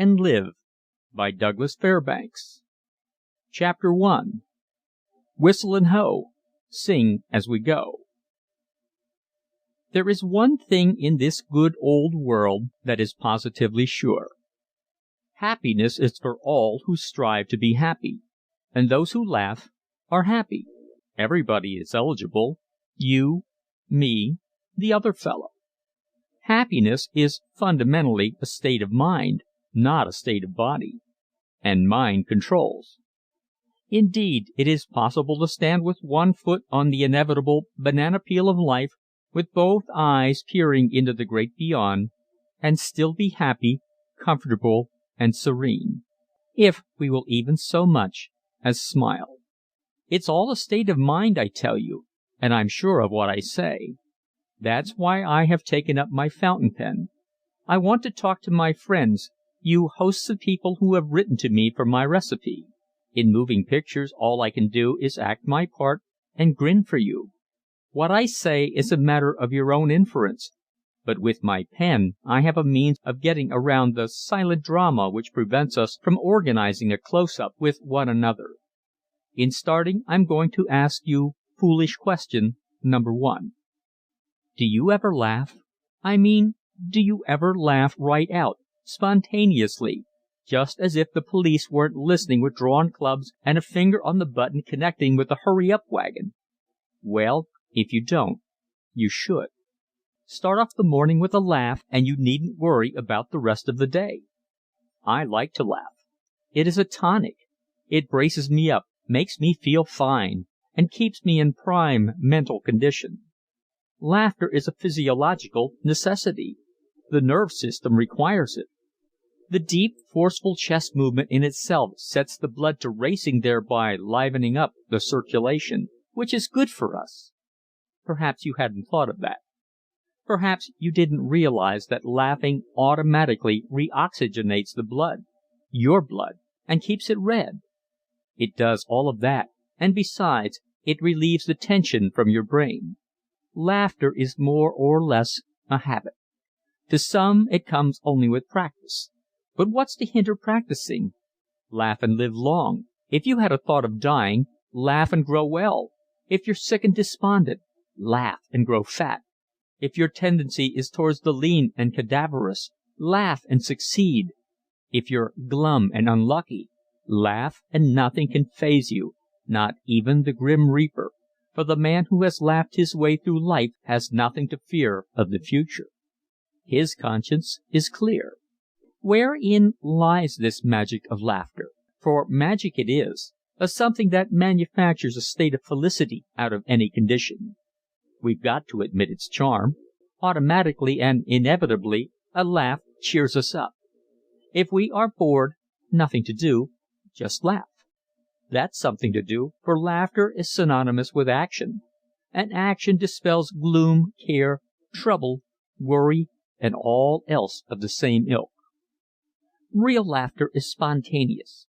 and Live by Douglas Fairbanks. Chapter 1. Whistle and Ho, Sing as We Go. There is one thing in this good old world that is positively sure. Happiness is for all who strive to be happy, and those who laugh are happy. Everybody is eligible. You, me, the other fellow. Happiness is fundamentally a state of mind, not a state of body. And mind controls. Indeed, it is possible to stand with one foot on the inevitable banana peel of life, with both eyes peering into the great beyond, and still be happy, comfortable, and serene, if we will even so much as smile. It's all a state of mind, I tell you, and I'm sure of what I say. That's why I have taken up my fountain pen. I want to talk to my friends, you hosts of people who have written to me for my recipe. In moving pictures, all I can do is act my part and grin for you. What I say is a matter of your own inference, but with my pen I have a means of getting around the silent drama which prevents us from organizing a close-up with one another. In starting, I'm going to ask you foolish question number 1. Do you ever laugh? I mean, do you ever laugh right out, spontaneously, just as if the police weren't listening with drawn clubs and a finger on the button connecting with the hurry-up wagon? Well, if you don't, you should. Start off the morning with a laugh and you needn't worry about the rest of the day. I like to laugh. It is a tonic. It braces me up, makes me feel fine, and keeps me in prime mental condition. Laughter is a physiological necessity. The nerve system requires it. The deep, forceful chest movement in itself sets the blood to racing, thereby livening up the circulation, which is good for us. Perhaps you hadn't thought of that. Perhaps you didn't realize that laughing automatically reoxygenates the blood, your blood, and keeps it red. It does all of that, and besides, it relieves the tension from your brain. Laughter is more or less a habit. To some, it comes only with practice. But what's to hinder practicing? Laugh and live long. If you had a thought of dying, laugh and grow well. If you're sick and despondent, laugh and grow fat. If your tendency is towards the lean and cadaverous, laugh and succeed. If you're glum and unlucky, laugh and nothing can faze you, not even the grim reaper, for the man who has laughed his way through life has nothing to fear of the future. His conscience is clear. Wherein lies this magic of laughter? For magic it is, a something that manufactures a state of felicity out of any condition. We've got to admit its charm. Automatically and inevitably, a laugh cheers us up. If we are bored, nothing to do, just laugh. That's something to do, for laughter is synonymous with action, and action dispels gloom, care, trouble, worry, and all else of the same ilk. Real laughter is spontaneous.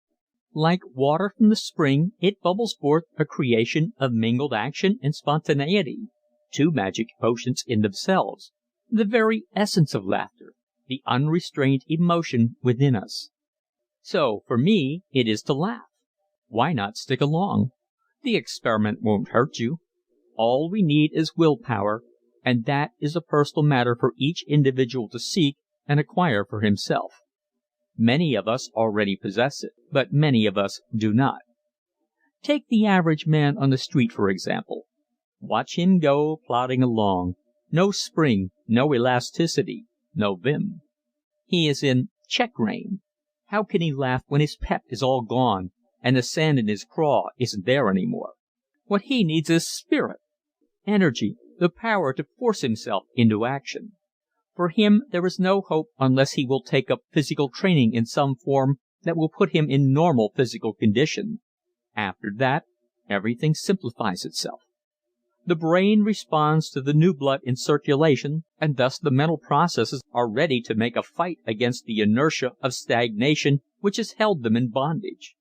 Like water from the spring, it bubbles forth a creation of mingled action and spontaneity, two magic potions in themselves, the very essence of laughter, the unrestrained emotion within us. So, for me, it is to laugh. Why not stick along? The experiment won't hurt you. All we need is willpower, and that is a personal matter for each individual to seek and acquire for himself. Many of us already possess it, but many of us do not. Take the average man on the street, for example. Watch him go plodding along. No spring, no elasticity, no vim. He is in check rein. How can he laugh when his pep is all gone and the sand in his craw isn't there any more? What he needs is spirit, energy, the power to force himself into action. For him there is no hope unless he will take up physical training in some form that will put him in normal physical condition. After that, everything simplifies itself. The brain responds to the new blood in circulation, and thus the mental processes are ready to make a fight against the inertia of stagnation which has held them in bondage.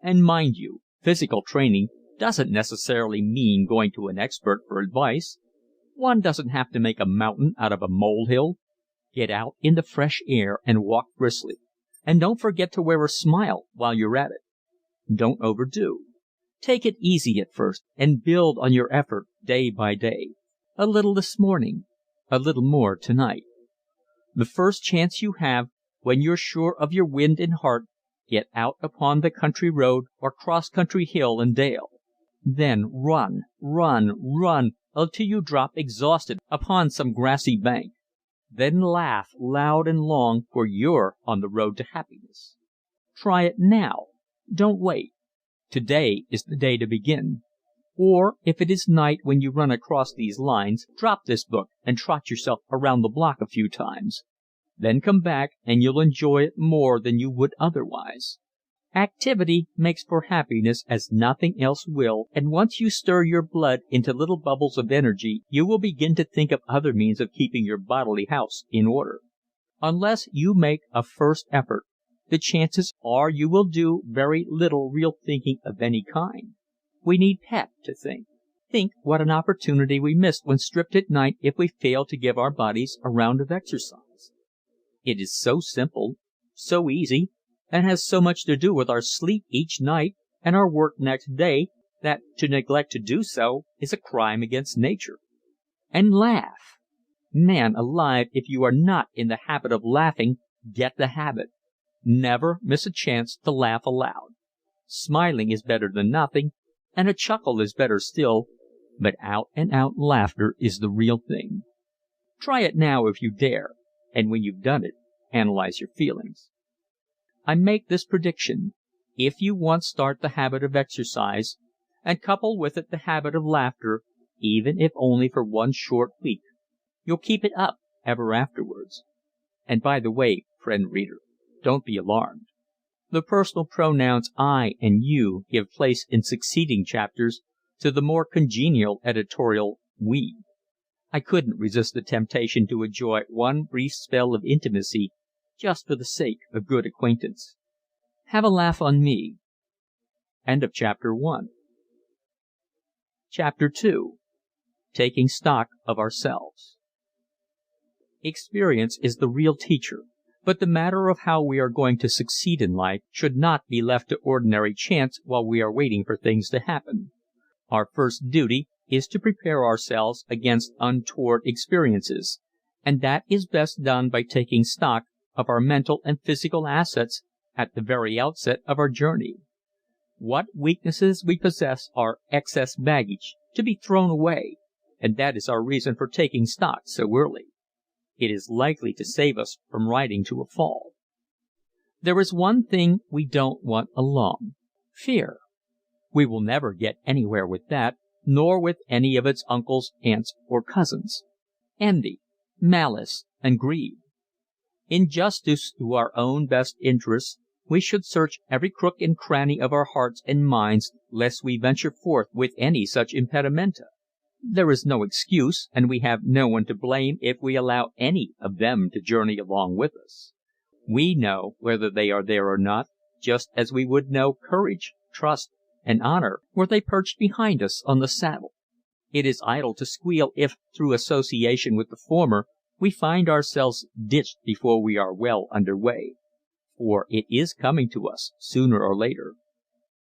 And mind you, physical training doesn't necessarily mean going to an expert for advice. One doesn't have to make a mountain out of a molehill. Get out in the fresh air and walk briskly, And don't forget to wear a smile while you're at it. Don't overdo. Take it easy at first and build on your effort day by day. A little this morning, a little more tonight. The first chance you have, when you're sure of your wind and heart, get out upon the country road or cross-country hill and dale. Then run, run, run until you drop exhausted upon some grassy bank. Then laugh loud and long, for you're on the road to happiness. Try it now. Don't wait. Today is the day to begin. Or, if it is night when you run across these lines, drop this book and trot yourself around the block a few times. Then come back and you'll enjoy it more than you would otherwise. Activity makes for happiness as nothing else will, and once you stir your blood into little bubbles of energy, you will begin to think of other means of keeping your bodily house in order. Unless you make a first effort, the chances are you will do very little real thinking of any kind. We need pep to think. Think what an opportunity we missed when stripped at night if we fail to give our bodies a round of exercise. It is so simple, so easy, and has so much to do with our sleep each night and our work next day, that to neglect to do so is a crime against nature. And laugh. Man alive, if you are not in the habit of laughing, get the habit. Never miss a chance to laugh aloud. Smiling is better than nothing, and a chuckle is better still, but out-and-out laughter is the real thing. Try it now if you dare, and when you've done it, analyze your feelings. I make this prediction. If you once start the habit of exercise, and couple with it the habit of laughter, even if only for one short week, you'll keep it up ever afterwards. And by the way, friend reader, don't be alarmed. The personal pronouns I and you give place in succeeding chapters to the more congenial editorial we. I couldn't resist the temptation to enjoy one brief spell of intimacy just for the sake of good acquaintance. Have a laugh on me. End of chapter 1. Chapter 2. Taking stock of ourselves. Experience is the real teacher, but the matter of how we are going to succeed in life should not be left to ordinary chance while we are waiting for things to happen. Our first duty is to prepare ourselves against untoward experiences, and that is best done by taking stock of our mental and physical assets at the very outset of our journey. What weaknesses we possess are excess baggage to be thrown away, and that is our reason for taking stock so early. It is likely to save us from riding to a fall. There is one thing we don't want along: fear. We will never get anywhere with that, nor with any of its uncles, aunts, or cousins. Envy, malice, and greed. In justice to our own best interests, we should search every crook and cranny of our hearts and minds lest we venture forth with any such impedimenta. There is no excuse, and we have no one to blame if we allow any of them to journey along with us. We know whether they are there or not, just as we would know courage, trust, and honor were they perched behind us on the saddle. It is idle to squeal if, through association with the former, we find ourselves ditched before we are well under way. For it is coming to us, sooner or later.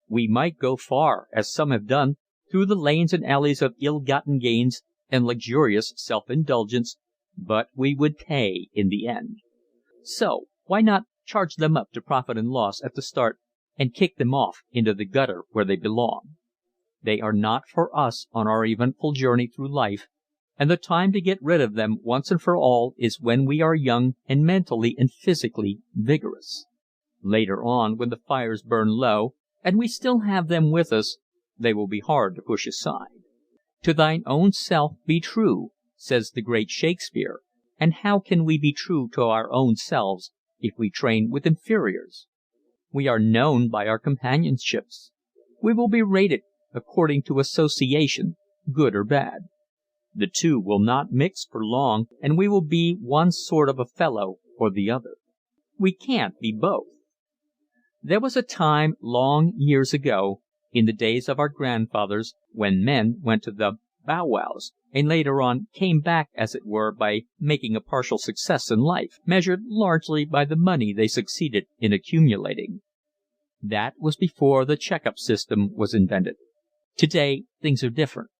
We might go far, as some have done, through the lanes and alleys of ill-gotten gains and luxurious self-indulgence, but we would pay in the end. So, why not charge them up to profit and loss at the start and kick them off into the gutter where they belong? They are not for us on our eventful journey through life, and the time to get rid of them once and for all is when we are young and mentally and physically vigorous. Later on, when the fires burn low, and we still have them with us, they will be hard to push aside. To thine own self be true, says the great Shakespeare, and how can we be true to our own selves if we train with inferiors? We are known by our companionships. We will be rated according to association, good or bad. The two will not mix for long, and we will be one sort of a fellow or the other. We can't be both. There was a time long years ago, in the days of our grandfathers, when men went to the bow-wows and later on came back as it were by making a partial success in life, measured largely by the money they succeeded in accumulating. That was before the checkup system was invented. Today things are different.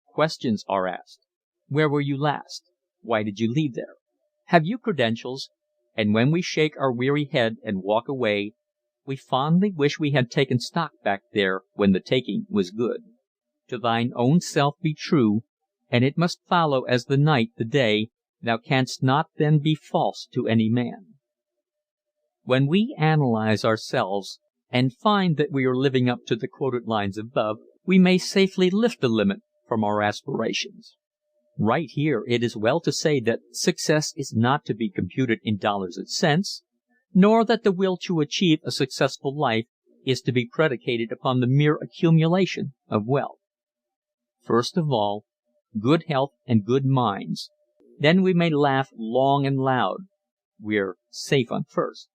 Questions are asked. Where were you last? Why did you leave there? Have you credentials? And when we shake our weary head and walk away, we fondly wish we had taken stock back there when the taking was good. To thine own self be true, and it must follow as the night the day, thou canst not then be false to any man. When we analyze ourselves and find that we are living up to the quoted lines above, we may safely lift the limit from our aspirations. Right here it is well to say that success is not to be computed in dollars and cents, nor that the will to achieve a successful life is to be predicated upon the mere accumulation of wealth. First of all, good health and good minds. Then we may laugh long and loud. We're safe on first.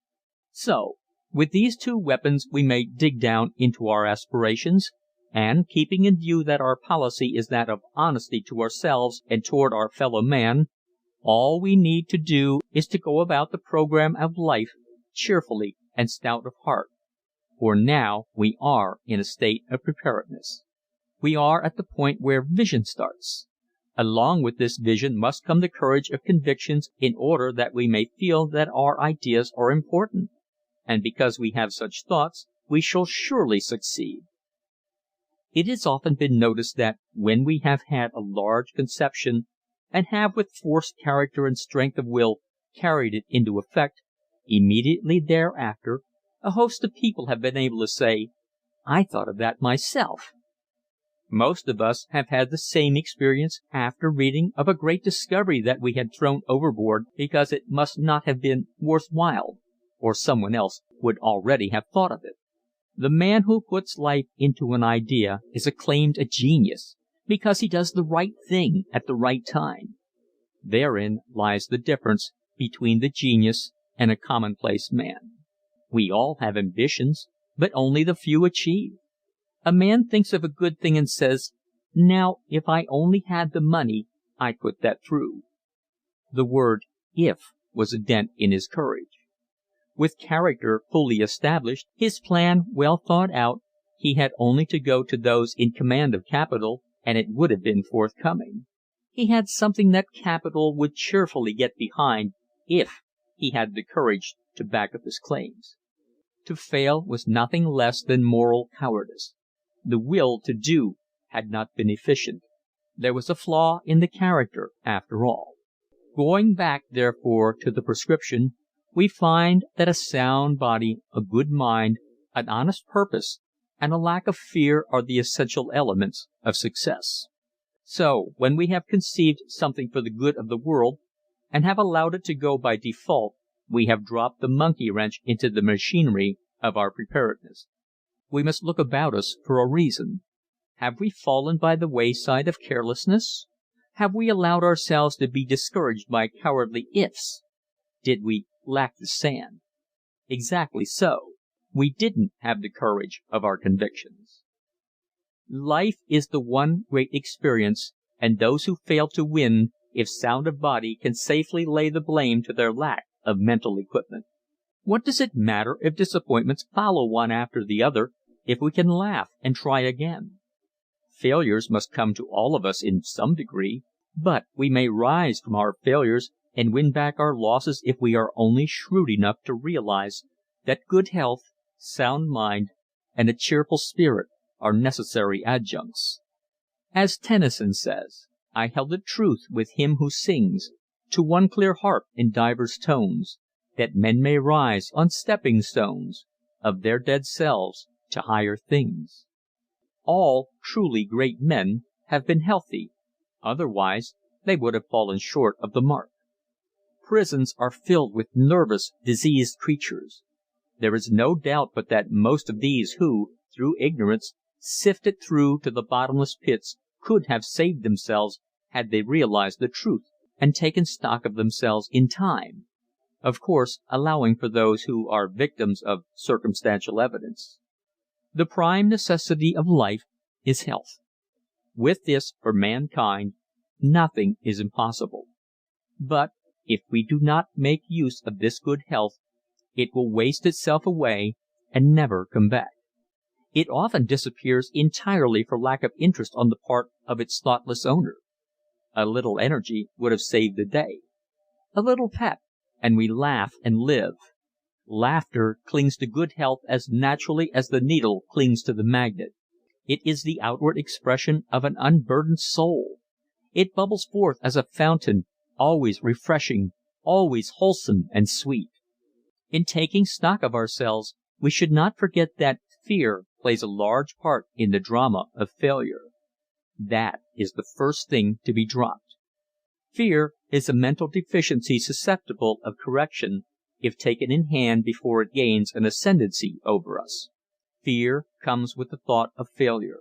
So, with these two weapons we may dig down into our aspirations, and, keeping in view that our policy is that of honesty to ourselves and toward our fellow man, all we need to do is to go about the program of life cheerfully and stout of heart. For now we are in a state of preparedness. We are at the point where vision starts. Along with this vision must come the courage of convictions in order that we may feel that our ideas are important. And because we have such thoughts, we shall surely succeed. It has often been noticed that when we have had a large conception and have with force, character, and strength of will carried it into effect, immediately thereafter a host of people have been able to say, "I thought of that myself." Most of us have had the same experience after reading of a great discovery that we had thrown overboard because it must not have been worth while, or someone else would already have thought of it. The man who puts life into an idea is acclaimed a genius because he does the right thing at the right time. Therein lies the difference between the genius and a commonplace man. We all have ambitions, but only the few achieve. A man thinks of a good thing and says, "Now, if I only had the money, I'd put that through." The word "if" was a dent in his courage. With character fully established, his plan well thought out, he had only to go to those in command of capital, and it would have been forthcoming. He had something that capital would cheerfully get behind if he had the courage to back up his claims. To fail was nothing less than moral cowardice. The will to do had not been efficient. There was a flaw in the character, after all. Going back, therefore, to the prescription, we find that a sound body, a good mind, an honest purpose, and a lack of fear are the essential elements of success. So, when we have conceived something for the good of the world, and have allowed it to go by default, we have dropped the monkey wrench into the machinery of our preparedness. We must look about us for a reason. Have we fallen by the wayside of carelessness? Have we allowed ourselves to be discouraged by cowardly ifs? Did we lack the sand? Exactly so. We didn't have the courage of our convictions. Life is the one great experience, and those who fail to win, if sound of body, can safely lay the blame to their lack of mental equipment. What does it matter if disappointments follow one after the other, if we can laugh and try again? Failures must come to all of us in some degree, but we may rise from our failures and win back our losses if we are only shrewd enough to realize that good health, sound mind, and a cheerful spirit are necessary adjuncts. As Tennyson says, "I held a truth with him who sings to one clear harp in divers tones, that men may rise on stepping stones of their dead selves to higher things." All truly great men have been healthy, otherwise they would have fallen short of the mark. Prisons are filled with nervous, diseased creatures. There is no doubt but that most of these who, through ignorance, sifted through to the bottomless pits could have saved themselves had they realized the truth and taken stock of themselves in time, of course allowing for those who are victims of circumstantial evidence. The prime necessity of life is health. With this, for mankind, nothing is impossible. But if we do not make use of this good health, it will waste itself away and never come back. It often disappears entirely for lack of interest on the part of its thoughtless owner. A little energy would have saved the day. A little pep, and we laugh and live. Laughter clings to good health as naturally as the needle clings to the magnet. It is the outward expression of an unburdened soul. It bubbles forth as a fountain, always refreshing, always wholesome and sweet. In taking stock of ourselves, we should not forget that fear plays a large part in the drama of failure. That is the first thing to be dropped. Fear is a mental deficiency susceptible of correction if taken in hand before it gains an ascendancy over us. Fear comes with the thought of failure.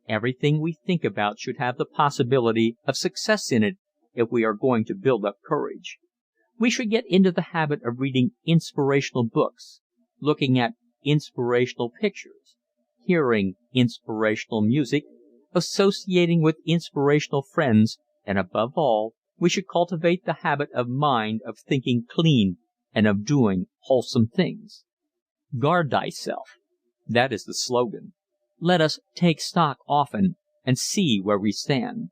Everything we think about should have the possibility of success in it if we are going to build up courage. We should get into the habit of reading inspirational books, looking at inspirational pictures, hearing inspirational music, associating with inspirational friends, and above all, we should cultivate the habit of mind of thinking clean and of doing wholesome things. Guard thyself. That is the slogan. Let us take stock often and see where we stand.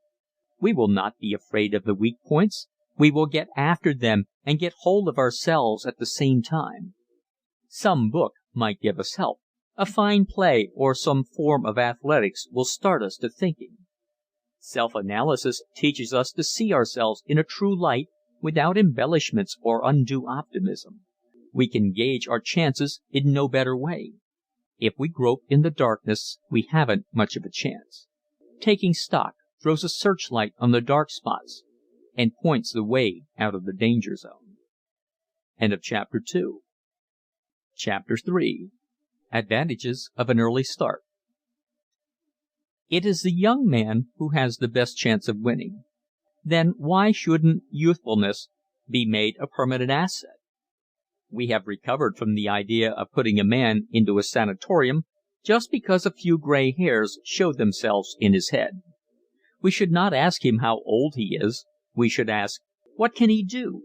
We will not be afraid of the weak points. We will get after them and get hold of ourselves at the same time. Some book might give us help. A fine play or some form of athletics will start us to thinking. Self-analysis teaches us to see ourselves in a true light without embellishments or undue optimism. We can gauge our chances in no better way. If we grope in the darkness, we haven't much of a chance. Taking stock throws a searchlight on the dark spots and points the way out of the danger zone. End of chapter 2. Chapter 3. Advantages of an early start. It is the young man who has the best chance of winning. Then why shouldn't youthfulness be made a permanent asset? We have recovered from the idea of putting a man into a sanatorium just because a few gray hairs show themselves in his head. We should not ask him how old he is. We should ask, what can he do?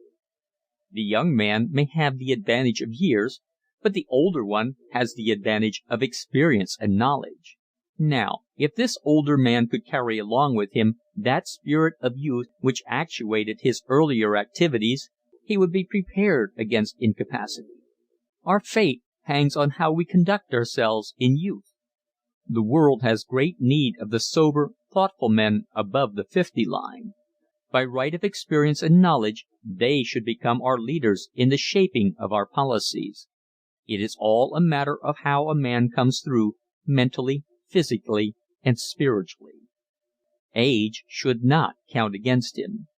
The young man may have the advantage of years, but the older one has the advantage of experience and knowledge. Now, if this older man could carry along with him that spirit of youth which actuated his earlier activities, he would be prepared against incapacity. Our fate hangs on how we conduct ourselves in youth. The world has great need of the sober, thoughtful men above the 50 line. By right of experience and knowledge, they should become our leaders in the shaping of our policies. It is all a matter of how a man comes through mentally, physically, and spiritually. Age should not count against him.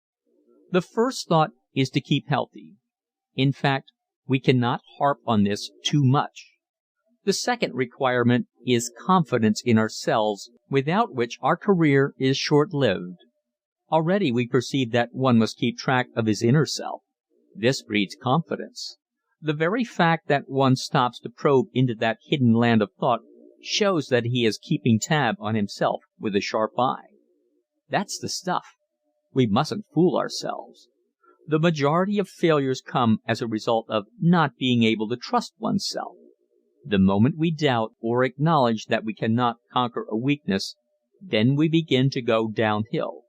The first thought is to keep healthy. In fact, we cannot harp on this too much. The second requirement is confidence in ourselves, without which our career is short-lived. Already we perceive that one must keep track of his inner self. This breeds confidence. The very fact that one stops to probe into that hidden land of thought shows that he is keeping tab on himself with a sharp eye. That's the stuff. We mustn't fool ourselves. The majority of failures come as a result of not being able to trust oneself. The moment we doubt or acknowledge that we cannot conquer a weakness, then we begin to go downhill.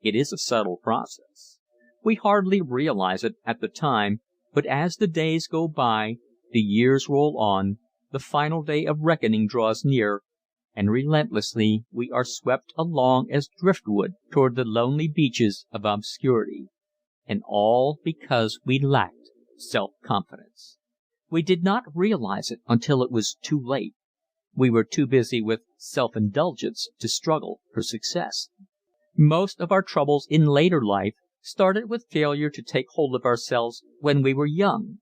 It is a subtle process. We hardly realize it at the time, but as the days go by, the years roll on, the final day of reckoning draws near, and relentlessly we are swept along as driftwood toward the lonely beaches of obscurity. And all because we lacked self-confidence. We did not realize it until it was too late. We were too busy with self-indulgence to struggle for success. Most of our troubles in later life started with failure to take hold of ourselves when we were young.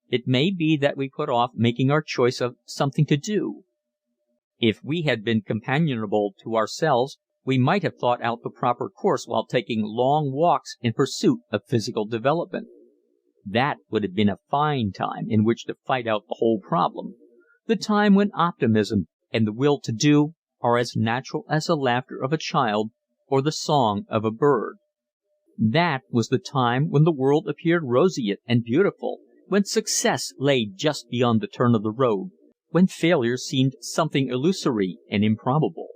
It may be that we put off making our choice of something to do. If we had been companionable to ourselves, we might have thought out the proper course while taking long walks in pursuit of physical development. That would have been a fine time in which to fight out the whole problem, the time when optimism and the will to do are as natural as the laughter of a child or the song of a bird. That was the time when the world appeared roseate and beautiful, when success lay just beyond the turn of the road, when failure seemed something illusory and improbable.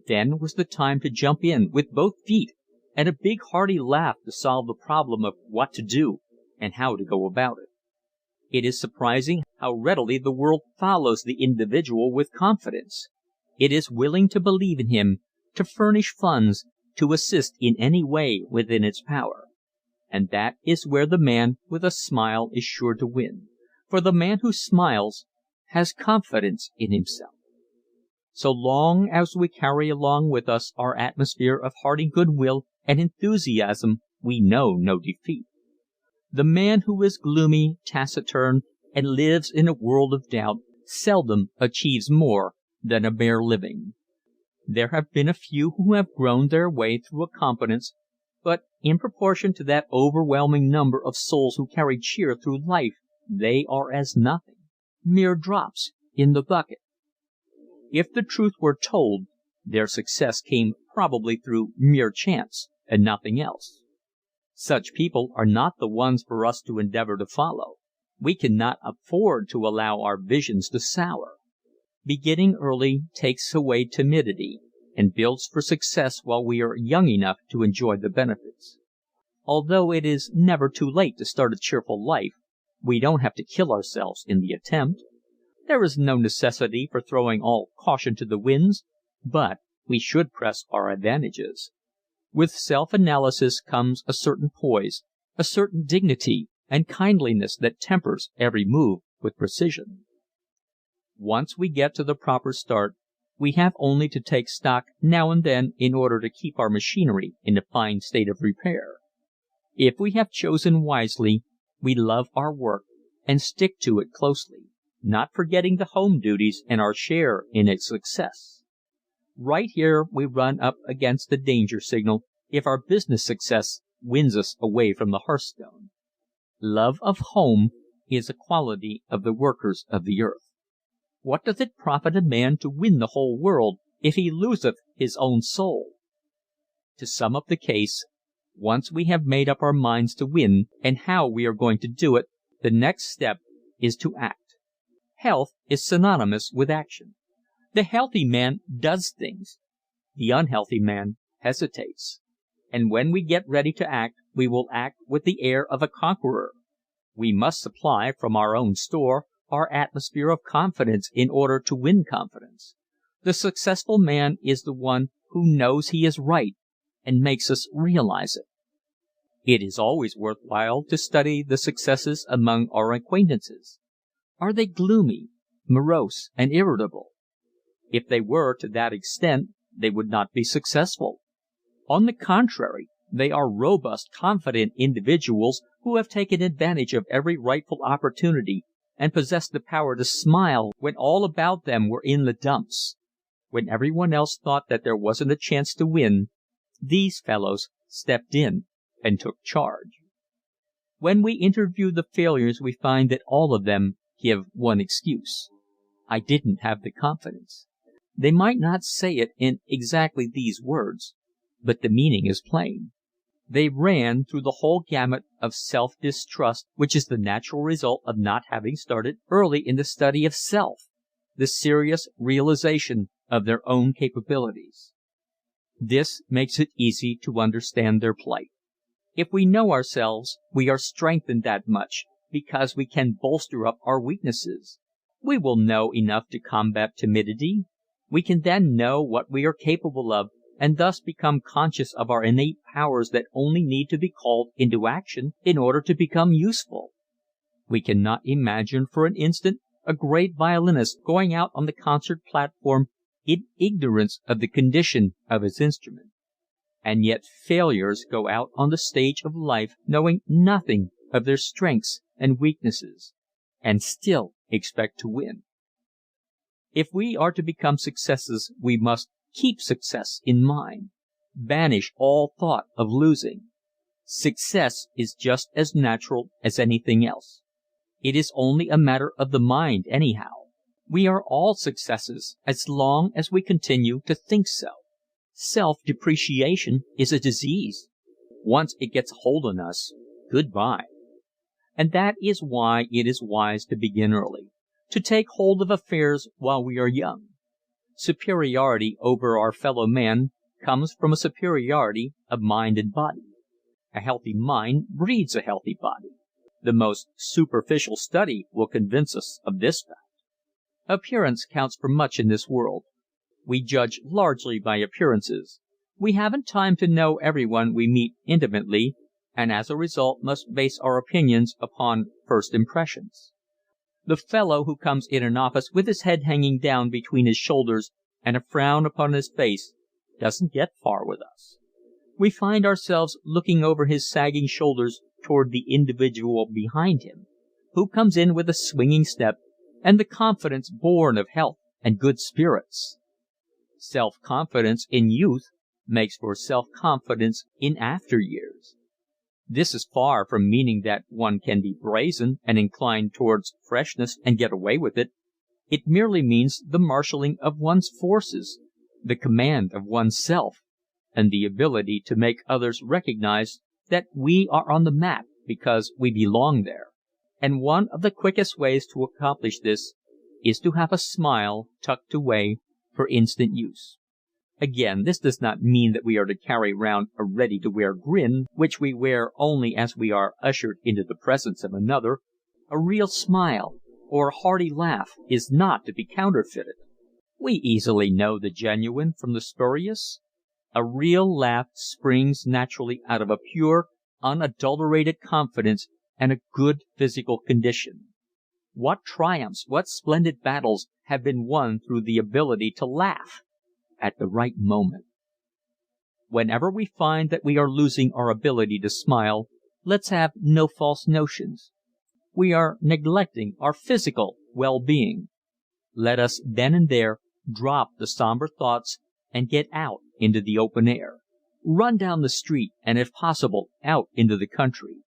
Then was the time to jump in with both feet and a big hearty laugh to solve the problem of what to do and how to go about it. It is surprising how readily the world follows the individual with confidence. It is willing to believe in him, to furnish funds, to assist in any way within its power. And that is where the man with a smile is sure to win, for the man who smiles has confidence in himself. So long as we carry along with us our atmosphere of hearty goodwill and enthusiasm, we know no defeat. The man who is gloomy, taciturn, and lives in a world of doubt seldom achieves more than a bare living. There have been a few who have groaned their way through a competence, but in proportion to that overwhelming number of souls who carry cheer through life they are as nothing, mere drops in the bucket. If the truth were told, their success came probably through mere chance and nothing else. Such people are not the ones for us to endeavor to follow. We cannot afford to allow our visions to sour. Beginning early takes away timidity and builds for success while we are young enough to enjoy the benefits. Although it is never too late to start a cheerful life, we don't have to kill ourselves in the attempt. There is no necessity for throwing all caution to the winds, but we should press our advantages. With self-analysis comes a certain poise, a certain dignity and kindliness that tempers every move with precision. Once we get to the proper start, we have only to take stock now and then in order to keep our machinery in a fine state of repair. If we have chosen wisely, we love our work and stick to it closely, not forgetting the home duties and our share in its success. Right here we run up against the danger signal if our business success wins us away from the hearthstone. Love of home is a quality of the workers of the earth. What doth it profit a man to win the whole world if he loseth his own soul? To sum up the case, once we have made up our minds to win and how we are going to do it, the next step is to act. Health is synonymous with action. The healthy man does things. The unhealthy man hesitates. And when we get ready to act, we will act with the air of a conqueror. We must supply from our own store our atmosphere of confidence in order to win confidence. The successful man is the one who knows he is right and makes us realize it. It is always worthwhile to study the successes among our acquaintances. Are they gloomy, morose, and irritable? If they were to that extent, they would not be successful. On the contrary, they are robust, confident individuals who have taken advantage of every rightful opportunity and possess the power to smile when all about them were in the dumps. When everyone else thought that there wasn't a chance to win, these fellows stepped in and took charge. When we interview the failures, we find that all of them give one excuse: I didn't have the confidence. They might not say it in exactly these words, but the meaning is plain. They ran through the whole gamut of self-distrust which is the natural result of not having started early in the study of self, the serious realization of their own capabilities. This makes it easy to understand their plight. If we know ourselves, we are strengthened that much because we can bolster up our weaknesses. We will know enough to combat timidity. We can then know what we are capable of and thus become conscious of our innate powers that only need to be called into action in order to become useful. We cannot imagine for an instant a great violinist going out on the concert platform in ignorance of the condition of his instrument. And yet failures go out on the stage of life knowing nothing of their strengths and weaknesses, and still expect to win. If we are to become successes, we must keep success in mind. Banish all thought of losing. Success is just as natural as anything else. It is only a matter of the mind anyhow. We are all successes as long as we continue to think so. Self-depreciation is a disease. Once it gets a hold on us, goodbye. And that is why it is wise to begin early, to take hold of affairs while we are young. Superiority over our fellow man comes from a superiority of mind and body. A healthy mind breeds a healthy body. The most superficial study will convince us of this fact. Appearance counts for much in this world. We judge largely by appearances. We haven't time to know everyone we meet intimately, and as a result must base our opinions upon first impressions. The fellow who comes in an office with his head hanging down between his shoulders and a frown upon his face doesn't get far with us. We find ourselves looking over his sagging shoulders toward the individual behind him, who comes in with a swinging step and the confidence born of health and good spirits. Self-confidence in youth makes for self-confidence in after years. This is far from meaning that one can be brazen and inclined towards freshness and get away with it. It merely means the marshalling of one's forces, the command of one's self, and the ability to make others recognize that we are on the map because we belong there. And one of the quickest ways to accomplish this is to have a smile tucked away for instant use. Again, this does not mean that we are to carry round a ready-to-wear grin, which we wear only as we are ushered into the presence of another. A real smile or a hearty laugh is not to be counterfeited. We easily know the genuine from the spurious. A real laugh springs naturally out of a pure, unadulterated confidence and a good physical condition. What triumphs, what splendid battles have been won through the ability to laugh at the right moment. Whenever we find that we are losing our ability to smile, let's have no false notions. We are neglecting our physical well-being. Let us then and there drop the somber thoughts and get out into the open air. Run down the street and, if possible, out into the country.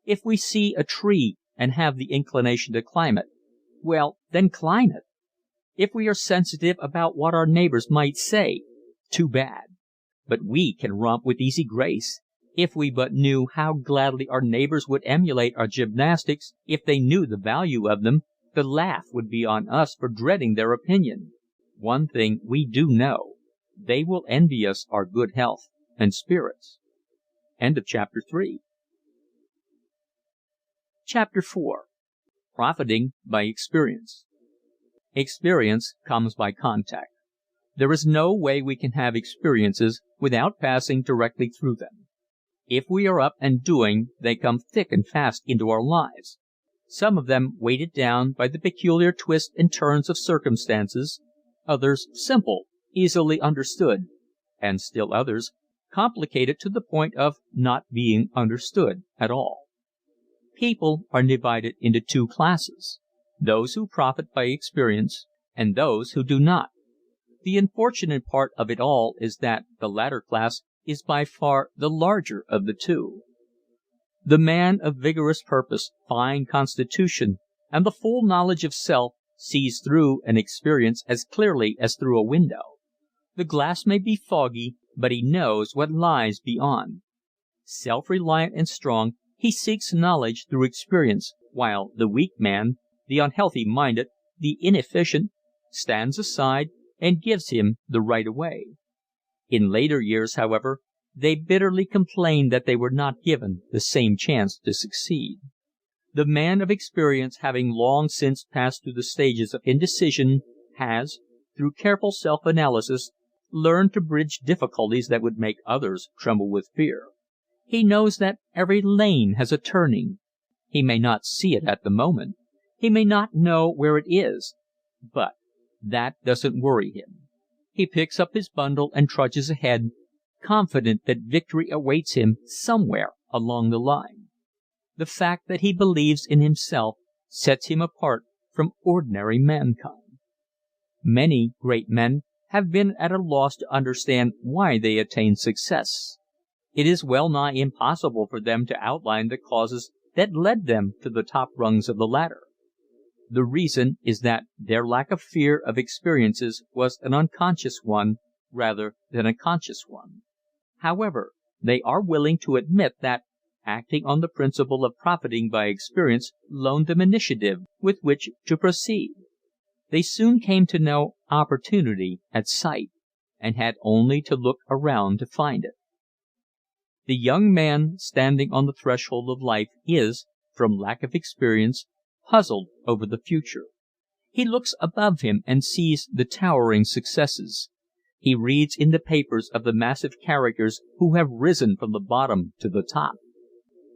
If we see a tree and have the inclination to climb it, well, then climb it. If we are sensitive about what our neighbors might say, too bad. But we can romp with easy grace. If we but knew how gladly our neighbors would emulate our gymnastics, if they knew the value of them, the laugh would be on us for dreading their opinion. One thing we do know, they will envy us our good health and spirits. End of chapter 3. Chapter 4. Profiting by Experience. Experience comes by contact. There is no way we can have experiences without passing directly through them. If we are up and doing, they come thick and fast into our lives. Some of them weighted down by the peculiar twists and turns of circumstances, others simple, easily understood, and still others complicated to the point of not being understood at all. People are divided into two classes: those who profit by experience and those who do not. The unfortunate part of it all is that the latter class is by far the larger of the two. The man of vigorous purpose, fine constitution, and the full knowledge of self sees through an experience as clearly as through a window. The glass may be foggy, but he knows what lies beyond. Self-reliant and strong, he seeks knowledge through experience, while the weak man, the unhealthy-minded, the inefficient, stands aside and gives him the right of way. In later years, however, they bitterly complain that they were not given the same chance to succeed. The man of experience, having long since passed through the stages of indecision, has, through careful self-analysis, learned to bridge difficulties that would make others tremble with fear. He knows that every lane has a turning. He may not see it at the moment. He may not know where it is. But that doesn't worry him. He picks up his bundle and trudges ahead, confident that victory awaits him somewhere along the line. The fact that he believes in himself sets him apart from ordinary mankind. Many great men have been at a loss to understand why they attained success. It is well nigh impossible for them to outline the causes that led them to the top rungs of the ladder. The reason is that their lack of fear of experiences was an unconscious one, rather than a conscious one. However, they are willing to admit that, acting on the principle of profiting by experience loaned them initiative with which to proceed. They soon came to know opportunity at sight, and had only to look around to find it. The young man standing on the threshold of life is, from lack of experience, puzzled over the future. He looks above him and sees the towering successes. He reads in the papers of the massive characters who have risen from the bottom to the top.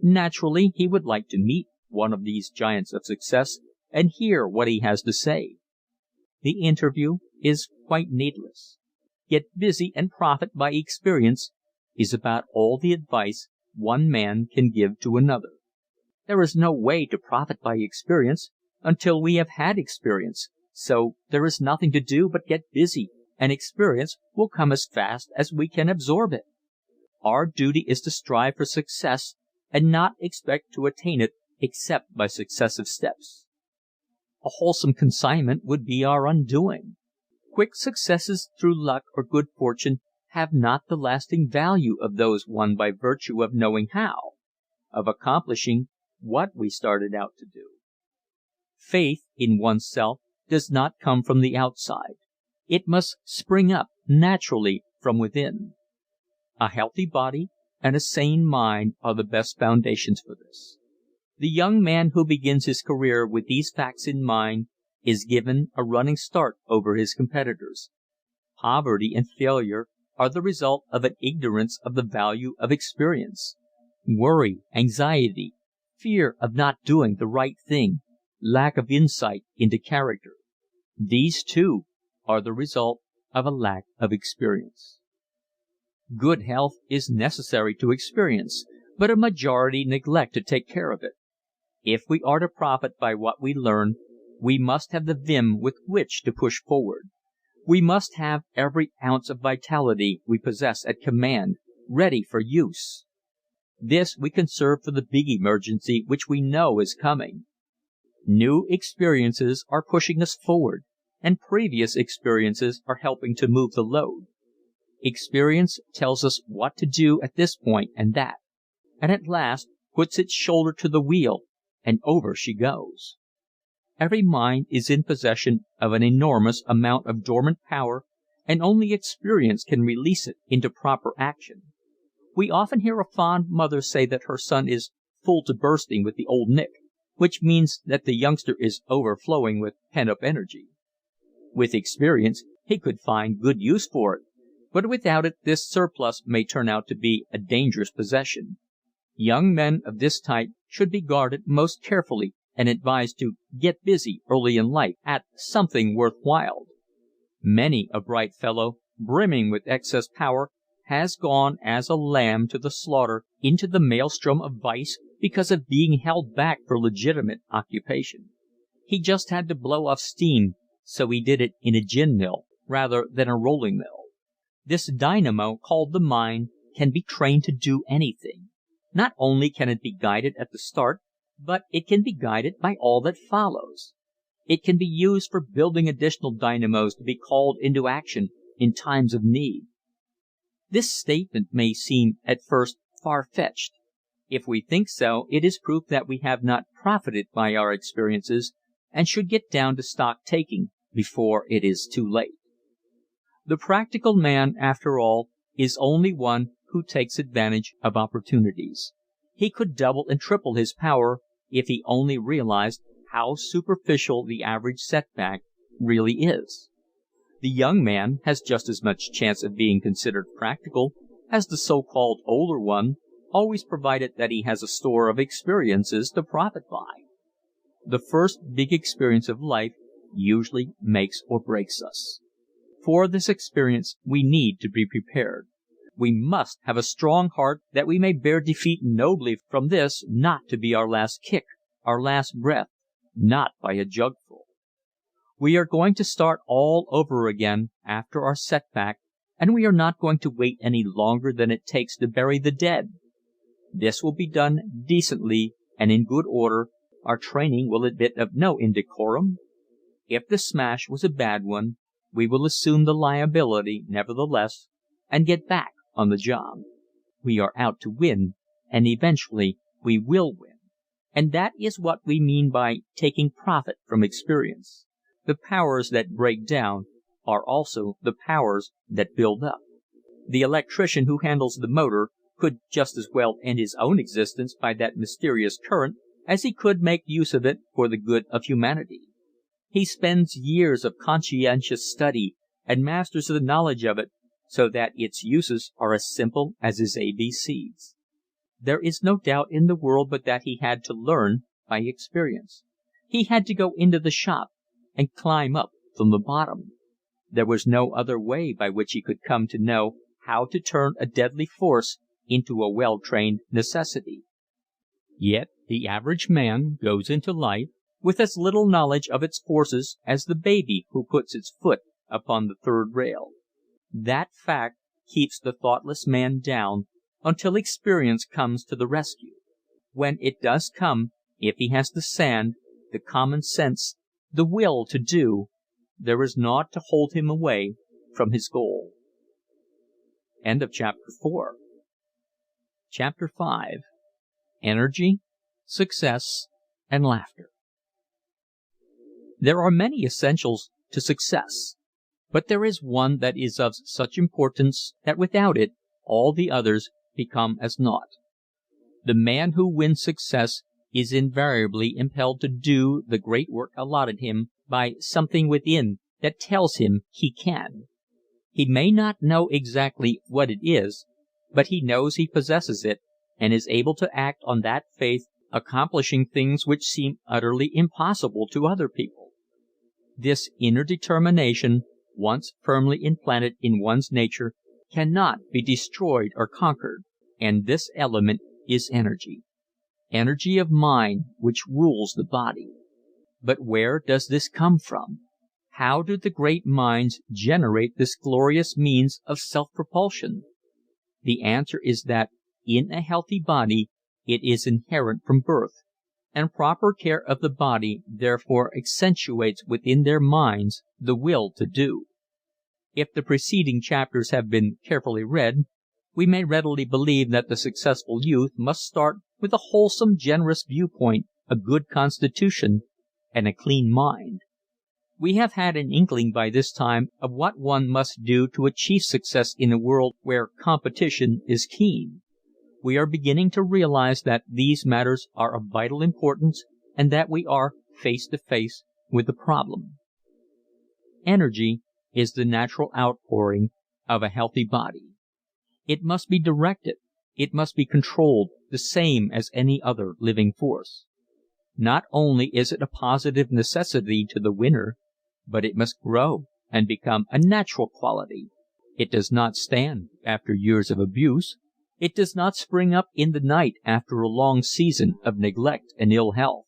Naturally, he would like to meet one of these giants of success and hear what he has to say. The interview is quite needless. Get busy and profit by experience is about all the advice one man can give to another. There is no way to profit by experience until we have had experience, so there is nothing to do but get busy, and experience will come as fast as we can absorb it. Our duty is to strive for success and not expect to attain it except by successive steps. A wholesome consignment would be our undoing. Quick successes through luck or good fortune have not the lasting value of those won by virtue of knowing how, of accomplishing what we started out to do. Faith in oneself does not come from the outside. It must spring up naturally from within. A healthy body and a sane mind are the best foundations for this. The young man who begins his career with these facts in mind is given a running start over his competitors. Poverty and failure are the result of an ignorance of the value of experience. Worry, anxiety, fear of not doing the right thing, lack of insight into character. These, too, are the result of a lack of experience. Good health is necessary to experience, but a majority neglect to take care of it. If we are to profit by what we learn, we must have the vim with which to push forward. We must have every ounce of vitality we possess at command, ready for use. This we conserve for the big emergency which we know is coming. New experiences are pushing us forward, and previous experiences are helping to move the load. Experience tells us what to do at this point and that, and at last puts its shoulder to the wheel, and over she goes. Every mind is in possession of an enormous amount of dormant power, and only experience can release it into proper action. We often hear a fond mother say that her son is full to bursting with the old Nick, which means that the youngster is overflowing with pent-up energy. With experience, he could find good use for it, but without it this surplus may turn out to be a dangerous possession. Young men of this type should be guarded most carefully and advised to get busy early in life at something worthwhile. Many a bright fellow, brimming with excess power, has gone as a lamb to the slaughter into the maelstrom of vice because of being held back for legitimate occupation. He just had to blow off steam, so he did it in a gin mill rather than a rolling mill. This dynamo called the mind can be trained to do anything. Not only can it be guided at the start, but it can be guided by all that follows. It can be used for building additional dynamos to be called into action in times of need. This statement may seem at first far-fetched. If we think so, it is proof that we have not profited by our experiences and should get down to stock-taking before it is too late. The practical man, after all, is only one who takes advantage of opportunities. He could double and triple his power if he only realized how superficial the average setback really is. The young man has just as much chance of being considered practical as the so-called older one, always provided that he has a store of experiences to profit by. The first big experience of life usually makes or breaks us. For this experience we need to be prepared. We must have a strong heart that we may bear defeat nobly from this not to be our last kick, our last breath, not by a jugful. We are going to start all over again after our setback, and we are not going to wait any longer than it takes to bury the dead. This will be done decently and in good order. Our training will admit of no indecorum. If the smash was a bad one, we will assume the liability nevertheless and get back on the job. We are out to win, and eventually we will win. And that is what we mean by taking profit from experience. The powers that break down are also the powers that build up. The electrician who handles the motor could just as well end his own existence by that mysterious current as he could make use of it for the good of humanity. He spends years of conscientious study and masters the knowledge of it so that its uses are as simple as his ABCs. There is no doubt in the world but that he had to learn by experience. He had to go into the shop and climb up from the bottom. There was no other way by which he could come to know how to turn a deadly force into a well-trained necessity. Yet the average man goes into life with as little knowledge of its forces as the baby who puts its foot upon the third rail. That fact keeps the thoughtless man down until experience comes to the rescue. When it does come, if he has the sand, the common sense, the will to do, there is naught to hold him away from his goal. End of chapter 4. Chapter 5. Energy, Success, and Laughter. There are many essentials to success, but there is one that is of such importance that without it all the others become as naught. The man who wins success is invariably impelled to do the great work allotted him by something within that tells him he can. He may not know exactly what it is, but he knows he possesses it and is able to act on that faith, accomplishing things which seem utterly impossible to other people. This inner determination, once firmly implanted in one's nature, cannot be destroyed or conquered, and this element is energy. Energy of mind which rules the body. But where does this come from? How do the great minds generate this glorious means of self-propulsion? The answer is that in a healthy body it is inherent from birth, and proper care of the body therefore accentuates within their minds the will to do. If the preceding chapters have been carefully read, we may readily believe that the successful youth must start with a wholesome, generous viewpoint, a good constitution, and a clean mind. We have had an inkling by this time of what one must do to achieve success in a world where competition is keen. We are beginning to realize that these matters are of vital importance and that we are face to face with a problem. Energy is the natural outpouring of a healthy body. It must be directed, it must be controlled, the same as any other living force. Not only is it a positive necessity to the winner, but it must grow and become a natural quality. It does not stand after years of abuse. It does not spring up in the night after a long season of neglect and ill health.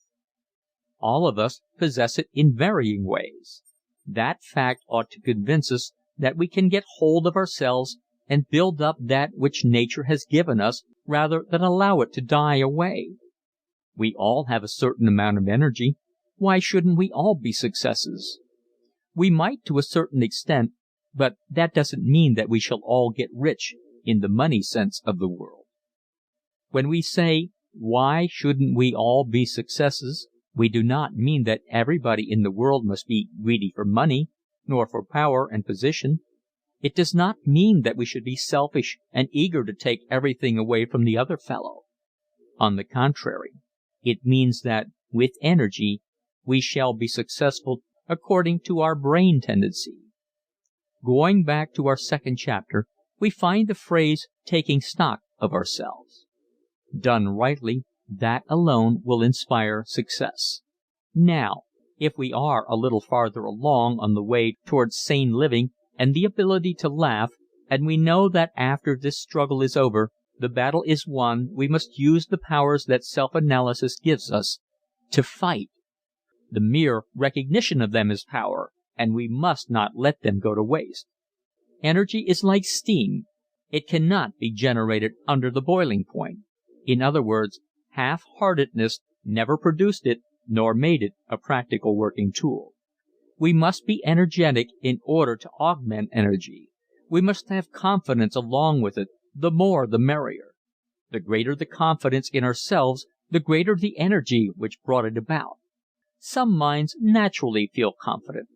All of us possess it in varying ways. That fact ought to convince us that we can get hold of ourselves and build up that which nature has given us rather than allow it to die away. We all have a certain amount of energy. Why shouldn't we all be successes? We might to a certain extent, but that doesn't mean that we shall all get rich in the money sense of the world. When we say, why shouldn't we all be successes, we do not mean that everybody in the world must be greedy for money, nor for power and position. It does not mean that we should be selfish and eager to take everything away from the other fellow. On the contrary, it means that, with energy, we shall be successful according to our brain tendency. Going back to our second chapter, we find the phrase taking stock of ourselves. Done rightly, that alone will inspire success. Now, if we are a little farther along on the way towards sane living and the ability to laugh, and we know that after this struggle is over, the battle is won, we must use the powers that self-analysis gives us to fight. The mere recognition of them is power, and we must not let them go to waste. Energy is like steam. It cannot be generated under the boiling point. In other words, half-heartedness never produced it nor made it a practical working tool. We must be energetic in order to augment energy. We must have confidence along with it, the more the merrier. The greater the confidence in ourselves, the greater the energy which brought it about. Some minds naturally feel confident.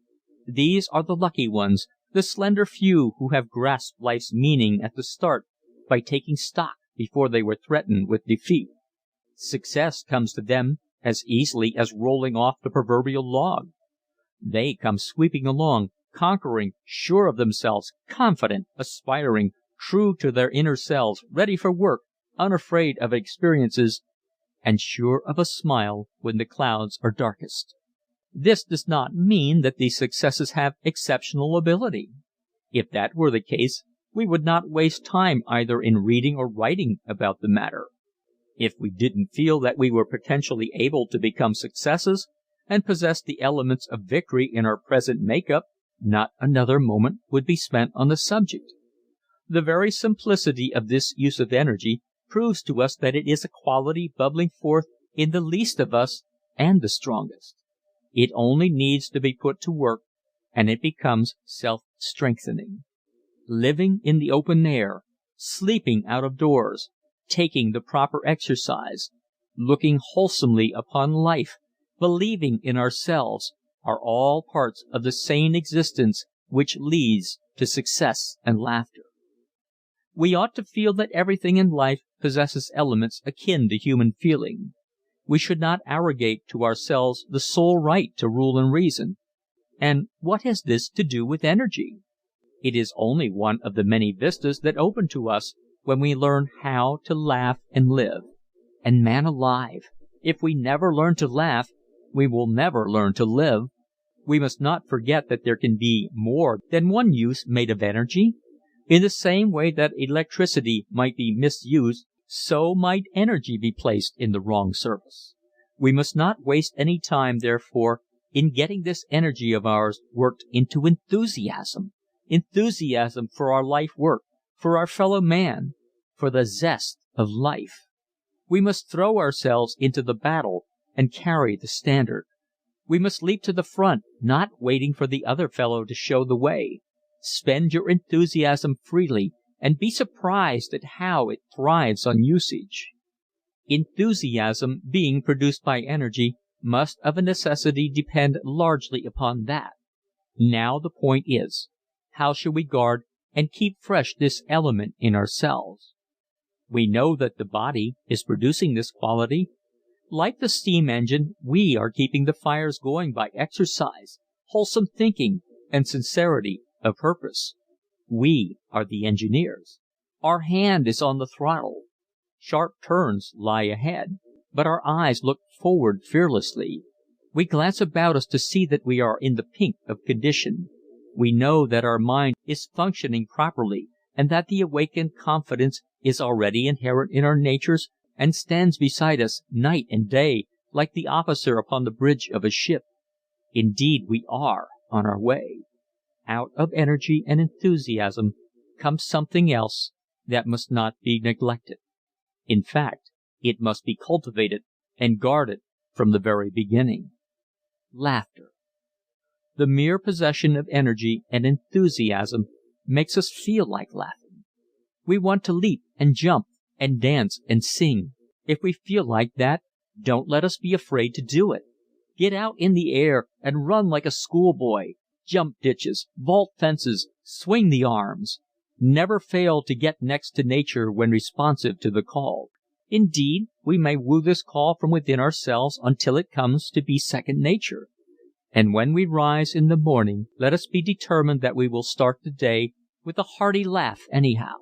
These are the lucky ones, the slender few who have grasped life's meaning at the start by taking stock before they were threatened with defeat. Success comes to them as easily as rolling off the proverbial log. They come sweeping along, conquering, sure of themselves, confident, aspiring, true to their inner selves, ready for work, unafraid of experiences, and sure of a smile when the clouds are darkest. This does not mean that these successes have exceptional ability. If that were the case, we would not waste time either in reading or writing about the matter. If we didn't feel that we were potentially able to become successes and possess the elements of victory in our present makeup, not another moment would be spent on the subject. The very simplicity of this use of energy proves to us that it is a quality bubbling forth in the least of us and the strongest. It only needs to be put to work and it becomes self-strengthening. Living in the open air, sleeping out of doors, taking the proper exercise, looking wholesomely upon life, believing in ourselves, are all parts of the sane existence which leads to success and laughter. We ought to feel that everything in life possesses elements akin to human feeling. We should not arrogate to ourselves the sole right to rule and reason. And what has this to do with energy? It is only one of the many vistas that open to us when we learn how to laugh and live. And man alive, if we never learn to laugh, we will never learn to live. We must not forget that there can be more than one use made of energy. In the same way that electricity might be misused, so might energy be placed in the wrong service. We must not waste any time, therefore, in getting this energy of ours worked into enthusiasm. Enthusiasm for our life work, for our fellow man, for the zest of life. We must throw ourselves into the battle and carry the standard. We must leap to the front, not waiting for the other fellow to show the way. Spend your enthusiasm freely and be surprised at how it thrives on usage. Enthusiasm, being produced by energy, must of a necessity depend largely upon that. Now the point is, how shall we guard and keep fresh this element in ourselves? We know that the body is producing this quality. Like the steam engine, we are keeping the fires going by exercise, wholesome thinking, and sincerity of purpose. We are the engineers. Our hand is on the throttle. Sharp turns lie ahead, but our eyes look forward fearlessly. We glance about us to see that we are in the pink of condition. We know that our mind is functioning properly and that the awakened confidence is already inherent in our natures and stands beside us night and day like the officer upon the bridge of a ship. Indeed, we are on our way. Out of energy and enthusiasm comes something else that must not be neglected. In fact, it must be cultivated and guarded from the very beginning. Laughter. The mere possession of energy and enthusiasm makes us feel like laughing. We want to leap and jump and dance and sing. If we feel like that, don't let us be afraid to do it. Get out in the air and run like a schoolboy. Jump ditches, vault fences, swing the arms. Never fail to get next to nature when responsive to the call. Indeed, we may woo this call from within ourselves until it comes to be second nature. And when we rise in the morning, let us be determined that we will start the day with a hearty laugh anyhow.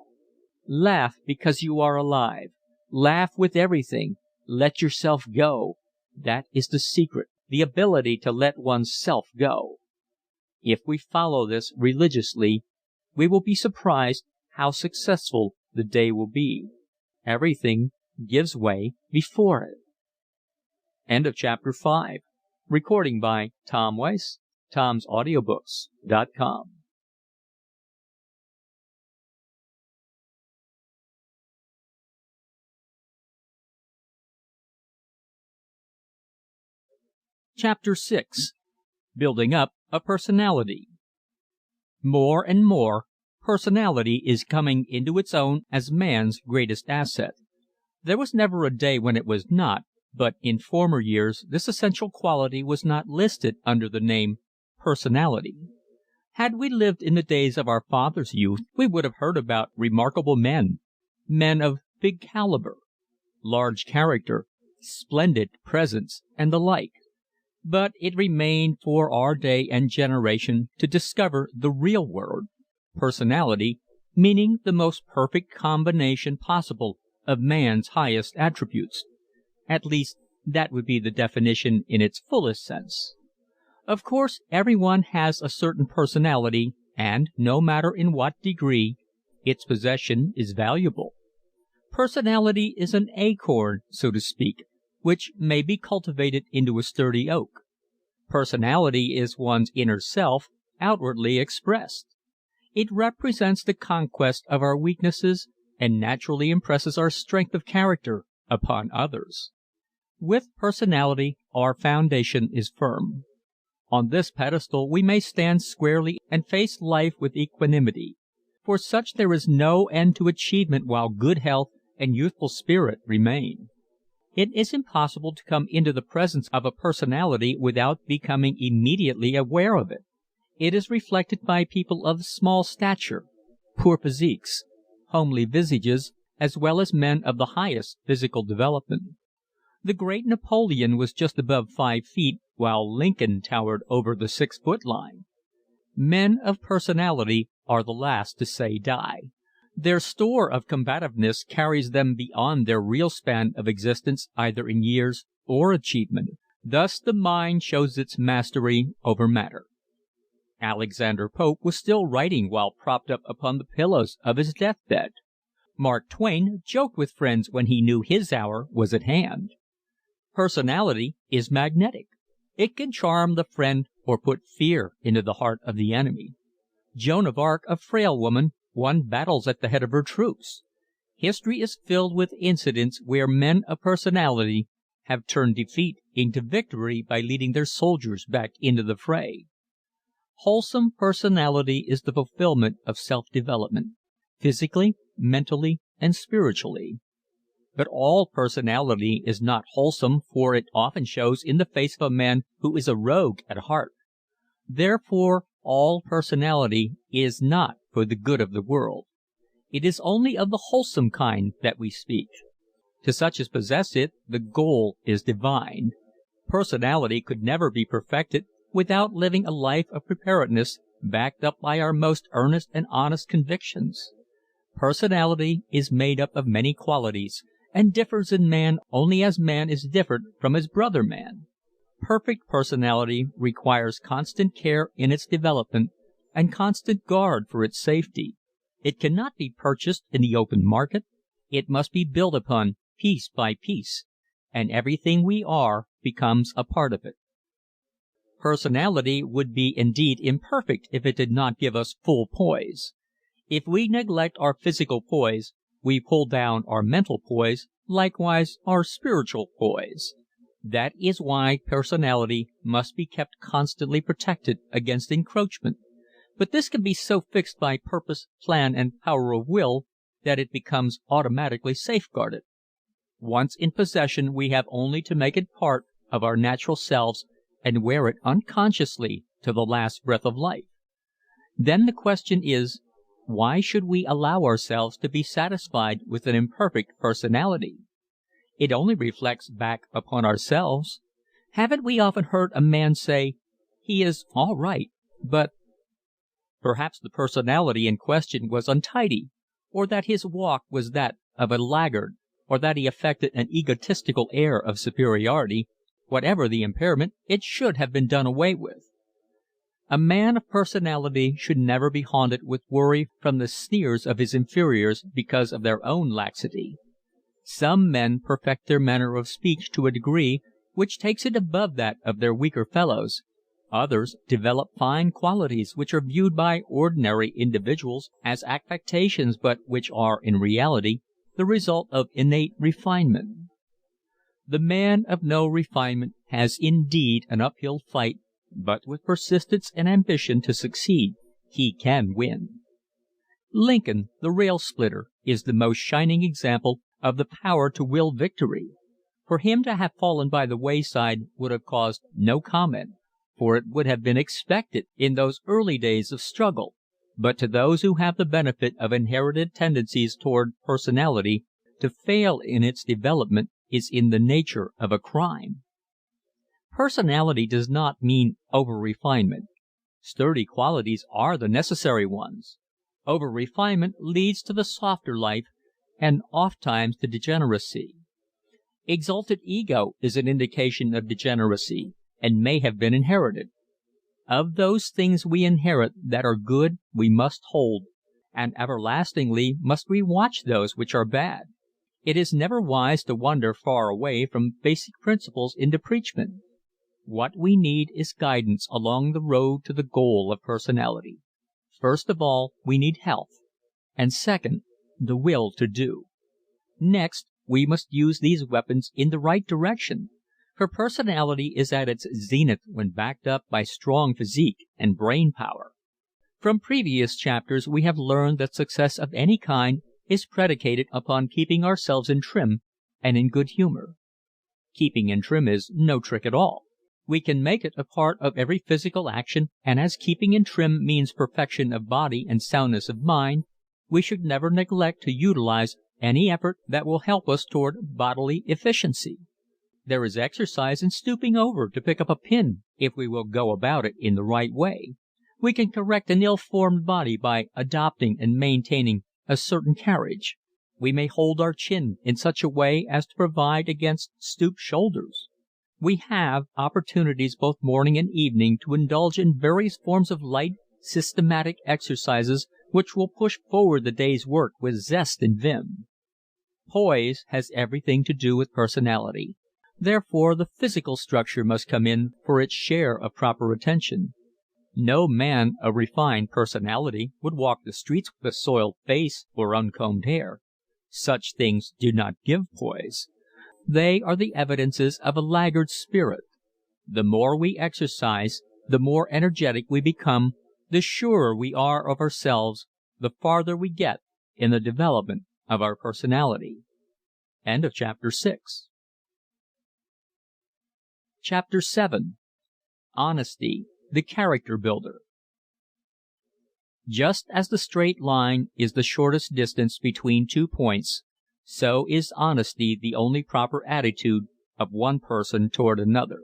Laugh because you are alive. Laugh with everything. Let yourself go. That is the secret, the ability to let one's self go. If we follow this religiously, we will be surprised how successful the day will be. Everything gives way before it. End of chapter 5. Recording by Tom Weiss, tomsaudiobooks.com. Chapter 6. Building up a personality. More and more, personality is coming into its own as man's greatest asset. There was never a day when it was not, but in former years this essential quality was not listed under the name personality. Had we lived in the days of our fathers' youth, we would have heard about remarkable men, men of big caliber, large character, splendid presence, and the like. But it remained for our day and generation to discover the real word, personality, meaning the most perfect combination possible of man's highest attributes. At least, that would be the definition in its fullest sense. Of course, everyone has a certain personality, and, no matter in what degree, its possession is valuable. Personality is an acorn, so to speak, which may be cultivated into a sturdy oak. Personality is one's inner self, outwardly expressed. It represents the conquest of our weaknesses and naturally impresses our strength of character upon others. With personality, our foundation is firm. On this pedestal we may stand squarely and face life with equanimity. For such there is no end to achievement while good health and youthful spirit remain. It is impossible to come into the presence of a personality without becoming immediately aware of it. It is reflected by people of small stature, poor physiques, homely visages, as well as men of the highest physical development. The great Napoleon was just above 5 feet, while Lincoln towered over the 6-foot line. Men of personality are the last to say die. Their store of combativeness carries them beyond their real span of existence either in years or achievement. Thus the mind shows its mastery over matter. Alexander Pope was still writing while propped up upon the pillows of his deathbed. Mark Twain joked with friends when he knew his hour was at hand. Personality is magnetic. It can charm the friend or put fear into the heart of the enemy. Joan of Arc, a frail woman, won battles at the head of her troops. History is filled with incidents where men of personality have turned defeat into victory by leading their soldiers back into the fray. Wholesome personality is the fulfillment of self-development, physically, mentally, and spiritually. But all personality is not wholesome, for it often shows in the face of a man who is a rogue at heart. Therefore, all personality is not for the good of the world. It is only of the wholesome kind that we speak. To such as possess it, the goal is divine. Personality could never be perfected without living a life of preparedness backed up by our most earnest and honest convictions. Personality is made up of many qualities and differs in man only as man is different from his brother man. Perfect personality requires constant care in its development and constant guard for its safety. It cannot be purchased in the open market. It must be built upon piece by piece, and everything we are becomes a part of it. Personality would be indeed imperfect if it did not give us full poise. If we neglect our physical poise, we pull down our mental poise, likewise our spiritual poise. That is why personality must be kept constantly protected against encroachment. But this can be so fixed by purpose, plan, and power of will that it becomes automatically safeguarded. Once in possession, we have only to make it part of our natural selves and wear it unconsciously to the last breath of life. Then the question is, why should we allow ourselves to be satisfied with an imperfect personality? It only reflects back upon ourselves. Haven't we often heard a man say, "He is all right, but..." Perhaps the personality in question was untidy, or that his walk was that of a laggard, or that he affected an egotistical air of superiority. Whatever the impairment, it should have been done away with. A man of personality should never be haunted with worry from the sneers of his inferiors because of their own laxity. Some men perfect their manner of speech to a degree which takes it above that of their weaker fellows. Others develop fine qualities which are viewed by ordinary individuals as affectations but which are in reality the result of innate refinement. The man of no refinement has indeed an uphill fight but with persistence and ambition to succeed, he can win. Lincoln, the rail splitter, is the most shining example of the power to will victory. For him to have fallen by the wayside would have caused no comment, for it would have been expected in those early days of struggle. But to those who have the benefit of inherited tendencies toward personality, to fail in its development is in the nature of a crime. Personality does not mean over-refinement. Sturdy qualities are the necessary ones. Over-refinement leads to the softer life and ofttimes to degeneracy. Exalted ego is an indication of degeneracy and may have been inherited. Of those things we inherit that are good we must hold, and everlastingly must we watch those which are bad. It is never wise to wander far away from basic principles in depreachment. What we need is guidance along the road to the goal of personality. First of all, we need health, and second, the will to do. Next, we must use these weapons in the right direction, for personality is at its zenith when backed up by strong physique and brain power. From previous chapters we have learned that success of any kind is predicated upon keeping ourselves in trim and in good humor. Keeping in trim is no trick at all. We can make it a part of every physical action, and as keeping in trim means perfection of body and soundness of mind, we should never neglect to utilize any effort that will help us toward bodily efficiency. There is exercise in stooping over to pick up a pin if we will go about it in the right way. We can correct an ill-formed body by adopting and maintaining a certain carriage. We may hold our chin in such a way as to provide against stooped shoulders. We have opportunities both morning and evening to indulge in various forms of light, systematic exercises which will push forward the day's work with zest and vim. Poise has everything to do with personality. Therefore, the physical structure must come in for its share of proper attention. No man of refined personality would walk the streets with a soiled face or uncombed hair. Such things do not give poise. They are the evidences of a laggard spirit. The more we exercise, the more energetic we become, the surer we are of ourselves, the farther we get in the development of our personality. End of chapter 6. Chapter 7. Honesty, the character builder. Just as the straight line is the shortest distance between 2 points, so is honesty the only proper attitude of one person toward another.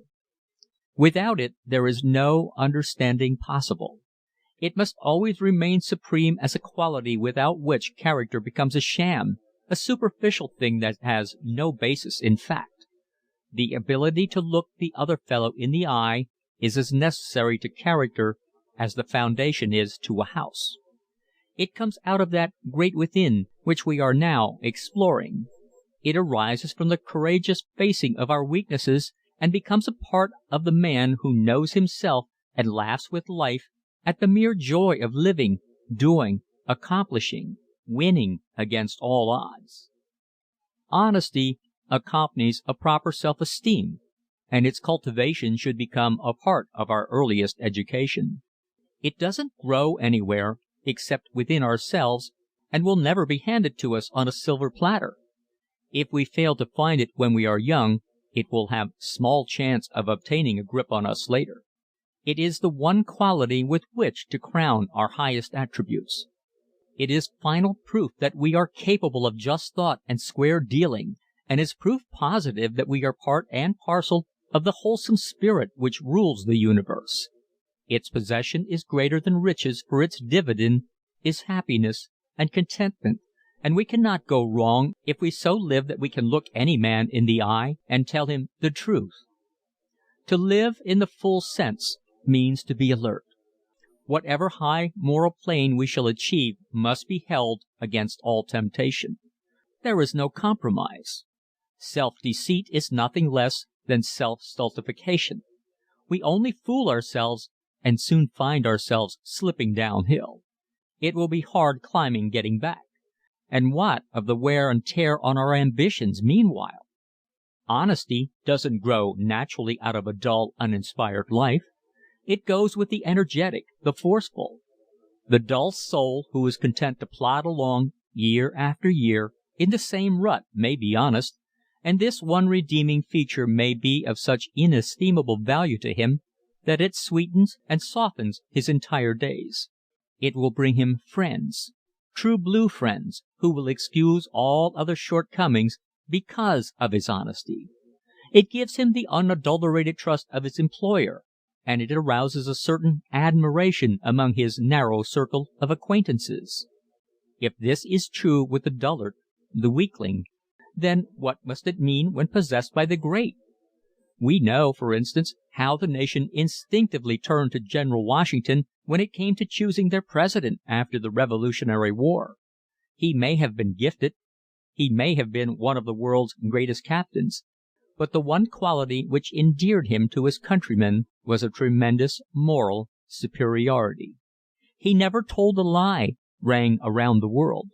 Without it, there is no understanding possible. It must always remain supreme as a quality without which character becomes a sham, a superficial thing that has no basis in fact. The ability to look the other fellow in the eye is as necessary to character as the foundation is to a house. It comes out of that great within which we are now exploring. It arises from the courageous facing of our weaknesses and becomes a part of the man who knows himself and laughs with life at the mere joy of living, doing, accomplishing, winning against all odds. Honesty accompanies a proper self-esteem, and its cultivation should become a part of our earliest education. It doesn't grow anywhere except within ourselves, and will never be handed to us on a silver platter. If we fail to find it when we are young, it will have small chance of obtaining a grip on us later. It is the one quality with which to crown our highest attributes. It is final proof that we are capable of just thought and square dealing, and is proof positive that we are part and parcel of the wholesome spirit which rules the universe. Its possession is greater than riches, for its dividend is happiness and contentment, and we cannot go wrong if we so live that we can look any man in the eye and tell him the truth. To live in the full sense means to be alert. Whatever high moral plane we shall achieve must be held against all temptation. There is no compromise. Self-deceit is nothing less than self-stultification. We only fool ourselves and soon find ourselves slipping downhill. It will be hard climbing getting back. And what of the wear and tear on our ambitions meanwhile? Honesty doesn't grow naturally out of a dull, uninspired life. It goes with the energetic, the forceful. The dull soul who is content to plod along, year after year, in the same rut may be honest, and this one redeeming feature may be of such inestimable value to him that it sweetens and softens his entire days. It will bring him friends, true blue friends, who will excuse all other shortcomings because of his honesty. It gives him the unadulterated trust of his employer, and it arouses a certain admiration among his narrow circle of acquaintances. If this is true with the dullard, the weakling, then what must it mean when possessed by the great? We know, for instance, how the nation instinctively turned to General Washington when it came to choosing their president after the Revolutionary War. He may have been gifted, he may have been one of the world's greatest captains, but the one quality which endeared him to his countrymen was a tremendous moral superiority. He never told a lie, rang around the world.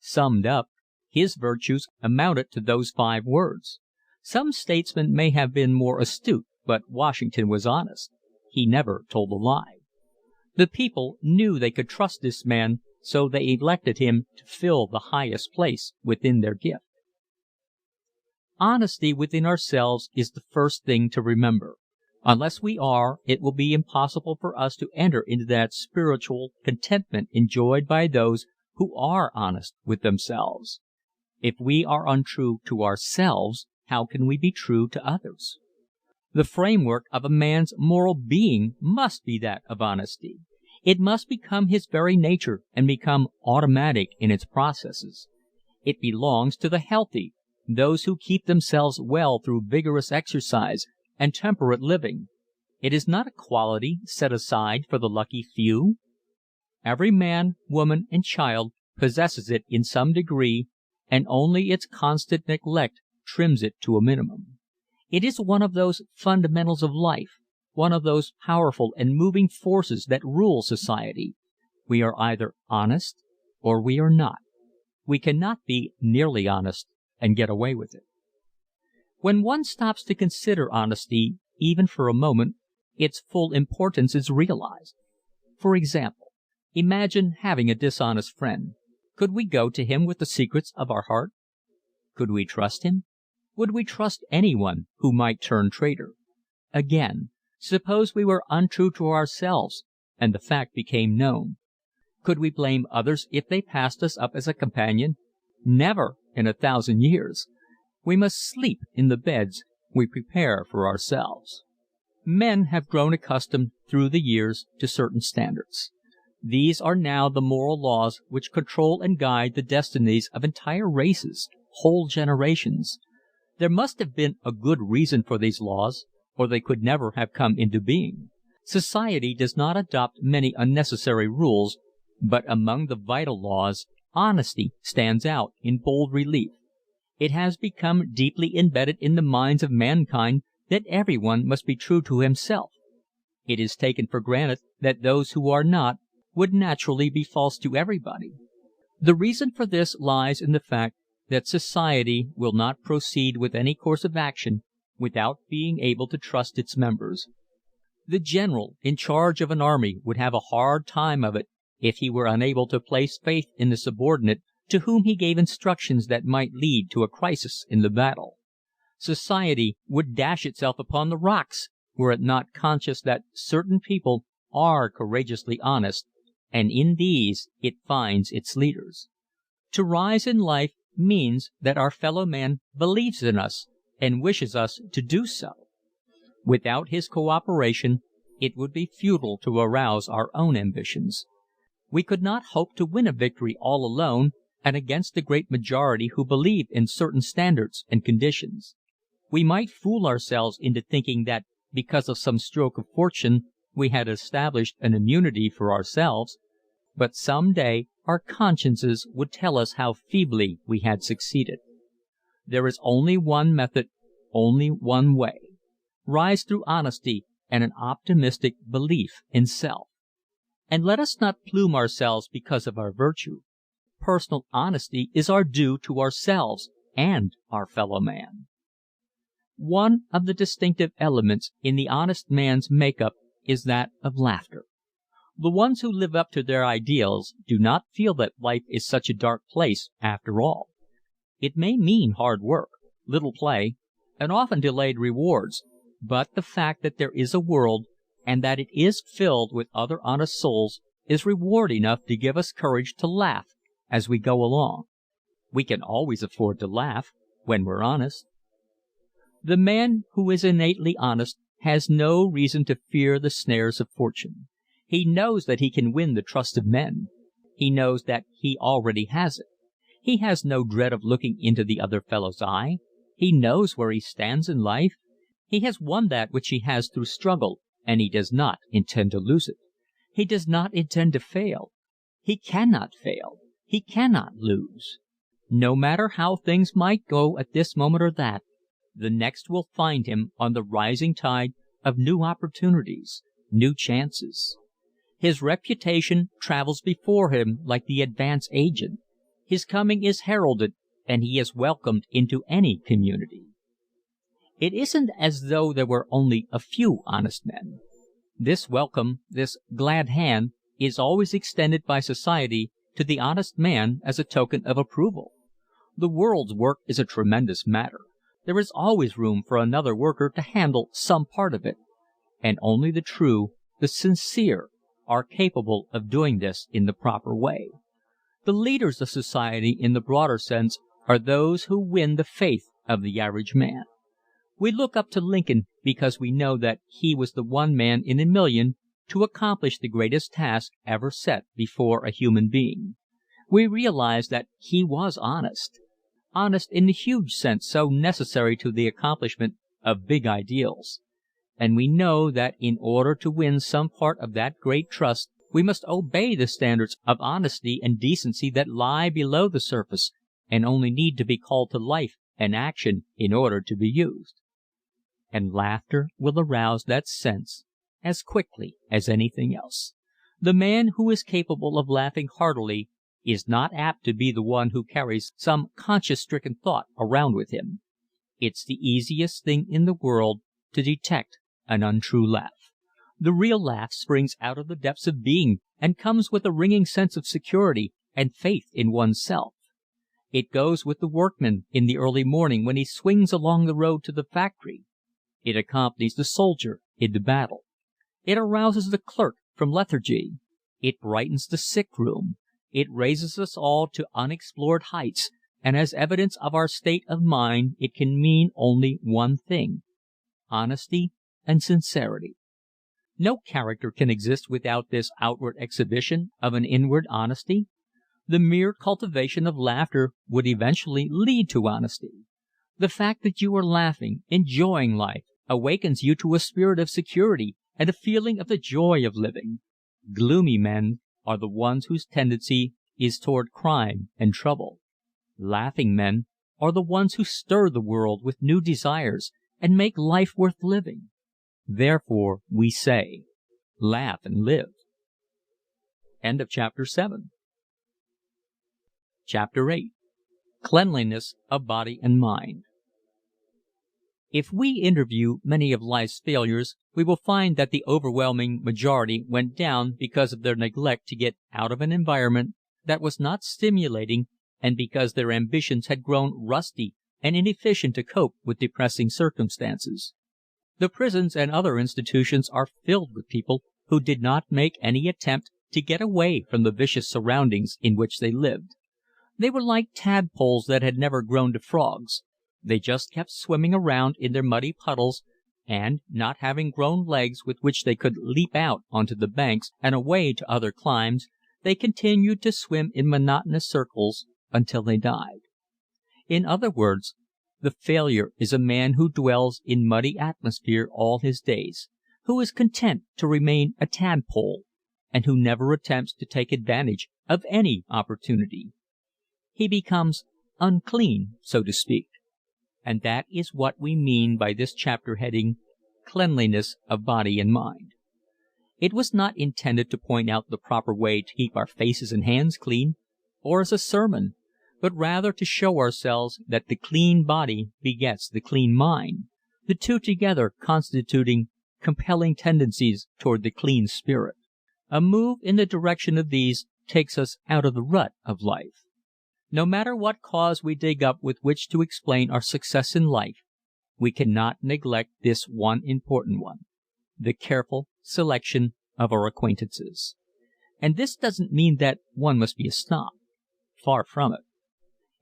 Summed up, his virtues amounted to those 5 words. Some statesmen may have been more astute, but Washington was honest. He never told a lie. The people knew they could trust this man, so they elected him to fill the highest place within their gift. Honesty within ourselves is the first thing to remember. Unless we are, it will be impossible for us to enter into that spiritual contentment enjoyed by those who are honest with themselves. If we are untrue to ourselves, how can we be true to others? The framework of a man's moral being must be that of honesty. It must become his very nature and become automatic in its processes. It belongs to the healthy, those who keep themselves well through vigorous exercise and temperate living. It is not a quality set aside for the lucky few. Every man, woman, and child possesses it in some degree, and only its constant neglect trims it to a minimum. It is one of those fundamentals of life, one of those powerful and moving forces that rule society. We are either honest or we are not. We cannot be nearly honest and get away with it. When one stops to consider honesty, even for a moment, its full importance is realized. For example, imagine having a dishonest friend. Could we go to him with the secrets of our heart? Could we trust him? Would we trust anyone who might turn traitor? Again, suppose we were untrue to ourselves and the fact became known. Could we blame others if they passed us up as a companion? Never in 1,000 years. We must sleep in the beds we prepare for ourselves. Men have grown accustomed through the years to certain standards. These are now the moral laws which control and guide the destinies of entire races, whole generations. There must have been a good reason for these laws, or they could never have come into being. Society does not adopt many unnecessary rules, but among the vital laws, honesty stands out in bold relief. It has become deeply embedded in the minds of mankind that everyone must be true to himself. It is taken for granted that those who are not would naturally be false to everybody. The reason for this lies in the fact that society will not proceed with any course of action without being able to trust its members. The general in charge of an army would have a hard time of it if he were unable to place faith in the subordinate to whom he gave instructions that might lead to a crisis in the battle. Society would dash itself upon the rocks were it not conscious that certain people are courageously honest, and in these it finds its leaders. To rise in life means that our fellow man believes in us and wishes us to do so. Without his cooperation, it would be futile to arouse our own ambitions. We could not hope to win a victory all alone and against the great majority who believe in certain standards and conditions. We might fool ourselves into thinking that because of some stroke of fortune we had established an immunity for ourselves, but some day our consciences would tell us how feebly we had succeeded. There is only one method, only one way. Rise through honesty and an optimistic belief in self. And let us not plume ourselves because of our virtue. Personal honesty is our due to ourselves and our fellow man. One of the distinctive elements in the honest man's makeup is that of laughter. The ones who live up to their ideals do not feel that life is such a dark place after all. It may mean hard work, little play, and often delayed rewards, but the fact that there is a world and that it is filled with other honest souls is reward enough to give us courage to laugh as we go along. We can always afford to laugh when we're honest. The man who is innately honest has no reason to fear the snares of fortune. He knows that he can win the trust of men. He knows that he already has it. He has no dread of looking into the other fellow's eye. He knows where he stands in life. He has won that which he has through struggle, and he does not intend to lose it. He does not intend to fail. He cannot fail. He cannot lose. No matter how things might go at this moment or that, the next will find him on the rising tide of new opportunities, new chances. His reputation travels before him like the advance agent. His coming is heralded, and he is welcomed into any community. It isn't as though there were only a few honest men. This welcome, this glad hand, is always extended by society to the honest man as a token of approval. The world's work is a tremendous matter. There is always room for another worker to handle some part of it. And only the true, the sincere, are capable of doing this in the proper way. The leaders of society in the broader sense are those who win the faith of the average man. We look up to Lincoln because we know that he was the one man in a million to accomplish the greatest task ever set before a human being. We realize that he was honest. Honest in the huge sense so necessary to the accomplishment of big ideals. And we know that in order to win some part of that great trust, we must obey the standards of honesty and decency that lie below the surface and only need to be called to life and action in order to be used. And laughter will arouse that sense as quickly as anything else. The man who is capable of laughing heartily is not apt to be the one who carries some conscience-stricken thought around with him. It's the easiest thing in the world to detect an untrue laugh. The real laugh springs out of the depths of being and comes with a ringing sense of security and faith in oneself. It goes with the workman in the early morning when he swings along the road to the factory. It accompanies the soldier into battle. It arouses the clerk from lethargy. It brightens the sick room. It raises us all to unexplored heights, and as evidence of our state of mind it can mean only one thing: honesty and sincerity. No character can exist without this outward exhibition of an inward honesty. The mere cultivation of laughter would eventually lead to honesty. The fact that you are laughing, enjoying life, awakens you to a spirit of security and a feeling of the joy of living. Gloomy men are the ones whose tendency is toward crime and trouble. Laughing men are the ones who stir the world with new desires and make life worth living. Therefore we say, laugh and live. End of chapter 7. Chapter 8. Cleanliness of Body and Mind. If we interview many of life's failures, we will find that the overwhelming majority went down because of their neglect to get out of an environment that was not stimulating and because their ambitions had grown rusty and inefficient to cope with depressing circumstances. The prisons and other institutions are filled with people who did not make any attempt to get away from the vicious surroundings in which they lived. They were like tadpoles that had never grown to frogs. They just kept swimming around in their muddy puddles, and, not having grown legs with which they could leap out onto the banks and away to other climes, they continued to swim in monotonous circles until they died. In other words, the failure is a man who dwells in muddy atmosphere all his days, who is content to remain a tadpole, and who never attempts to take advantage of any opportunity. He becomes unclean, so to speak. And that is what we mean by this chapter heading, Cleanliness of Body and Mind. It was not intended to point out the proper way to keep our faces and hands clean, or as a sermon, but rather to show ourselves that the clean body begets the clean mind, the two together constituting compelling tendencies toward the clean spirit. A move in the direction of these takes us out of the rut of life. No matter what cause we dig up with which to explain our success in life, we cannot neglect this one important one: the careful selection of our acquaintances. And this doesn't mean that one must be a snob. Far from it.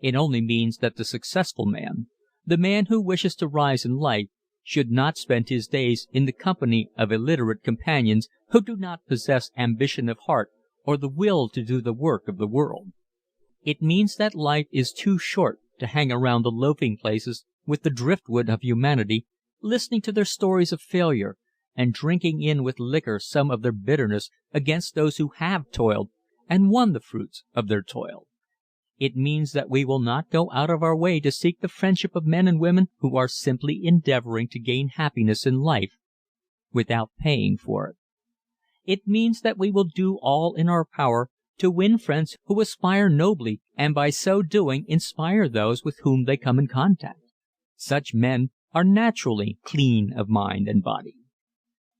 It only means that the successful man, the man who wishes to rise in life, should not spend his days in the company of illiterate companions who do not possess ambition of heart or the will to do the work of the world. It means that life is too short to hang around the loafing places with the driftwood of humanity, listening to their stories of failure and drinking in with liquor some of their bitterness against those who have toiled and won the fruits of their toil. It means that we will not go out of our way to seek the friendship of men and women who are simply endeavoring to gain happiness in life without paying for it. It means that we will do all in our power to win friends who aspire nobly and by so doing inspire those with whom they come in contact. Such men are naturally clean of mind and body.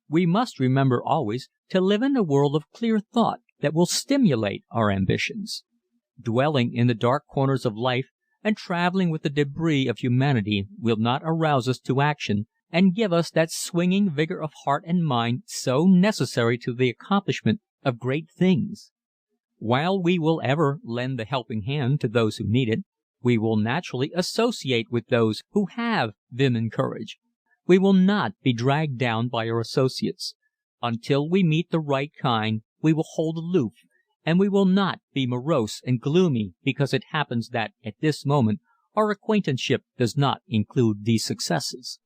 We must remember always to live in a world of clear thought that will stimulate our ambitions. Dwelling in the dark corners of life and traveling with the debris of humanity will not arouse us to action and give us that swinging vigor of heart and mind so necessary to the accomplishment of great things. While we will ever lend the helping hand to those who need it, we will naturally associate with those who have vim and courage. We will not be dragged down by our associates. Until we meet the right kind, we will hold aloof, and we will not be morose and gloomy because it happens that at this moment our acquaintanceship does not include these successes.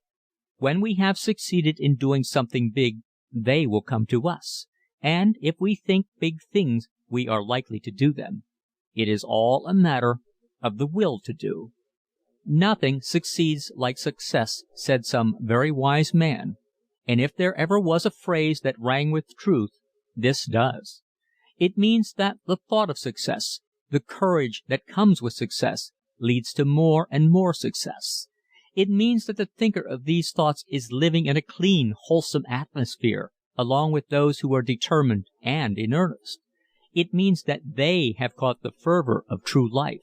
When we have succeeded in doing something big, they will come to us, and if we think big things, we are likely to do them. It is all a matter of the will to do. Nothing succeeds like success, said some very wise man, and if there ever was a phrase that rang with truth, this does. It means that the thought of success, the courage that comes with success, leads to more and more success. It means that the thinker of these thoughts is living in a clean, wholesome atmosphere, along with those who are determined and in earnest. It means that they have caught the fervor of true life,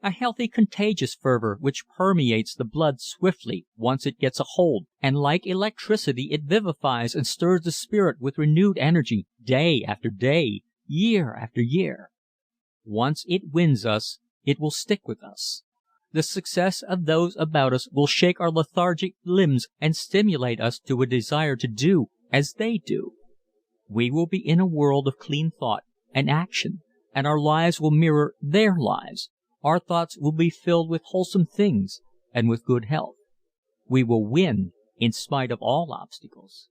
a healthy, contagious fervor which permeates the blood swiftly once it gets a hold, and like electricity it vivifies and stirs the spirit with renewed energy day after day, year after year. Once it wins us, it will stick with us. The success of those about us will shake our lethargic limbs and stimulate us to a desire to do as they do. We will be in a world of clean thought and action, and our lives will mirror their lives. Our thoughts will be filled with wholesome things and with good health. We will win in spite of all obstacles.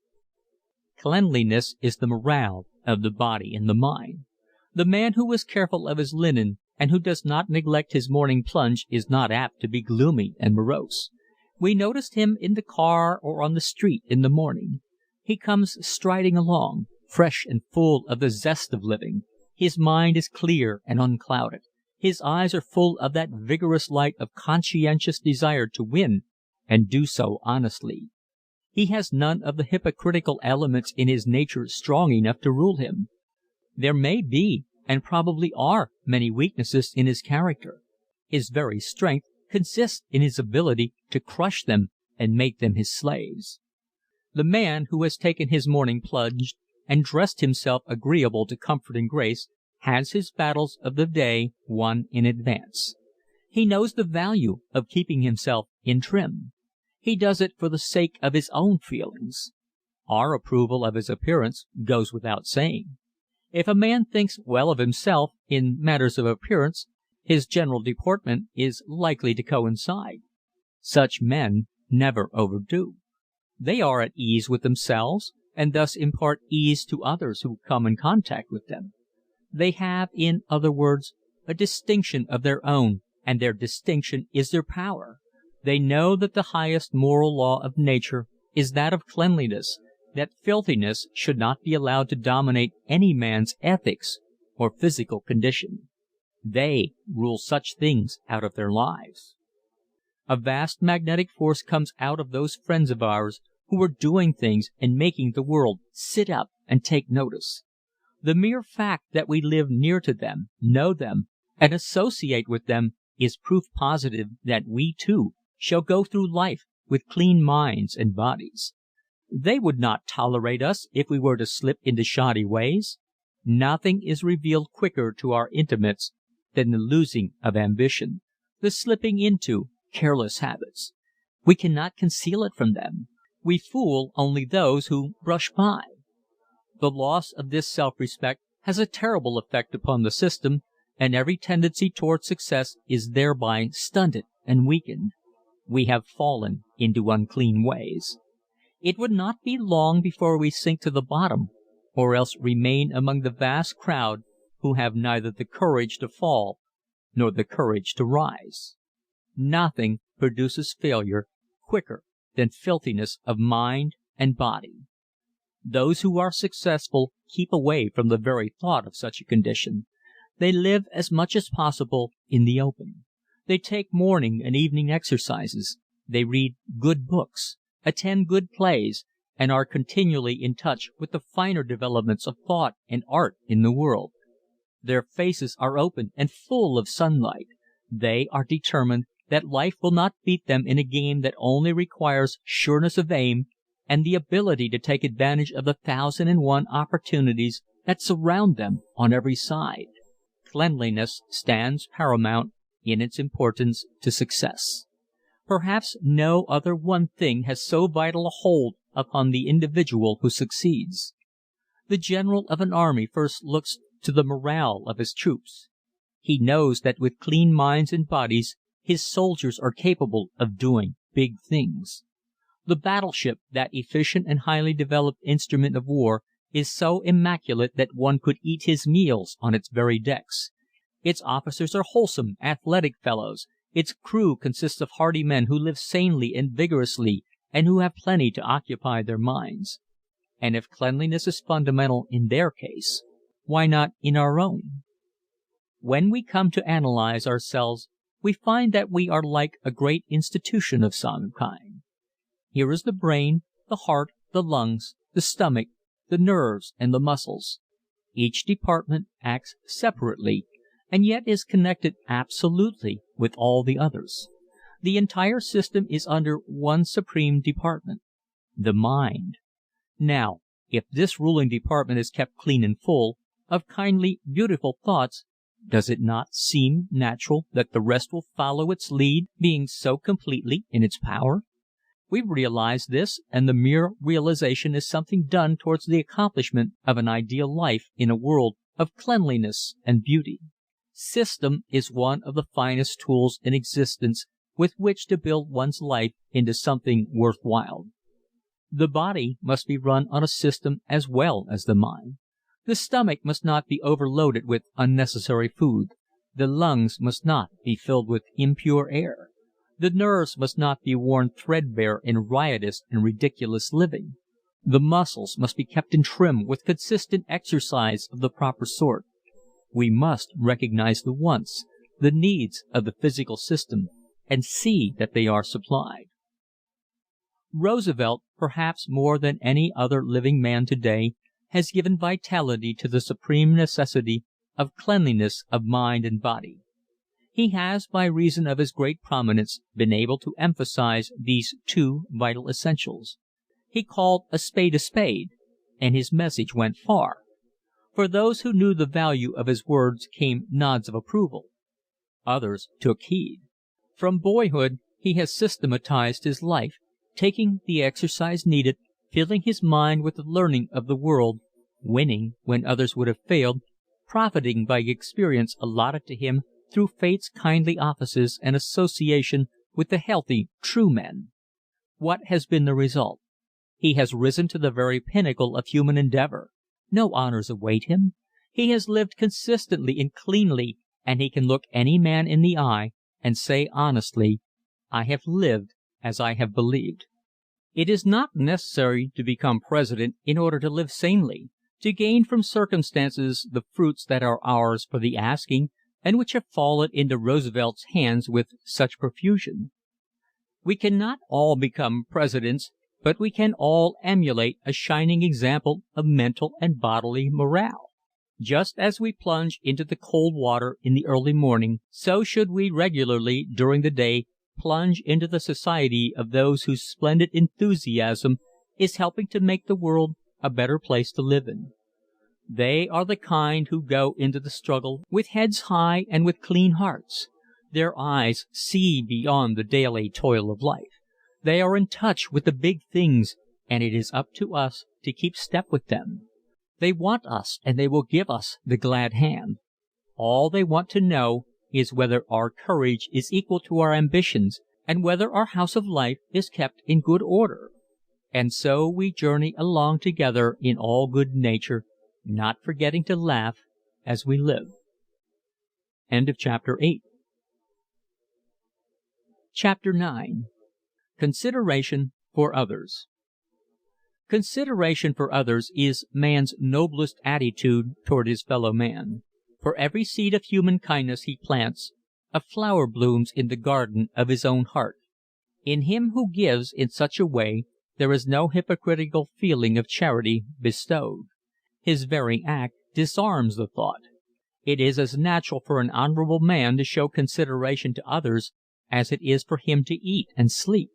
Cleanliness is the morale of the body and the mind. The man who is careful of his linen and who does not neglect his morning plunge is not apt to be gloomy and morose. We noticed him in the car or on the street in the morning. He comes striding along, fresh and full of the zest of living. His mind is clear and unclouded. His eyes are full of that vigorous light of conscientious desire to win and do so honestly. He has none of the hypocritical elements in his nature strong enough to rule him. There may be, and probably are, many weaknesses in his character. His very strength consists in his ability to crush them and make them his slaves. The man who has taken his morning plunge and dressed himself agreeable to comfort and grace has his battles of the day won in advance. He knows the value of keeping himself in trim. He does it for the sake of his own feelings. Our approval of his appearance goes without saying. If a man thinks well of himself in matters of appearance, his general deportment is likely to coincide. Such men never overdo. They are at ease with themselves, and thus impart ease to others who come in contact with them. They have, in other words, a distinction of their own, and their distinction is their power. They know that the highest moral law of nature is that of cleanliness, that filthiness should not be allowed to dominate any man's ethics or physical condition. They rule such things out of their lives. A vast magnetic force comes out of those friends of ours who are doing things and making the world sit up and take notice. The mere fact that we live near to them, know them, and associate with them is proof positive that we, too, shall go through life with clean minds and bodies. They would not tolerate us if we were to slip into shoddy ways. Nothing is revealed quicker to our intimates than the losing of ambition, the slipping into careless habits. We cannot conceal it from them. We fool only those who brush by. The loss of this self-respect has a terrible effect upon the system, and every tendency toward success is thereby stunted and weakened. We have fallen into unclean ways. It would not be long before we sink to the bottom, or else remain among the vast crowd who have neither the courage to fall nor the courage to rise. Nothing produces failure quicker than filthiness of mind and body. Those who are successful keep away from the very thought of such a condition. They live as much as possible in the open. They take morning and evening exercises. They read good books, attend good plays, and are continually in touch with the finer developments of thought and art in the world. Their faces are open and full of sunlight. They are determined that life will not beat them in a game that only requires sureness of aim and the ability to take advantage of the 1,001 opportunities that surround them on every side. Cleanliness stands paramount in its importance to success. Perhaps no other one thing has so vital a hold upon the individual who succeeds. The general of an army first looks to the morale of his troops. He knows that with clean minds and bodies his soldiers are capable of doing big things. The battleship, that efficient and highly developed instrument of war, is so immaculate that one could eat his meals on its very decks. Its officers are wholesome, athletic fellows. Its crew consists of hardy men who live sanely and vigorously and who have plenty to occupy their minds. And if cleanliness is fundamental in their case, why not in our own? When we come to analyze ourselves, we find that we are like a great institution of some kind. Here is the brain, the heart, the lungs, the stomach, the nerves, and the muscles. Each department acts separately, and yet is connected absolutely with all the others. The entire system is under one supreme department, the mind. Now, if this ruling department is kept clean and full of kindly, beautiful thoughts, does it not seem natural that the rest will follow its lead, being so completely in its power? We realize this, and the mere realization is something done towards the accomplishment of an ideal life in a world of cleanliness and beauty. System is one of the finest tools in existence with which to build one's life into something worthwhile. The body must be run on a system as well as the mind. The stomach must not be overloaded with unnecessary food. The lungs must not be filled with impure air. The nerves must not be worn threadbare in riotous and ridiculous living. The muscles must be kept in trim with consistent exercise of the proper sort. We must recognize the wants, the needs of the physical system, and see that they are supplied. Roosevelt, perhaps more than any other living man today, has given vitality to the supreme necessity of cleanliness of mind and body. He has, by reason of his great prominence, been able to emphasize these two vital essentials. He called a spade, and his message went far. For those who knew the value of his words came nods of approval. Others took heed. From boyhood he has systematized his life, taking the exercise needed, filling his mind with the learning of the world, winning when others would have failed, profiting by experience allotted to him through fate's kindly offices and association with the healthy, true men. What has been the result? He has risen to the very pinnacle of human endeavor. No honors await him. He has lived consistently and cleanly, and he can look any man in the eye and say honestly, "I have lived as I have believed." It is not necessary to become president in order to live sanely, to gain from circumstances the fruits that are ours for the asking and which have fallen into Roosevelt's hands with such profusion. We cannot all become presidents, but we can all emulate a shining example of mental and bodily morale. Just as we plunge into the cold water in the early morning, so should we regularly during the day plunge into the society of those whose splendid enthusiasm is helping to make the world a better place to live in. They are the kind who go into the struggle with heads high and with clean hearts. Their eyes see beyond the daily toil of life. They are in touch with the big things, and it is up to us to keep step with them. They want us, and they will give us the glad hand. All they want to know is whether our courage is equal to our ambitions, and whether our house of life is kept in good order. And so we journey along together in all good nature, not forgetting to laugh as we live. End of chapter 8. Chapter 9. Consideration for others. Consideration for others is man's noblest attitude toward his fellow man. For every seed of human kindness he plants, a flower blooms in the garden of his own heart. In him who gives in such a way, there is no hypocritical feeling of charity bestowed. His very act disarms the thought. It is as natural for an honorable man to show consideration to others as it is for him to eat and sleep.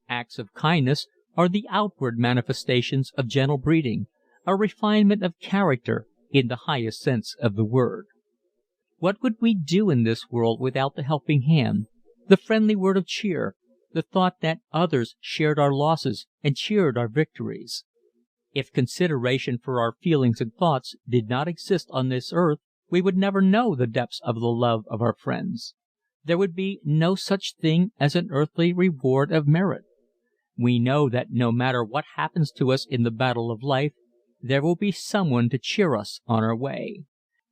Acts of kindness are the outward manifestations of gentle breeding, a refinement of character in the highest sense of the word. What would we do in this world without the helping hand, the friendly word of cheer, the thought that others shared our losses and cheered our victories? If consideration for our feelings and thoughts did not exist on this earth, we would never know the depths of the love of our friends. There would be no such thing as an earthly reward of merit. We know that no matter what happens to us in the battle of life, there will be someone to cheer us on our way.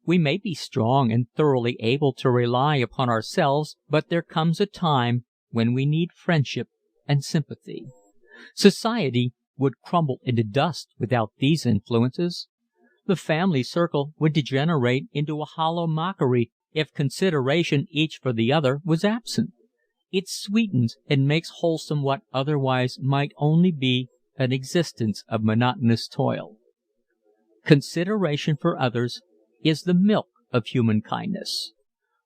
We may be strong and thoroughly able to rely upon ourselves, but there comes a time when we need friendship and sympathy. Society would crumble into dust without these influences. The family circle would degenerate into a hollow mockery if consideration each for the other was absent. It sweetens and makes wholesome what otherwise might only be an existence of monotonous toil. Consideration for others is the milk of human kindness.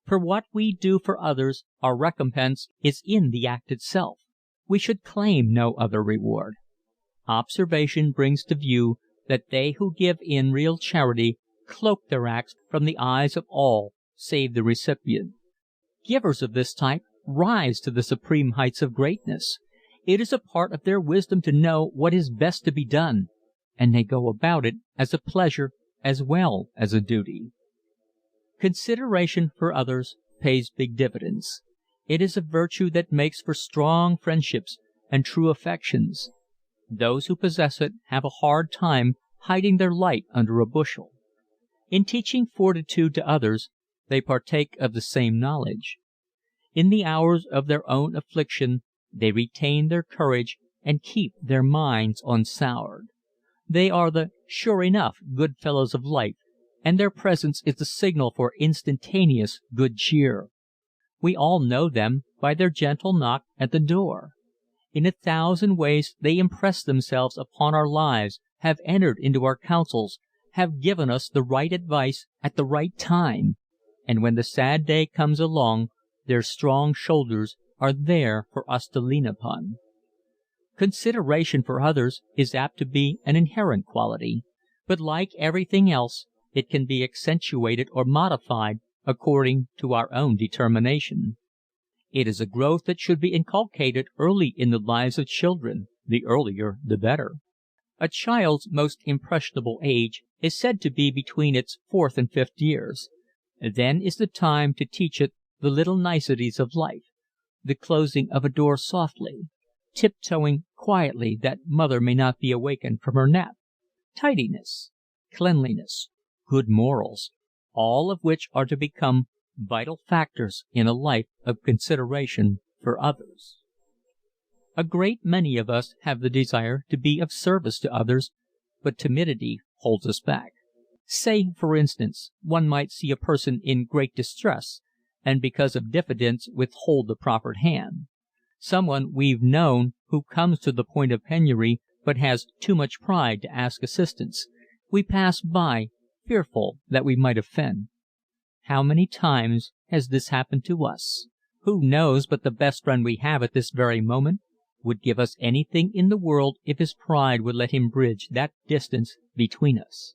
For what we do for others, our recompense is in the act itself. We should claim no other reward. Observation brings to view that they who give in real charity cloak their acts from the eyes of all save the recipient. Givers of this type rise to the supreme heights of greatness. It is a part of their wisdom to know what is best to be done, and they go about it as a pleasure as well as a duty. Consideration for others pays big dividends. It is a virtue that makes for strong friendships and true affections. Those who possess it have a hard time hiding their light under a bushel. In teaching fortitude to others, they partake of the same knowledge. In the hours of their own affliction, they retain their courage and keep their minds unsoured. They are the sure enough good fellows of life, and their presence is the signal for instantaneous good cheer. We all know them by their gentle knock at the door. In 1,000 ways they impress themselves upon our lives, have entered into our counsels, have given us the right advice at the right time, and when the sad day comes along, their strong shoulders are there for us to lean upon. Consideration for others is apt to be an inherent quality, but like everything else, it can be accentuated or modified according to our own determination. It is a growth that should be inculcated early in the lives of children, the earlier the better. A child's most impressionable age is said to be between its 4th and 5th years. Then is the time to teach it the little niceties of life, the closing of a door softly, tiptoeing quietly that mother may not be awakened from her nap, tidiness, cleanliness, good morals, all of which are to become vital factors in a life of consideration for others. A great many of us have the desire to be of service to others, but timidity holds us back. Say, for instance, one might see a person in great distress, and because of diffidence withhold the proffered hand. Someone we've known who comes to the point of penury but has too much pride to ask assistance. We pass by, fearful that we might offend. How many times has this happened to us? Who knows but the best friend we have at this very moment would give us anything in the world if his pride would let him bridge that distance between us.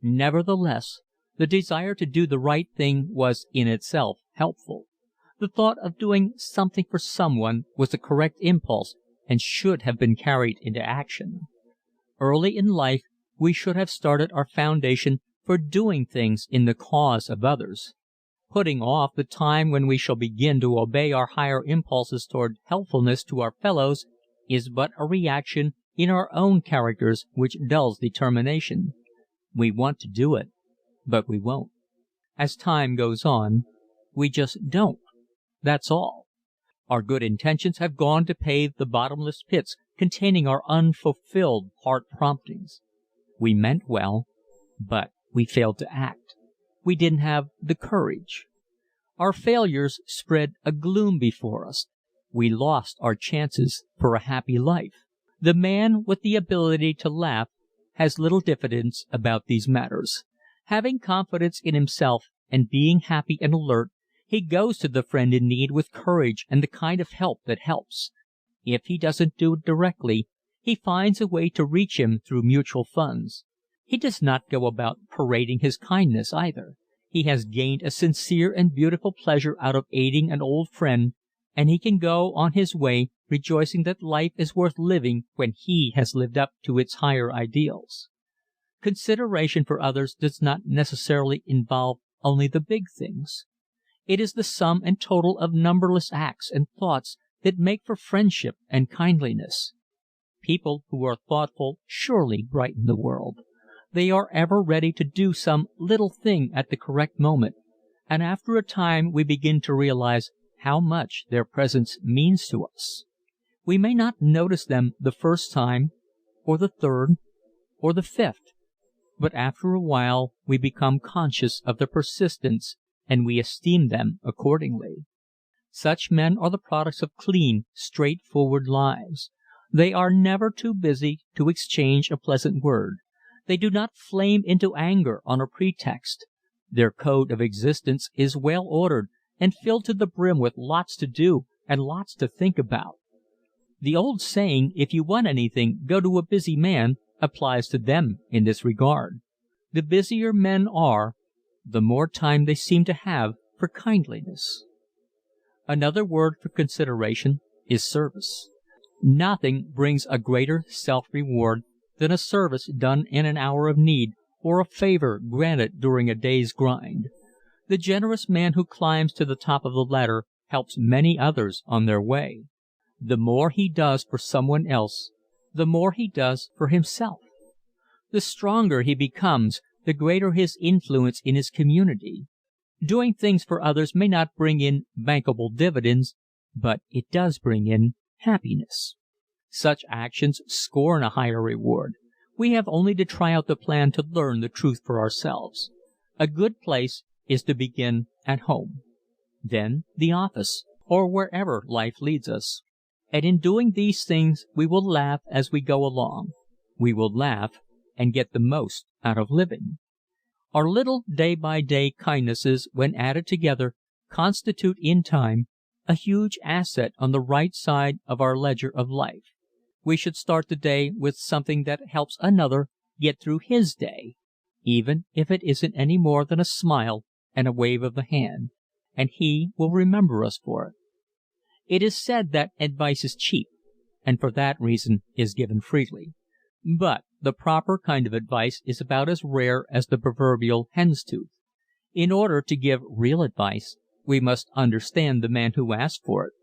Nevertheless, the desire to do the right thing was in itself helpful. The thought of doing something for someone was a correct impulse and should have been carried into action. Early in life we should have started our foundation for doing things in the cause of others. Putting off the time when we shall begin to obey our higher impulses toward helpfulness to our fellows is but a reaction in our own characters which dulls determination. We want to do it, but we won't. As time goes on, we just don't. That's all. Our good intentions have gone to pave the bottomless pits containing our unfulfilled heart promptings. We meant well, but we failed to act. We didn't have the courage. Our failures spread a gloom before us. We lost our chances for a happy life. The man with the ability to laugh has little diffidence about these matters. Having confidence in himself and being happy and alert, he goes to the friend in need with courage and the kind of help that helps. If he doesn't do it directly, he finds a way to reach him through mutual funds. He does not go about parading his kindness either. He has gained a sincere and beautiful pleasure out of aiding an old friend, and he can go on his way rejoicing that life is worth living when he has lived up to its higher ideals. Consideration for others does not necessarily involve only the big things. It is the sum and total of numberless acts and thoughts that make for friendship and kindliness. People who are thoughtful surely brighten the world. They are ever ready to do some little thing at the correct moment, and after a time we begin to realize how much their presence means to us. We may not notice them the first time, or the third, or the fifth, but after a while we become conscious of their persistence and we esteem them accordingly. Such men are the products of clean, straightforward lives. They are never too busy to exchange a pleasant word. They do not flame into anger on a pretext. Their code of existence is well ordered and filled to the brim with lots to do and lots to think about. The old saying, "If you want anything, go to a busy man," applies to them in this regard. The busier men are, the more time they seem to have for kindliness. Another word for consideration is service. Nothing brings a greater self-reward than a service done in an hour of need or a favor granted during a day's grind. The generous man who climbs to the top of the ladder helps many others on their way. The more he does for someone else, the more he does for himself. The stronger he becomes, the greater his influence in his community. Doing things for others may not bring in bankable dividends, but it does bring in happiness. Such actions scorn a higher reward. We have only to try out the plan to learn the truth for ourselves. A good place is to begin at home, then the office, or wherever life leads us. And in doing these things we will laugh as we go along. We will laugh and get the most out of living. Our little day-by-day kindnesses, when added together, constitute in time a huge asset on the right side of our ledger of life. We should start the day with something that helps another get through his day, even if it isn't any more than a smile and a wave of the hand, and he will remember us for it. It is said that advice is cheap, and for that reason is given freely. But the proper kind of advice is about as rare as the proverbial hen's tooth. In order to give real advice, we must understand the man who asks for it.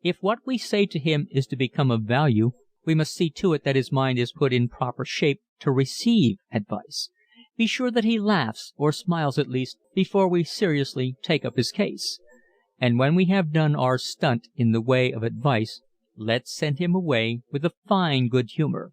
If what we say to him is to become of value, we must see to it that his mind is put in proper shape to receive advice. Be sure that he laughs, or smiles at least, before we seriously take up his case. And when we have done our stunt in the way of advice, let's send him away with a fine good humor.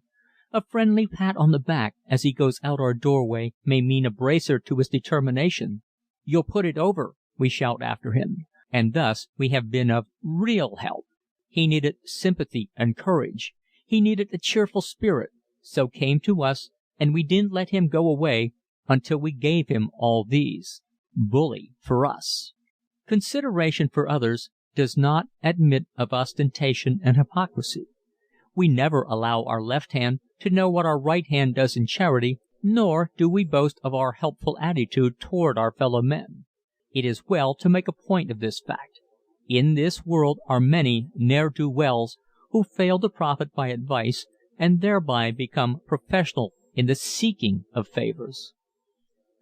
A friendly pat on the back as he goes out our doorway may mean a bracer to his determination. "You'll put it over," we shout after him. And thus we have been of real help. He needed sympathy and courage. He needed a cheerful spirit, so came to us, and we didn't let him go away until we gave him all these. Bully for us. Consideration for others does not admit of ostentation and hypocrisy. We never allow our left hand to know what our right hand does in charity, nor do we boast of our helpful attitude toward our fellow men. It is well to make a point of this fact. In this world are many ne'er-do-wells who fail to profit by advice and thereby become professional in the seeking of favors.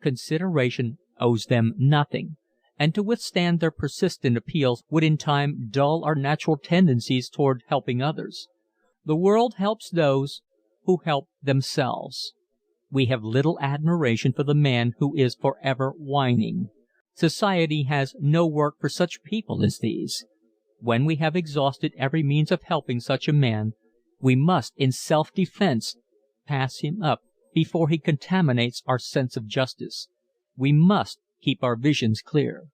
Consideration owes them nothing, and to withstand their persistent appeals would in time dull our natural tendencies toward helping others. The world helps those who help themselves. We have little admiration for the man who is forever whining. Society has no work for such people as these. When we have exhausted every means of helping such a man, we must, in self-defense, pass him up before he contaminates our sense of justice. We must keep our visions clear.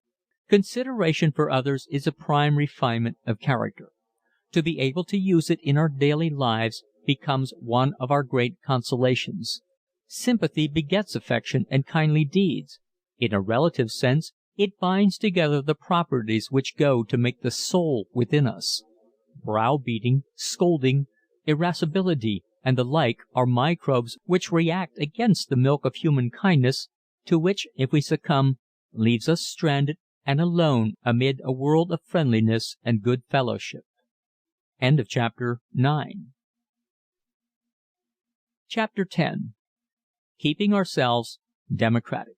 Consideration for others is a prime refinement of character. To be able to use it in our daily lives becomes one of our great consolations. Sympathy begets affection and kindly deeds. In a relative sense, it binds together the properties which go to make the soul within us. Browbeating, scolding, irascibility, and the like are microbes which react against the milk of human kindness, to which, if we succumb, leaves us stranded and alone amid a world of friendliness and good fellowship. End of chapter 9. Chapter 10. Keeping Ourselves Democratic.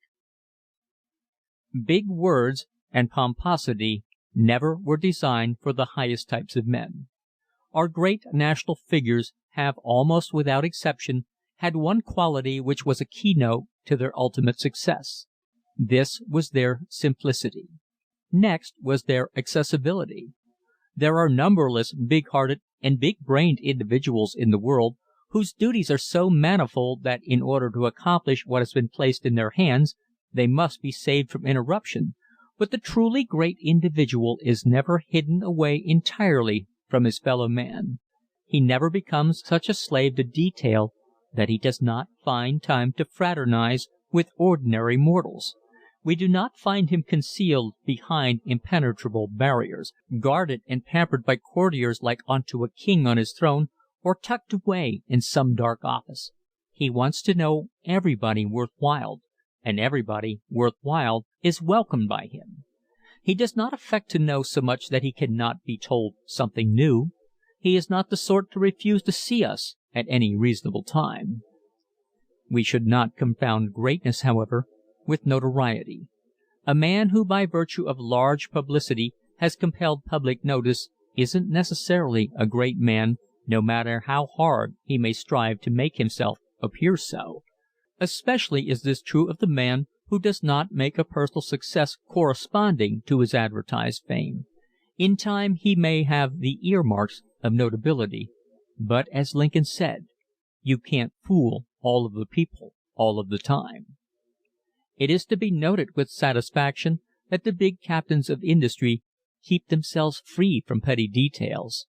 Big words and pomposity never were designed for the highest types of men. Our great national figures have almost without exception had one quality which was a keynote to their ultimate success. This was their simplicity. Next was their accessibility. There are numberless big-hearted and big-brained individuals in the world whose duties are so manifold that in order to accomplish what has been placed in their hands, they must be saved from interruption, but the truly great individual is never hidden away entirely from his fellow man. He never becomes such a slave to detail that he does not find time to fraternize with ordinary mortals. We do not find him concealed behind impenetrable barriers, guarded and pampered by courtiers like unto a king on his throne, or tucked away in some dark office. He wants to know everybody worthwhile, and everybody worthwhile is welcomed by him. He does not affect to know so much that he cannot be told something new. He is not the sort to refuse to see us at any reasonable time. We should not confound greatness, however, with notoriety. A man who by virtue of large publicity has compelled public notice isn't necessarily a great man, no matter how hard he may strive to make himself appear so. Especially is this true of the man who does not make a personal success corresponding to his advertised fame. In time he may have the earmarks of notability, but as Lincoln said, you can't fool all of the people all of the time. It is to be noted with satisfaction that the big captains of industry keep themselves free from petty details.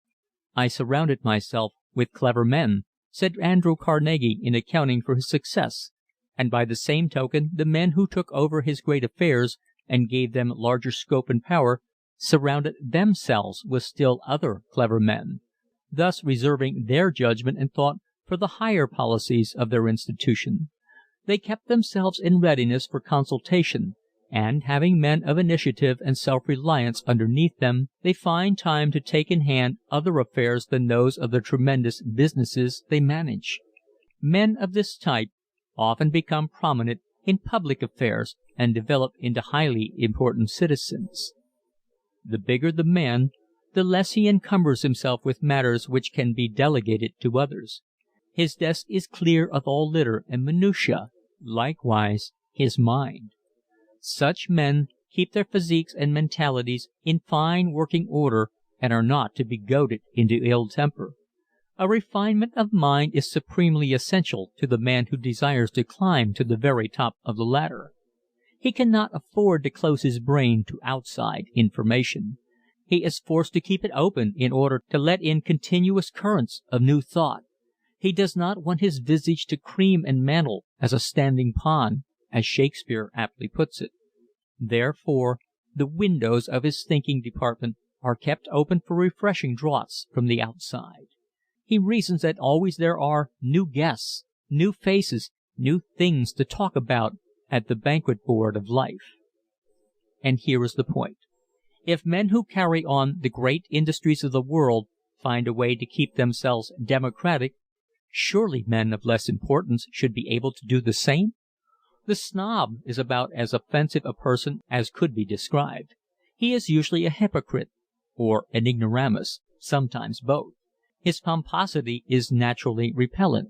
I surrounded myself with clever men, said Andrew Carnegie in accounting for his success, and by the same token the men who took over his great affairs and gave them larger scope and power surrounded themselves with still other clever men, thus reserving their judgment and thought for the higher policies of their institution. They kept themselves in readiness for consultation, and having men of initiative and self-reliance underneath them, they find time to take in hand other affairs than those of the tremendous businesses they manage. Men of this type often become prominent in public affairs and develop into highly important citizens. The bigger the man, the less he encumbers himself with matters which can be delegated to others. His desk is clear of all litter and minutiae, likewise his mind. Such men keep their physiques and mentalities in fine working order and are not to be goaded into ill temper. A refinement of mind is supremely essential to the man who desires to climb to the very top of the ladder. He cannot afford to close his brain to outside information. He is forced to keep it open in order to let in continuous currents of new thought. He does not want his visage to cream and mantle as a standing pond, as Shakespeare aptly puts it. Therefore, the windows of his thinking department are kept open for refreshing draughts from the outside. He reasons that always there are new guests, new faces, new things to talk about at the banquet board of life. And here is the point. If men who carry on the great industries of the world find a way to keep themselves democratic, surely men of less importance should be able to do the same? The snob is about as offensive a person as could be described. He is usually a hypocrite or an ignoramus, sometimes both. His pomposity is naturally repellent.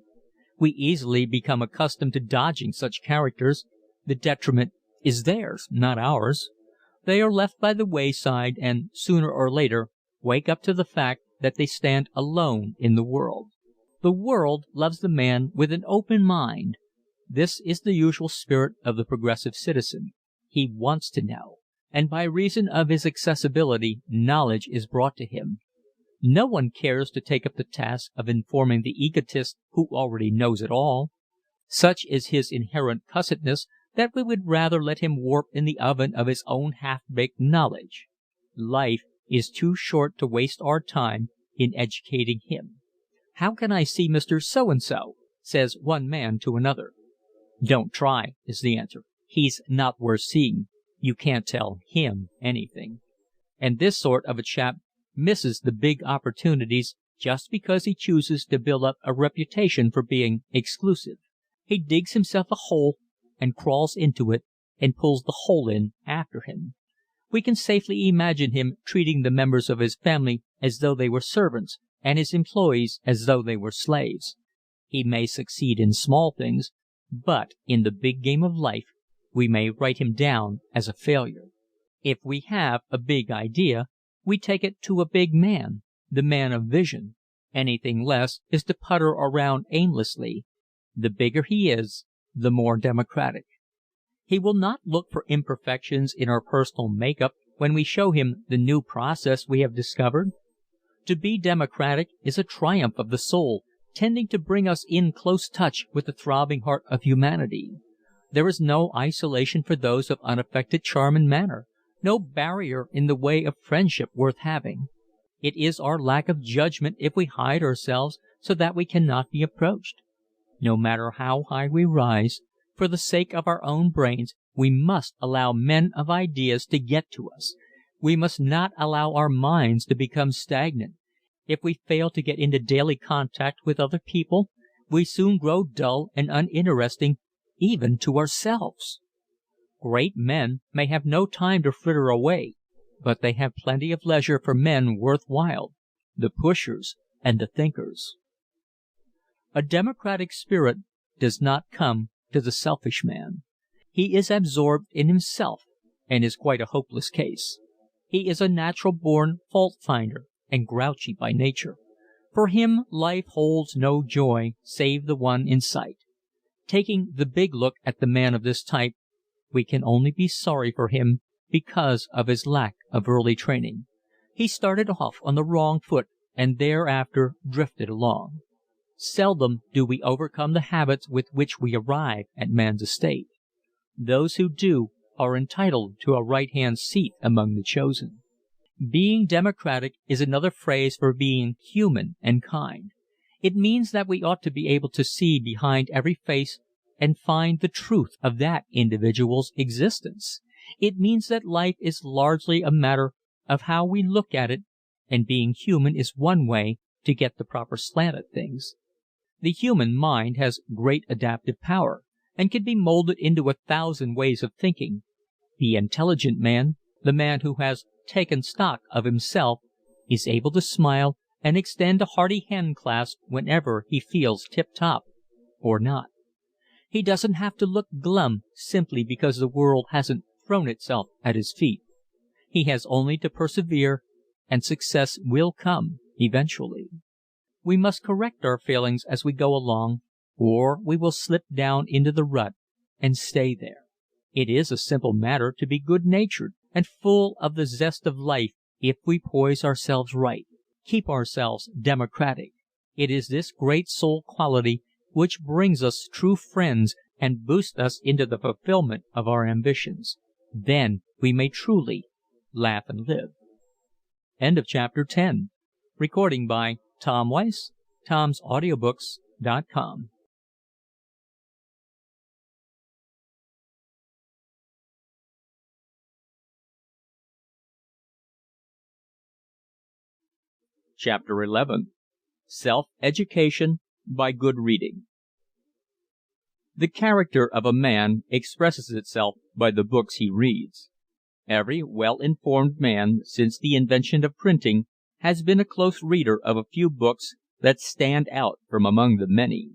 We easily become accustomed to dodging such characters. The detriment is theirs, not ours. They are left by the wayside and, sooner or later, wake up to the fact that they stand alone in the world. The world loves the man with an open mind. This is the usual spirit of the progressive citizen. He wants to know, and by reason of his accessibility, knowledge is brought to him. No one cares to take up the task of informing the egotist who already knows it all. Such is his inherent cussedness that we would rather let him warp in the oven of his own half-baked knowledge. Life is too short to waste our time in educating him. "How can I see Mr. So-and-so?" says one man to another. "Don't try," is the answer. "He's not worth seeing. You can't tell him anything." And this sort of a chap misses the big opportunities just because he chooses to build up a reputation for being exclusive. He digs himself a hole and crawls into it and pulls the hole in after him. We can safely imagine him treating the members of his family as though they were servants and his employees as though they were slaves. He may succeed in small things, but in the big game of life we may write him down as a failure. If we have a big idea, we take it to a big man, the man of vision. Anything less is to putter around aimlessly. The bigger he is, the more democratic. He will not look for imperfections in our personal makeup when we show him the new process we have discovered. To be democratic is a triumph of the soul, tending to bring us in close touch with the throbbing heart of humanity. There is no isolation for those of unaffected charm and manner, no barrier in the way of friendship worth having. It is our lack of judgment if we hide ourselves so that we cannot be approached. No matter how high we rise, for the sake of our own brains, we must allow men of ideas to get to us. We must not allow our minds to become stagnant. If we fail to get into daily contact with other people, we soon grow dull and uninteresting even to ourselves. Great men may have no time to fritter away, but they have plenty of leisure for men worth while, the pushers and the thinkers. A democratic spirit does not come to the selfish man. He is absorbed in himself and is quite a hopeless case. He is a natural-born fault-finder and grouchy by nature. For him, life holds no joy save the one in sight. Taking the big look at the man of this type, we can only be sorry for him because of his lack of early training. He started off on the wrong foot and thereafter drifted along. Seldom do we overcome the habits with which we arrive at man's estate. Those who do are entitled to a right-hand seat among the chosen. Being democratic is another phrase for being human and kind. It means that we ought to be able to see behind every face and find the truth of that individual's existence. It means that life is largely a matter of how we look at it, and being human is one way to get the proper slant at things. The human mind has great adaptive power and can be molded into 1,000 ways of thinking. The intelligent man, the man who has taken stock of himself, is able to smile and extend a hearty hand clasp whenever he feels tip-top or not. He doesn't have to look glum simply because the world hasn't thrown itself at his feet. He has only to persevere, and success will come eventually. We must correct our failings as we go along, or we will slip down into the rut and stay there. It is a simple matter to be good-natured and full of the zest of life If we poise ourselves right, keep ourselves democratic, it is this great soul quality which brings us true friends and boosts us into the fulfillment of our ambitions. Then we may truly laugh and live. End of chapter 10. Recording by Tom Weiss, tomsaudiobooks.com. Chapter 11. Self-Education by Good Reading. The character of a man expresses itself by the books he reads. Every well-informed man, since the invention of printing, has been a close reader of a few books that stand out from among the many.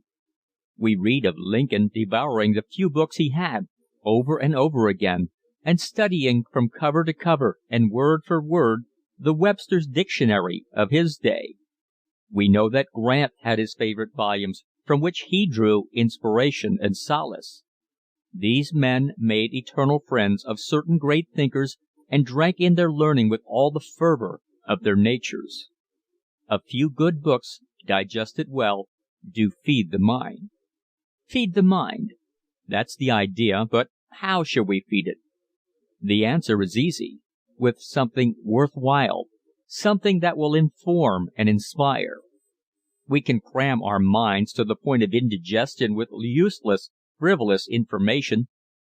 We read of Lincoln devouring the few books he had, over and over again, and studying from cover to cover and word for word the Webster's Dictionary of his day. We know that Grant had his favorite volumes from which he drew inspiration and solace. These men made eternal friends of certain great thinkers and drank in their learning with all the fervor of their natures. A few good books, digested well, do feed the mind. Feed the mind. That's the idea, but how shall we feed it? The answer is easy. With something worthwhile, something that will inform and inspire. We can cram our minds to the point of indigestion with useless, frivolous information,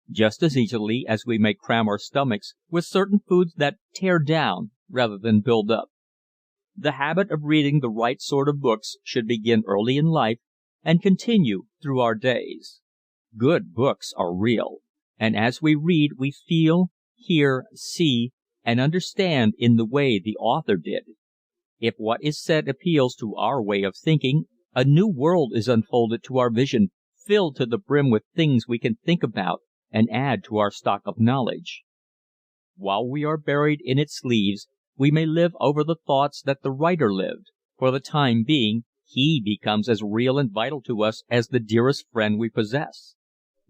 just as easily as we may cram our stomachs with certain foods that tear down rather than build up. The habit of reading the right sort of books should begin early in life and continue through our days. Good books are real, and as we read we feel, hear, see, and understand in the way the author did. If what is said appeals to our way of thinking, a new world is unfolded to our vision, filled to the brim with things we can think about and add to our stock of knowledge. While we are buried in its leaves, we may live over the thoughts that the writer lived. For the time being, he becomes as real and vital to us as the dearest friend we possess.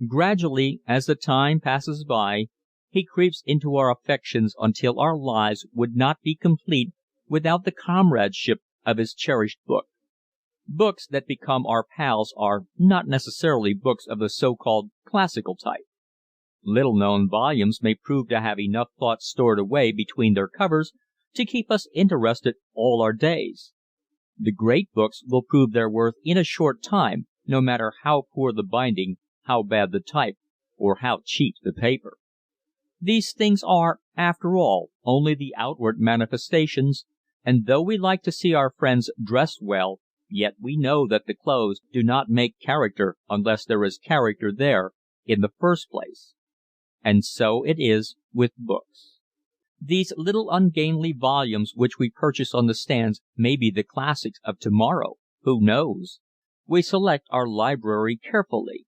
Gradually, as the time passes by, he creeps into our affections until our lives would not be complete without the comradeship of his cherished book. Books that become our pals are not necessarily books of the so-called classical type. Little-known volumes may prove to have enough thought stored away between their covers to keep us interested all our days. The great books will prove their worth in a short time, no matter how poor the binding, how bad the type, or how cheap the paper. These things are, after all, only the outward manifestations, and though we like to see our friends dressed well, yet we know that the clothes do not make character unless there is character there in the first place. And so it is with books. These little ungainly volumes which we purchase on the stands may be the classics of tomorrow. Who knows? We select our library carefully.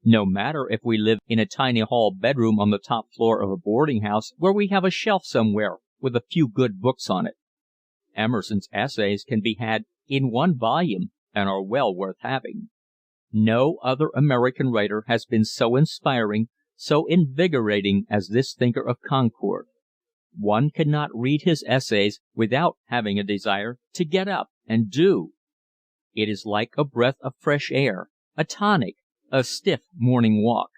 No matter if we live in a tiny hall bedroom on the top floor of a boarding house where we have a shelf somewhere with a few good books on it. Emerson's essays can be had in one volume and are well worth having. No other American writer has been so inspiring, so invigorating as this thinker of Concord. One cannot read his essays without having a desire to get up and do. It is like a breath of fresh air, a tonic, a stiff morning walk.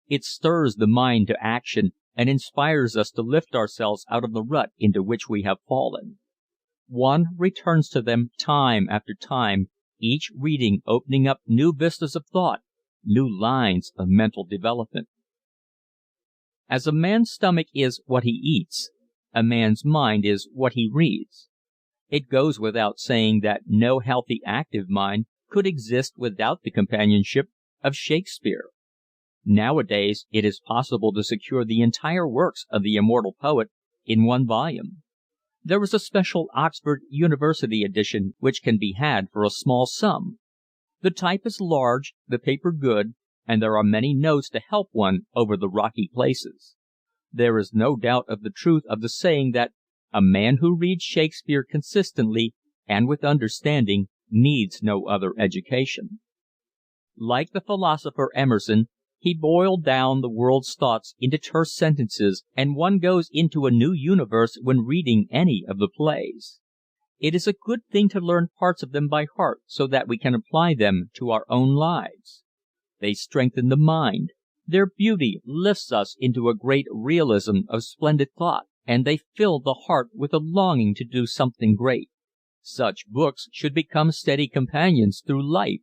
It stirs the mind to action and inspires us to lift ourselves out of the rut into which we have fallen. One returns to them time after time, each reading opening up new vistas of thought, new lines of mental development. As a man's stomach is what he eats, a man's mind is what he reads. It goes without saying that no healthy active mind could exist without the companionship of Shakespeare. Nowadays it is possible to secure the entire works of the immortal poet in one volume. There is a special Oxford University edition which can be had for a small sum. The type is large, the paper good, and there are many notes to help one over the rocky places. There is no doubt of the truth of the saying that a man who reads Shakespeare consistently and with understanding needs no other education. Like the philosopher Emerson, He boiled down the world's thoughts into terse sentences, and one goes into a new universe when reading any of the plays. It is a good thing to learn parts of them by heart so that we can apply them to our own lives. They strengthen the mind. Their beauty lifts us into a great realism of splendid thought, and they fill the heart with a longing to do something great. Such books should become steady companions through life.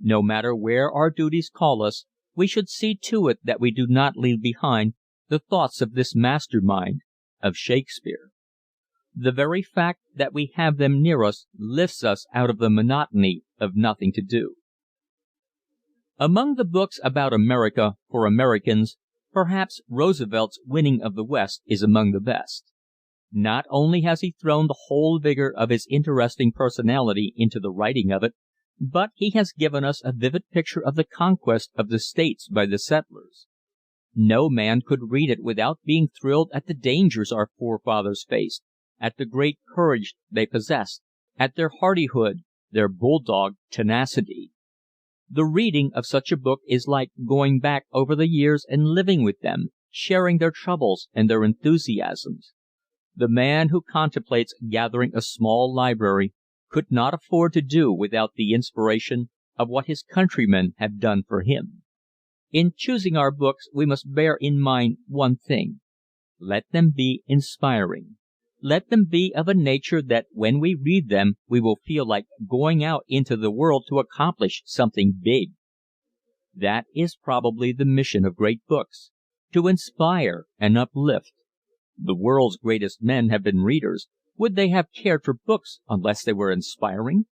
No matter where our duties call us, we should see to it that we do not leave behind the thoughts of this mastermind of Shakespeare. The very fact that we have them near us lifts us out of the monotony of nothing to do. Among the books about America for Americans, perhaps Roosevelt's Winning of the West is among the best. Not only has he thrown the whole vigor of his interesting personality into the writing of it, but he has given us a vivid picture of the conquest of the States by the settlers. No man could read it without being thrilled at the dangers our forefathers faced, at the great courage they possessed, at their hardihood, their bulldog tenacity. The reading of such a book is like going back over the years and living with them, sharing their troubles and their enthusiasms. The man who contemplates gathering a small library could not afford to do without the inspiration of what his countrymen have done for him. In choosing our books we must bear in mind one thing: let them be inspiring. Let them be of a nature that when we read them we will feel like going out into the world to accomplish something big. That is probably the mission of great books, to inspire and uplift. The world's greatest men have been readers. Would they have cared for books unless they were inspiring?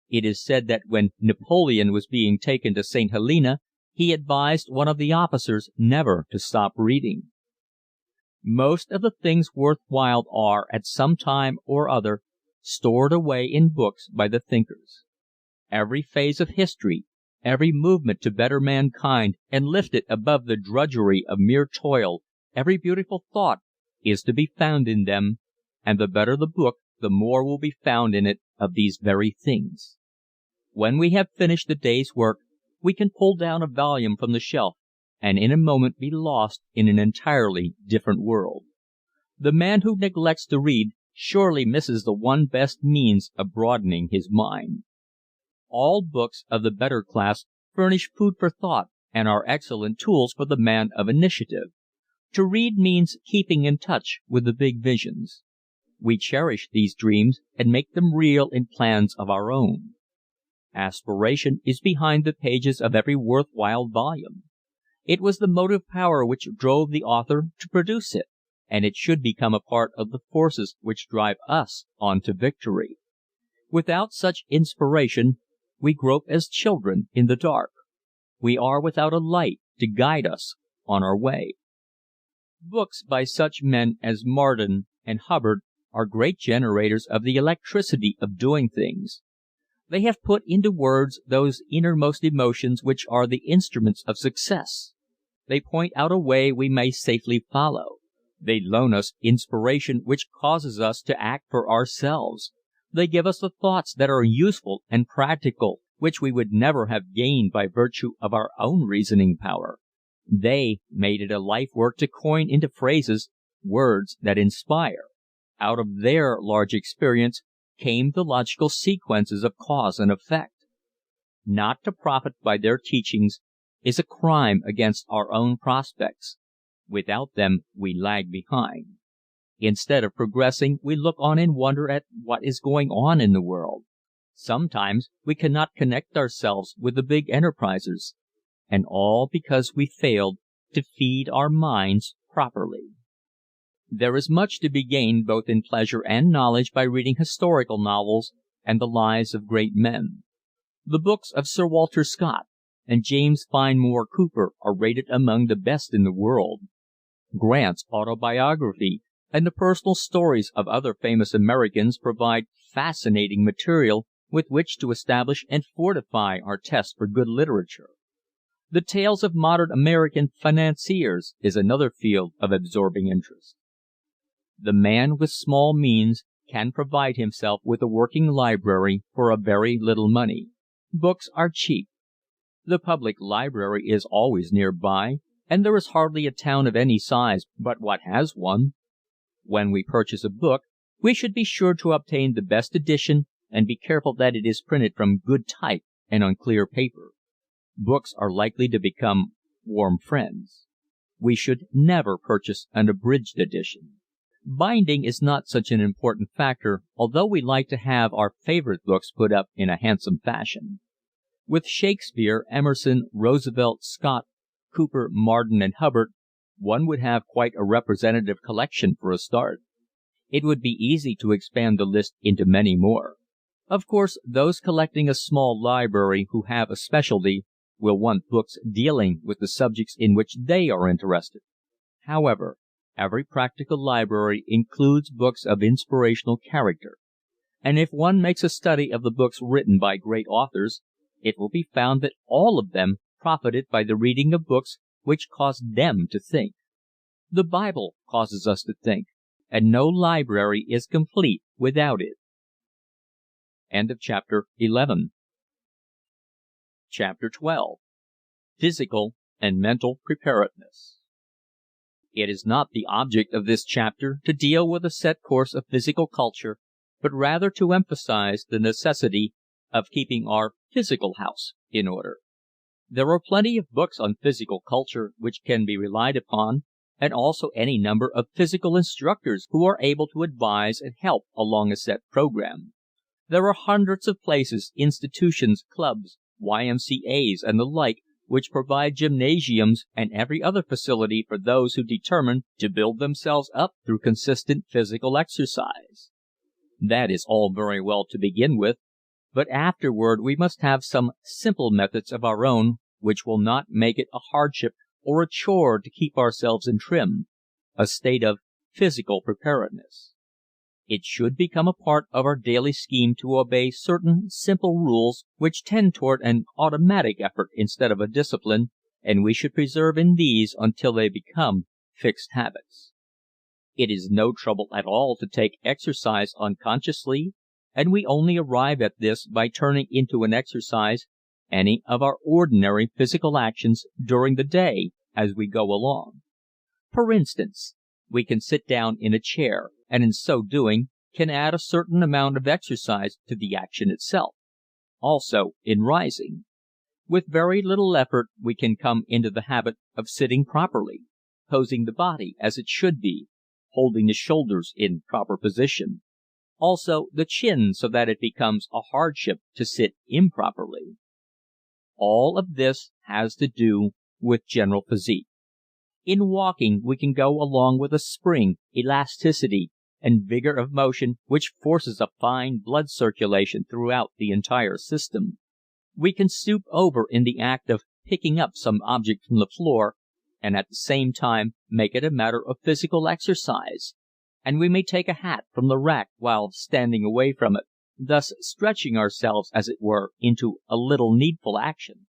It is said that when Napoleon was being taken to St. Helena, he advised one of the officers never to stop reading. Most of the things worth while are, at some time or other, stored away in books by the thinkers. Every phase of history, every movement to better mankind and lift it above the drudgery of mere toil, every beautiful thought, is to be found in them, and the better the book the more will be found in it of these very things. When we have finished the day's work we can pull down a volume from the shelf and in a moment be lost in an entirely different world. The man who neglects to read surely misses the one best means of broadening his mind. All books of the better class furnish food for thought and are excellent tools for the man of initiative. To read means keeping in touch with the big visions. We cherish these dreams and make them real in plans of our own. Aspiration is behind the pages of every worthwhile volume. It was the motive power which drove the author to produce it, and it should become a part of the forces which drive us on to victory. Without such inspiration we grope as children in the dark. We are without a light to guide us on our way. Books by such men as Marden and Hubbard are great generators of the electricity of doing things. They have put into words those innermost emotions which are the instruments of success. They point out a way we may safely follow. They loan us inspiration which causes us to act for ourselves. They give us the thoughts that are useful and practical, which we would never have gained by virtue of our own reasoning power. They made it a life work to coin into phrases words that inspire. Out of their large experience came the logical sequences of cause and effect. Not to profit by their teachings is a crime against our own prospects. Without them we lag behind. Instead of progressing, we look on in wonder at what is going on in the world. Sometimes we cannot connect ourselves with the big enterprisers, and all because we failed to feed our minds properly. There is much to be gained both in pleasure and knowledge by reading historical novels and the lives of great men. The books of Sir Walter Scott and James Fenimore Cooper are rated among the best in the world. Grant's autobiography and the personal stories of other famous Americans provide fascinating material with which to establish and fortify our test for good literature. The tales of modern American financiers is another field of absorbing interest. The man with small means can provide himself with a working library for a very little money. Books are cheap. The public library is always near by, and there is hardly a town of any size but what has one. When we purchase a book, we should be sure to obtain the best edition and be careful that it is printed from good type and on clear paper. Books are likely to become warm friends. We should never purchase an abridged edition. Binding is not such an important factor, although we like to have our favorite books put up in a handsome fashion. With Shakespeare, Emerson, Roosevelt, Scott, Cooper, Marden, and Hubbard, one would have quite a representative collection for a start. It would be easy to expand the list into many more. Of course, those collecting a small library who have a specialty will want books dealing with the subjects in which they are interested. However, every practical library includes books of inspirational character, and if one makes a study of the books written by great authors, it will be found that all of them profited by the reading of books which caused them to think. The Bible causes us to think, and no library is complete without it. End of chapter 11. Chapter 12. Physical and Mental Preparedness. It is not the object of this chapter to deal with a set course of physical culture, but rather to emphasize the necessity of keeping our physical house in order. There are plenty of books on physical culture which can be relied upon, and also any number of physical instructors who are able to advise and help along a set program. There are hundreds of places, institutions, clubs, YMCA's and the like, which provide gymnasiums and every other facility for those who determine to build themselves up through consistent physical exercise. That is all very well to begin with, but afterward we must have some simple methods of our own which will not make it a hardship or a chore to keep ourselves in trim, a state of physical preparedness. It should become a part of our daily scheme to obey certain simple rules which tend toward an automatic effort instead of a discipline, and we should persevere in these until they become fixed habits. It is no trouble at all to take exercise unconsciously, and we only arrive at this by turning into an exercise any of our ordinary physical actions during the day as we go along. For instance, we can sit down in a chair, and in so doing can add a certain amount of exercise to the action itself. Also in rising. With very little effort we can come into the habit of sitting properly, posing the body as it should be, holding the shoulders in proper position. Also the chin so that it becomes a hardship to sit improperly. All of this has to do with general physique. In walking we can go along with a spring, elasticity, and vigor of motion which forces a fine blood circulation throughout the entire system. We can stoop over in the act of picking up some object from the floor, and at the same time make it a matter of physical exercise, and we may take a hat from the rack while standing away from it, thus stretching ourselves as it were into a little needful action.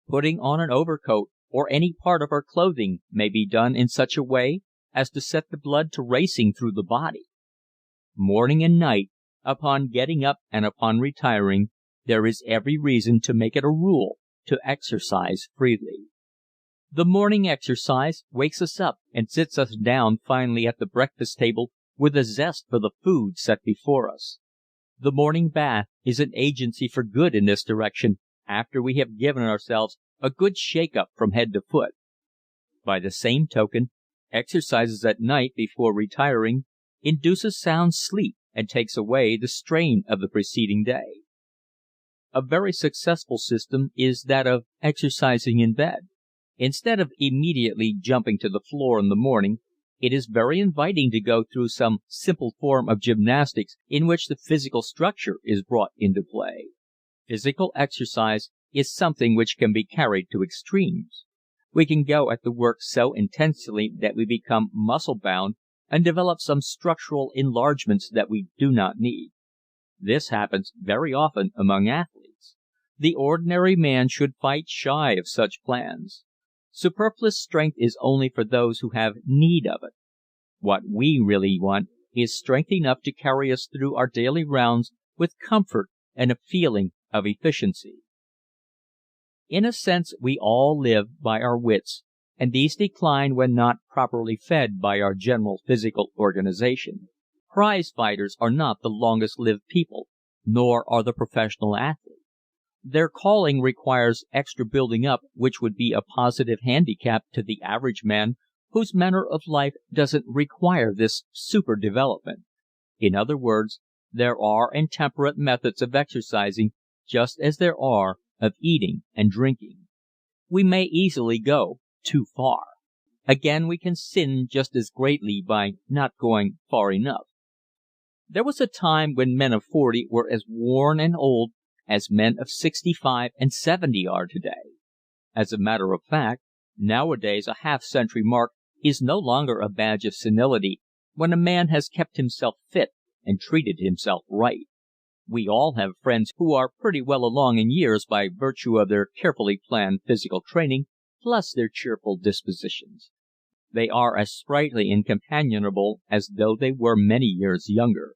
Putting on an overcoat or any part of our clothing may be done in such a way as to set the blood to racing through the body. Morning and night, upon getting up and upon retiring, there is every reason to make it a rule to exercise freely. The morning exercise wakes us up and sits us down finally at the breakfast table with a zest for the food set before us. The morning bath is an agency for good in this direction after we have given ourselves a good shake-up from head to foot. By the same token, exercises at night before retiring induces sound sleep and takes away the strain of the preceding day. A very successful system is that of exercising in bed. Instead of immediately jumping to the floor in the morning, it is very inviting to go through some simple form of gymnastics in which the physical structure is brought into play. Physical exercise is something which can be carried to extremes. We can go at the work so intensely that we become muscle-bound and develop some structural enlargements that we do not need. This happens very often among athletes. The ordinary man should fight shy of such plans. Superfluous strength is only for those who have need of it. What we really want is strength enough to carry us through our daily rounds with comfort and a feeling of efficiency. In a sense we all live by our wits, and these decline when not properly fed by our general physical organization. Prize fighters are not the longest lived people, nor are the professional athletes. Their calling requires extra building up which would be a positive handicap to the average man whose manner of life doesn't require this super development. In other words, there are intemperate methods of exercising just as there are of eating and drinking. We may easily go too far. Again, we can sin just as greatly by not going far enough. There was a time when men of 40 were as worn and old as men of 65 and 70 are today. As a matter of fact, nowadays a half-century mark is no longer a badge of senility when a man has kept himself fit and treated himself right. We all have friends who are pretty well along in years by virtue of their carefully planned physical training, plus their cheerful dispositions. They are as sprightly and companionable as though they were many years younger.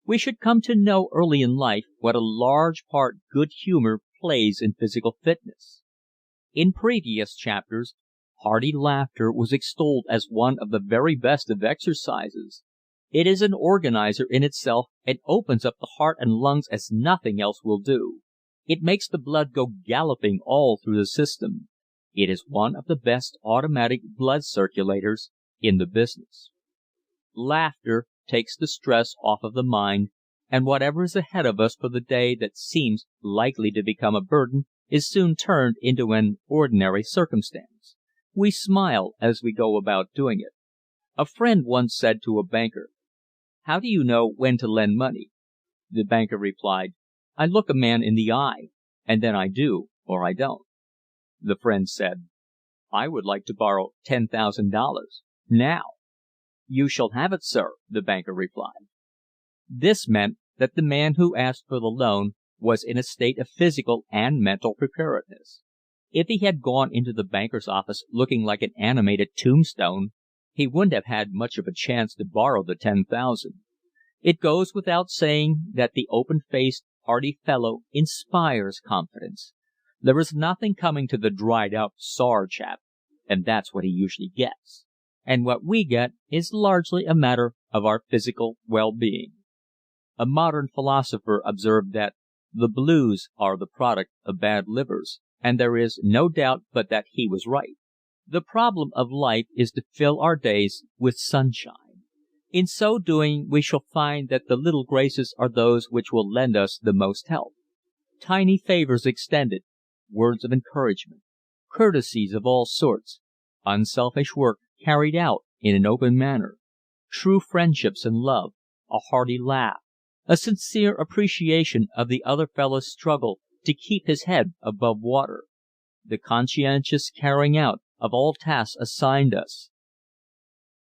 We should come to know early in life what a large part good humor plays in physical fitness. In previous chapters, hearty laughter was extolled as one of the very best of exercises. It is an organizer in itself and opens up the heart and lungs as nothing else will do. It makes the blood go galloping all through the system. It is one of the best automatic blood circulators in the business. Laughter takes the stress off of the mind, and whatever is ahead of us for the day that seems likely to become a burden is soon turned into an ordinary circumstance. We smile as we go about doing it. A friend once said to a banker, "How do you know when to lend money?" The banker replied, "I look a man in the eye, and then I do or I don't." The friend said, "I would like to borrow $10,000 now." "You shall have it, sir," the banker replied. This meant that the man who asked for the loan was in a state of physical and mental preparedness. If he had gone into the banker's office looking like an animated tombstone, he wouldn't have had much of a chance to borrow the $10,000. It goes without saying that the open-faced, hearty fellow inspires confidence. There is nothing coming to the dried-out, sour chap, and that's what he usually gets. And what we get is largely a matter of our physical well-being. A modern philosopher observed that the blues are the product of bad livers, and there is no doubt but that he was right. The problem of life is to fill our days with sunshine. In so doing we shall find that the little graces are those which will lend us the most help. Tiny favors extended, words of encouragement, courtesies of all sorts, unselfish work carried out in an open manner, true friendships and love, a hearty laugh, a sincere appreciation of the other fellow's struggle to keep his head above water, the conscientious carrying out of all tasks assigned us.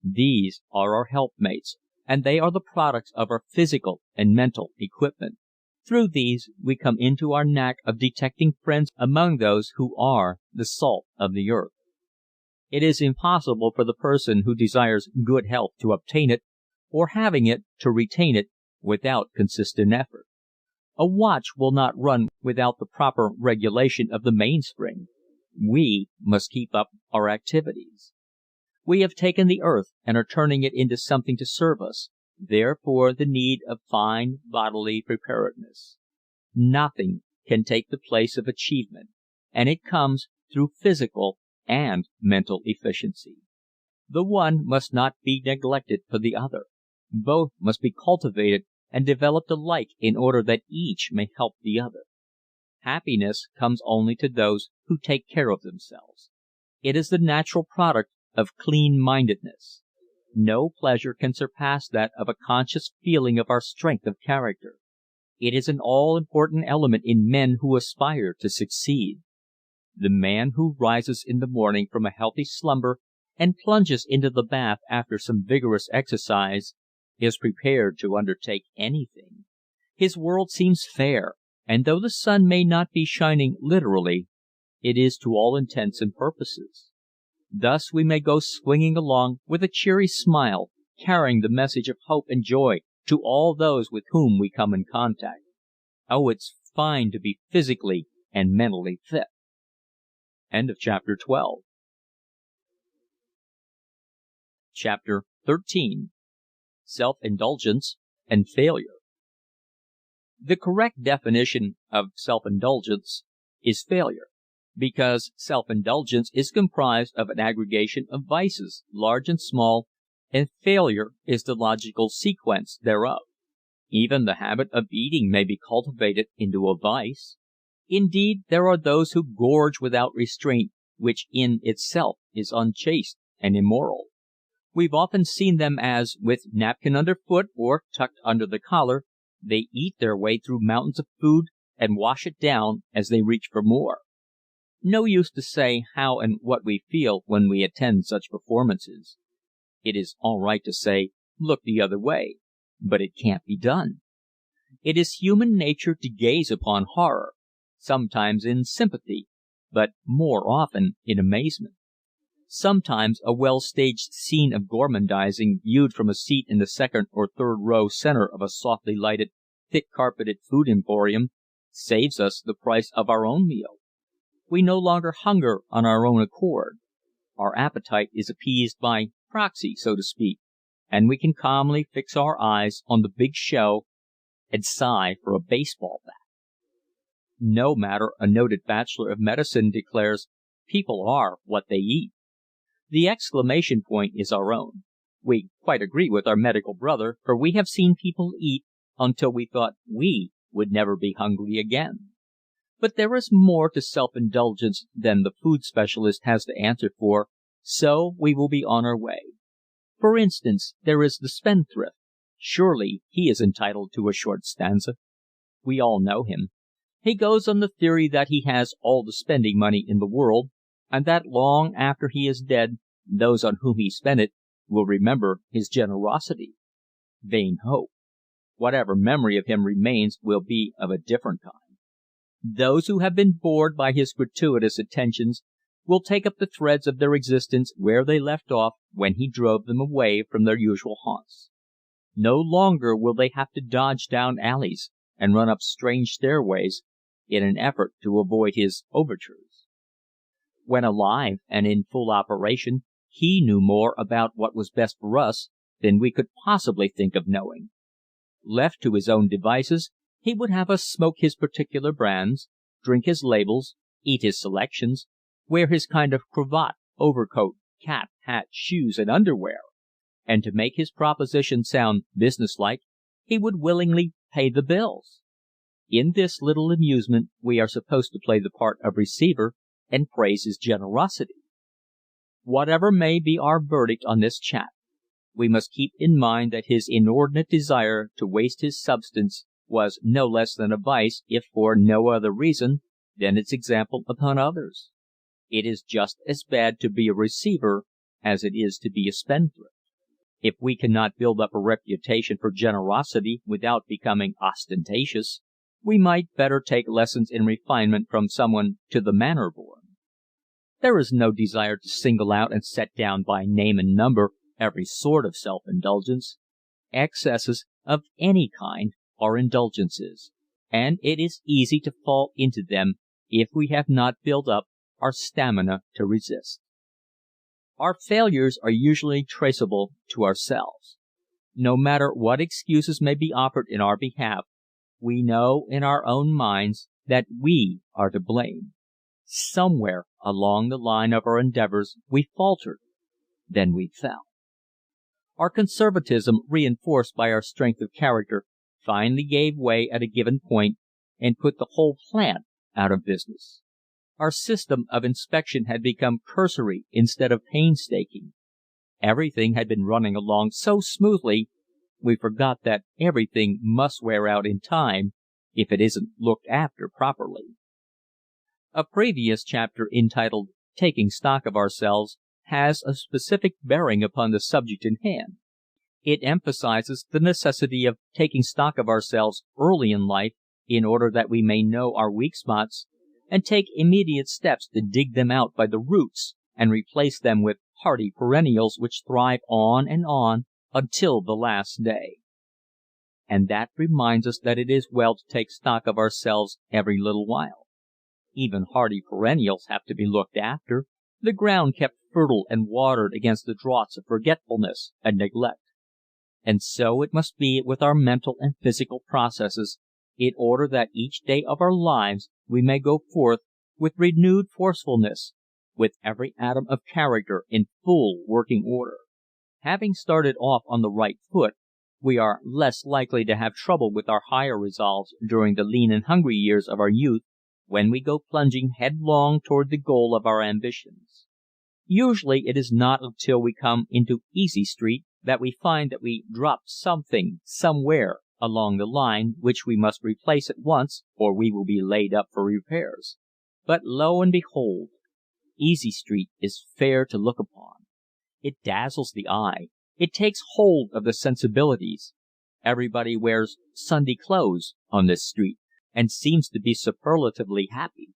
These are our helpmates, and they are the products of our physical and mental equipment. Through these we come into our knack of detecting friends among those who are the salt of the earth. It is impossible for the person who desires good health to obtain it, or having it to retain it, without consistent effort. A watch will not run without the proper regulation of the mainspring. We must keep up our activities. We have taken the earth and are turning it into something to serve us, therefore the need of fine bodily preparedness. Nothing can take the place of achievement, and it comes through physical and mental efficiency. The one must not be neglected for the other. Both must be cultivated and developed alike in order that each may help the other. Happiness comes only to those who take care of themselves. It is the natural product of clean-mindedness. No pleasure can surpass that of a conscious feeling of our strength of character. It is an all-important element in men who aspire to succeed. The man who rises in the morning from a healthy slumber and plunges into the bath after some vigorous exercise is prepared to undertake anything. His world seems fair, and though the sun may not be shining literally, it is to all intents and purposes. Thus we may go swinging along with a cheery smile, carrying the message of hope and joy to all those with whom we come in contact. Oh, it's fine to be physically and mentally fit. Chapter 13. Self-indulgence and failure. The correct definition of self-indulgence is failure, because self-indulgence is comprised of an aggregation of vices, large and small, and failure is the logical sequence thereof. Even the habit of eating may be cultivated into a vice. Indeed, there are those who gorge without restraint, which in itself is unchaste and immoral. We've often seen them as, with napkin underfoot or tucked under the collar, they eat their way through mountains of food and wash it down as they reach for more. No use to say how and what we feel when we attend such performances. It is all right to say, "Look the other way," but it can't be done. It is human nature to gaze upon horror, sometimes in sympathy, but more often in amazement. Sometimes a well-staged scene of gormandizing, viewed from a seat in the second or third row center of a softly lighted, thick-carpeted food emporium, saves us the price of our own meal. We no longer hunger on our own accord. Our appetite is appeased by proxy, so to speak, and we can calmly fix our eyes on the big show and sigh for a baseball bat. No matter, a noted bachelor of medicine declares, people are what they eat. The exclamation point is our own. We quite agree with our medical brother, for we have seen people eat until we thought we would never be hungry again. But there is more to self-indulgence than the food specialist has to answer for, so we will be on our way. For instance, there is the spendthrift. Surely he is entitled to a short stanza. We all know him. He goes on the theory that he has all the spending money in the world, and that long after he is dead those on whom he spent it will remember his generosity. Vain hope. Whatever memory of him remains will be of a different kind. Those who have been bored by his gratuitous attentions will take up the threads of their existence where they left off when he drove them away from their usual haunts. No longer will they have to dodge down alleys and run up strange stairways in an effort to avoid his overtures. When alive and in full operation, he knew more about what was best for us than we could possibly think of knowing. Left to his own devices, he would have us smoke his particular brands, drink his labels, eat his selections, wear his kind of cravat, overcoat, cap, hat, shoes, and underwear, and to make his proposition sound businesslike, he would willingly pay the bills. In this little amusement we are supposed to play the part of receiver and praise his generosity. Whatever may be our verdict on this chap, we must keep in mind that his inordinate desire to waste his substance was no less than a vice, if for no other reason than its example upon others. It is just as bad to be a receiver as it is to be a spendthrift. If we cannot build up a reputation for generosity without becoming ostentatious, we might better take lessons in refinement from someone to the manor born. There is no desire to single out and set down by name and number every sort of self-indulgence. Excesses of any kind are indulgences, and it is easy to fall into them if we have not built up our stamina to resist. Our failures are usually traceable to ourselves. No matter what excuses may be offered in our behalf, we know in our own minds that we are to blame. Somewhere along the line of our endeavors we faltered, then we fell. Our conservatism, reinforced by our strength of character, finally gave way at a given point and put the whole plant out of business. Our system of inspection had become cursory instead of painstaking. Everything had been running along so smoothly we forgot that everything must wear out in time if it isn't looked after properly. A previous chapter entitled "Taking Stock of Ourselves" has a specific bearing upon the subject in hand. It emphasizes the necessity of taking stock of ourselves early in life in order that we may know our weak spots and take immediate steps to dig them out by the roots and replace them with hardy perennials which thrive on and on until the last day. And that reminds us that it is well to take stock of ourselves every little while. Even hardy perennials have to be looked after, the ground kept fertile and watered against the draughts of forgetfulness and neglect. And so it must be with our mental and physical processes, in order that each day of our lives we may go forth with renewed forcefulness, with every atom of character in full working order. Having started off on the right foot, we are less likely to have trouble with our higher resolves during the lean and hungry years of our youth, when we go plunging headlong toward the goal of our ambitions. Usually it is not until we come into Easy Street that we find that we dropped something somewhere along the line which we must replace at once or we will be laid up for repairs. But lo and behold, Easy Street is fair to look upon. It dazzles the eye. It takes hold of the sensibilities. Everybody wears Sunday clothes on this street, and seems to be superlatively happy.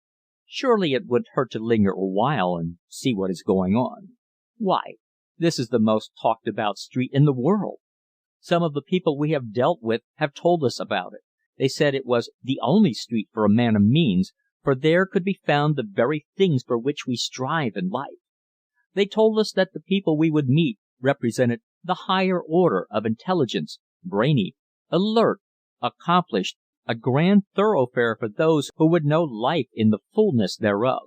Surely it would hurt to linger a while and see what is going on. Why, this is the most talked about street in the world. Some of the people we have dealt with have told us about it. They said it was the only street for a man of means, for there could be found the very things for which we strive in life. They told us that the people we would meet represented the higher order of intelligence, brainy, alert, accomplished, a grand thoroughfare for those who would know life in the fullness thereof.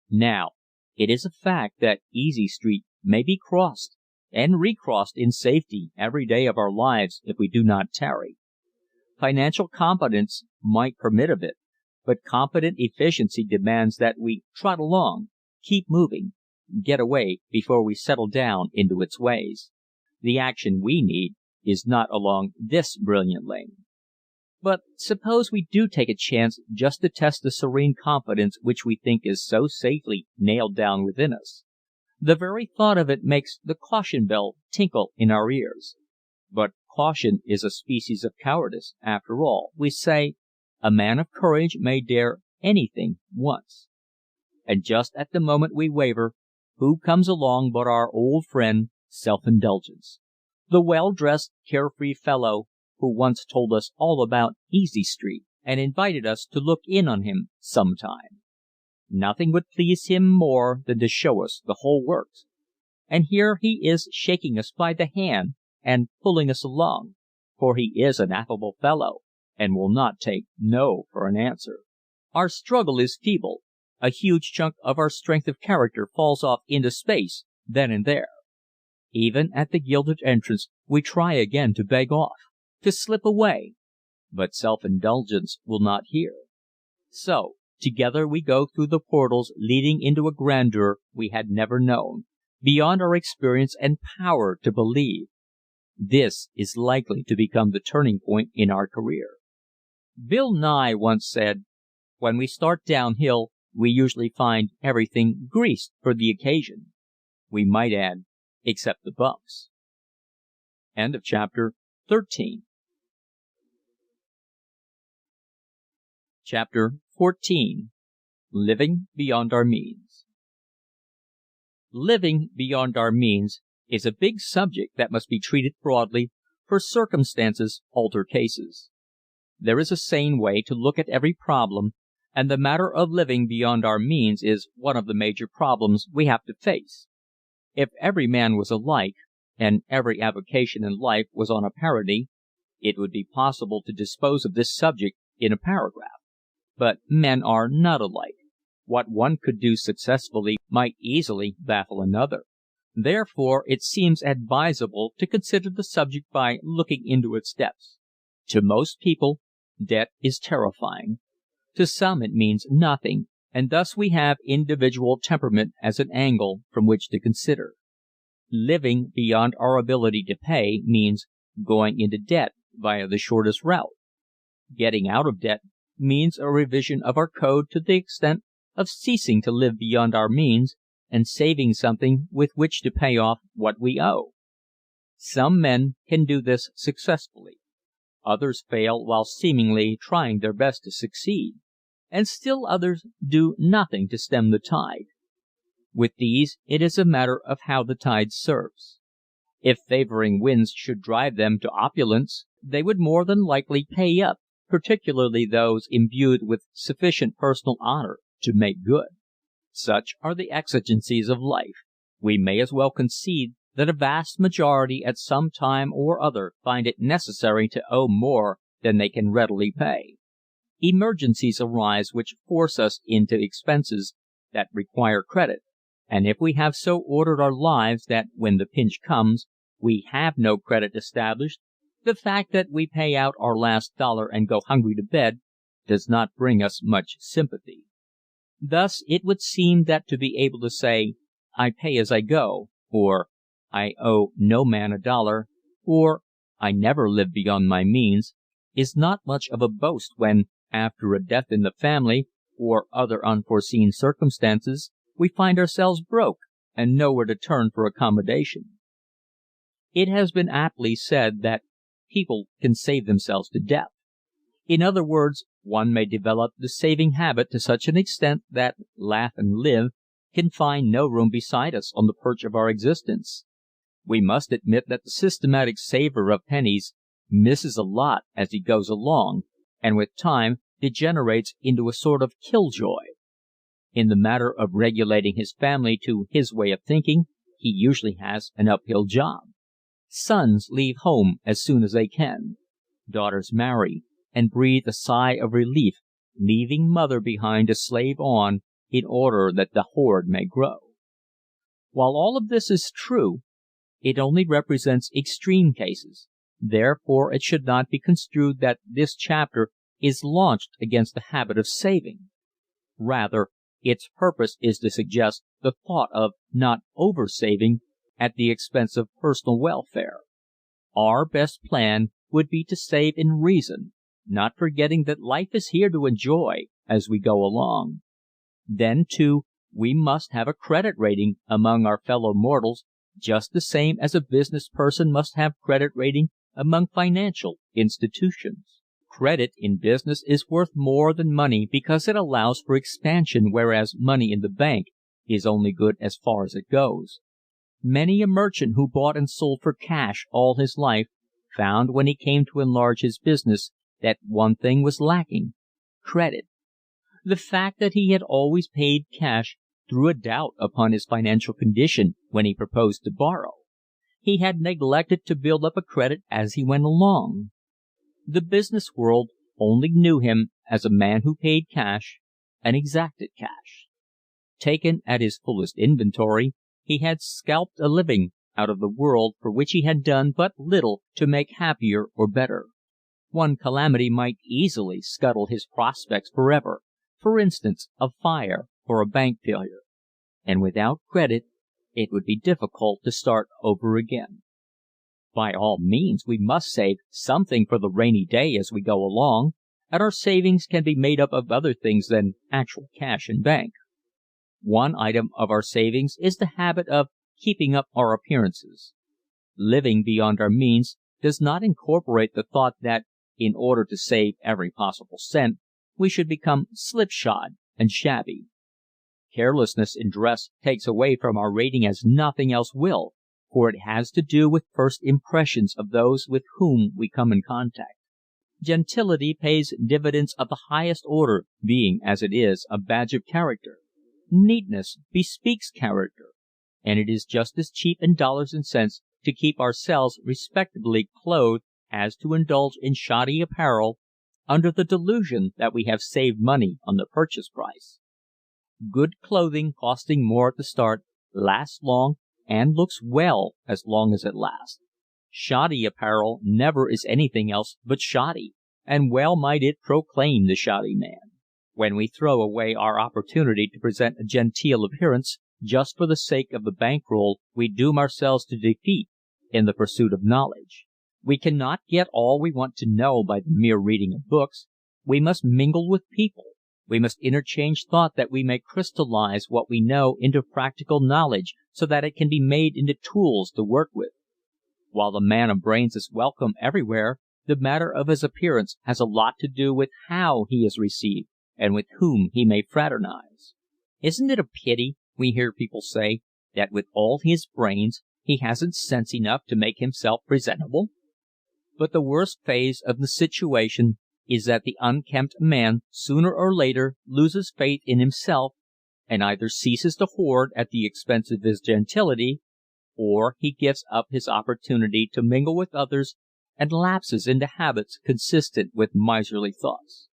Now, it is a fact that Easy Street may be crossed and recrossed in safety every day of our lives if we do not tarry. Financial competence might permit of it, but competent efficiency demands that we trot along, keep moving, get away before we settle down into its ways. The action we need is not along this brilliant lane. But suppose we do take a chance just to test the serene confidence which we think is so safely nailed down within us. The very thought of it makes the caution bell tinkle in our ears. But caution is a species of cowardice, after all. We say, a man of courage may dare anything once. And just at the moment we waver, who comes along but our old friend, self-indulgence, the well-dressed, carefree fellow who once told us all about Easy Street and invited us to look in on him sometime. Nothing would please him more than to show us the whole works. And here he is shaking us by the hand and pulling us along, for he is an affable fellow and will not take no for an answer. Our struggle is feeble. A huge chunk of our strength of character falls off into space then and there. Even at the gilded entrance we try again to beg off, to slip away, but self-indulgence will not hear. So together we go through the portals leading into a grandeur we had never known, beyond our experience and power to believe. This is likely to become the turning point in our career. Bill Nye once said, "When we start downhill, we usually find everything greased for the occasion." We might add, except the bumps. End of chapter 13. Chapter 14. Living Beyond Our Means. Living beyond our means is a big subject that must be treated broadly, for circumstances alter cases. There is a sane way to look at every problem, and the matter of living beyond our means is one of the major problems we have to face. If every man was alike, and every avocation in life was on a parity, it would be possible to dispose of this subject in a paragraph. But men are not alike. What one could do successfully might easily baffle another. Therefore, it seems advisable to consider the subject by looking into its depths. To most people, debt is terrifying. To some it means nothing, and thus we have individual temperament as an angle from which to consider. Living beyond our ability to pay means going into debt via the shortest route. Getting out of debt means a revision of our code to the extent of ceasing to live beyond our means and saving something with which to pay off what we owe. Some men can do this successfully. Others fail while seemingly trying their best to succeed. And still others do nothing to stem the tide. With these it is a matter of how the tide serves. If favoring winds should drive them to opulence, they would more than likely pay up particularly those imbued with sufficient personal honor to make good. Such are the exigencies of life. We may as well concede that a vast majority at some time or other find it necessary to owe more than they can readily pay. Emergencies arise which force us into expenses that require credit, and if we have so ordered our lives that when the pinch comes we have no credit established, the fact that we pay out our last dollar and go hungry to bed does not bring us much sympathy. Thus it would seem that to be able to say, "I pay as I go," or "I owe no man a dollar," or "I never live beyond my means," is not much of a boast when, after a death in the family, or other unforeseen circumstances, we find ourselves broke and nowhere to turn for accommodation. It has been aptly said that people can save themselves to death. In other words, one may develop the saving habit to such an extent that Laugh and Live can find no room beside us on the perch of our existence. We must admit that the systematic saver of pennies misses a lot as he goes along, and with time degenerates into a sort of killjoy. In the matter of regulating his family to his way of thinking, he usually has an uphill job. Sons leave home as soon as they can. Daughters marry, and breathe a sigh of relief, leaving mother behind to slave on in order that the hoard may grow. While all of this is true, it only represents extreme cases. Therefore it should not be construed that this chapter is launched against the habit of saving. Rather, its purpose is to suggest the thought of not over-saving at the expense of personal welfare. Our best plan would be to save in reason, not forgetting that life is here to enjoy as we go along. Then, too, we must have a credit rating among our fellow mortals, just the same as a business person must have credit rating among financial institutions. Credit in business is worth more than money because it allows for expansion, whereas money in the bank is only good as far as it goes. Many a merchant who bought and sold for cash all his life found when he came to enlarge his business that one thing was lacking: credit. The fact that he had always paid cash threw a doubt upon his financial condition when he proposed to borrow. He had neglected to build up a credit as he went along. The business world only knew him as a man who paid cash and exacted cash. Taken at his fullest inventory, he had scalped a living out of the world for which he had done but little to make happier or better. One calamity might easily scuttle his prospects forever, for instance, a fire or a bank failure. And without credit, it would be difficult to start over again. By all means, we must save something for the rainy day as we go along, and our savings can be made up of other things than actual cash in bank. One item of our savings is the habit of keeping up our appearances. Living beyond our means does not incorporate the thought that, in order to save every possible cent, we should become slipshod and shabby. Carelessness in dress takes away from our rating as nothing else will, for it has to do with first impressions of those with whom we come in contact. Gentility pays dividends of the highest order, being, as it is, a badge of character. Neatness bespeaks character, and it is just as cheap in dollars and cents to keep ourselves respectably clothed as to indulge in shoddy apparel under the delusion that we have saved money on the purchase price. Good clothing, costing more at the start, lasts long and looks well as long as it lasts. Shoddy apparel never is anything else but shoddy, and well might it proclaim the shoddy man. When we throw away our opportunity to present a genteel appearance just for the sake of the bankroll, we doom ourselves to defeat in the pursuit of knowledge. We cannot get all we want to know by the mere reading of books. We must mingle with people. We must interchange thought that we may crystallize what we know into practical knowledge so that it can be made into tools to work with. While the man of brains is welcome everywhere, the matter of his appearance has a lot to do with how he is received and with whom he may fraternize. "Isn't it a pity," we hear people say, "that with all his brains he hasn't sense enough to make himself presentable?" But the worst phase of the situation is that the unkempt man sooner or later loses faith in himself and either ceases to hoard at the expense of his gentility, or he gives up his opportunity to mingle with others and lapses into habits consistent with miserly thoughts.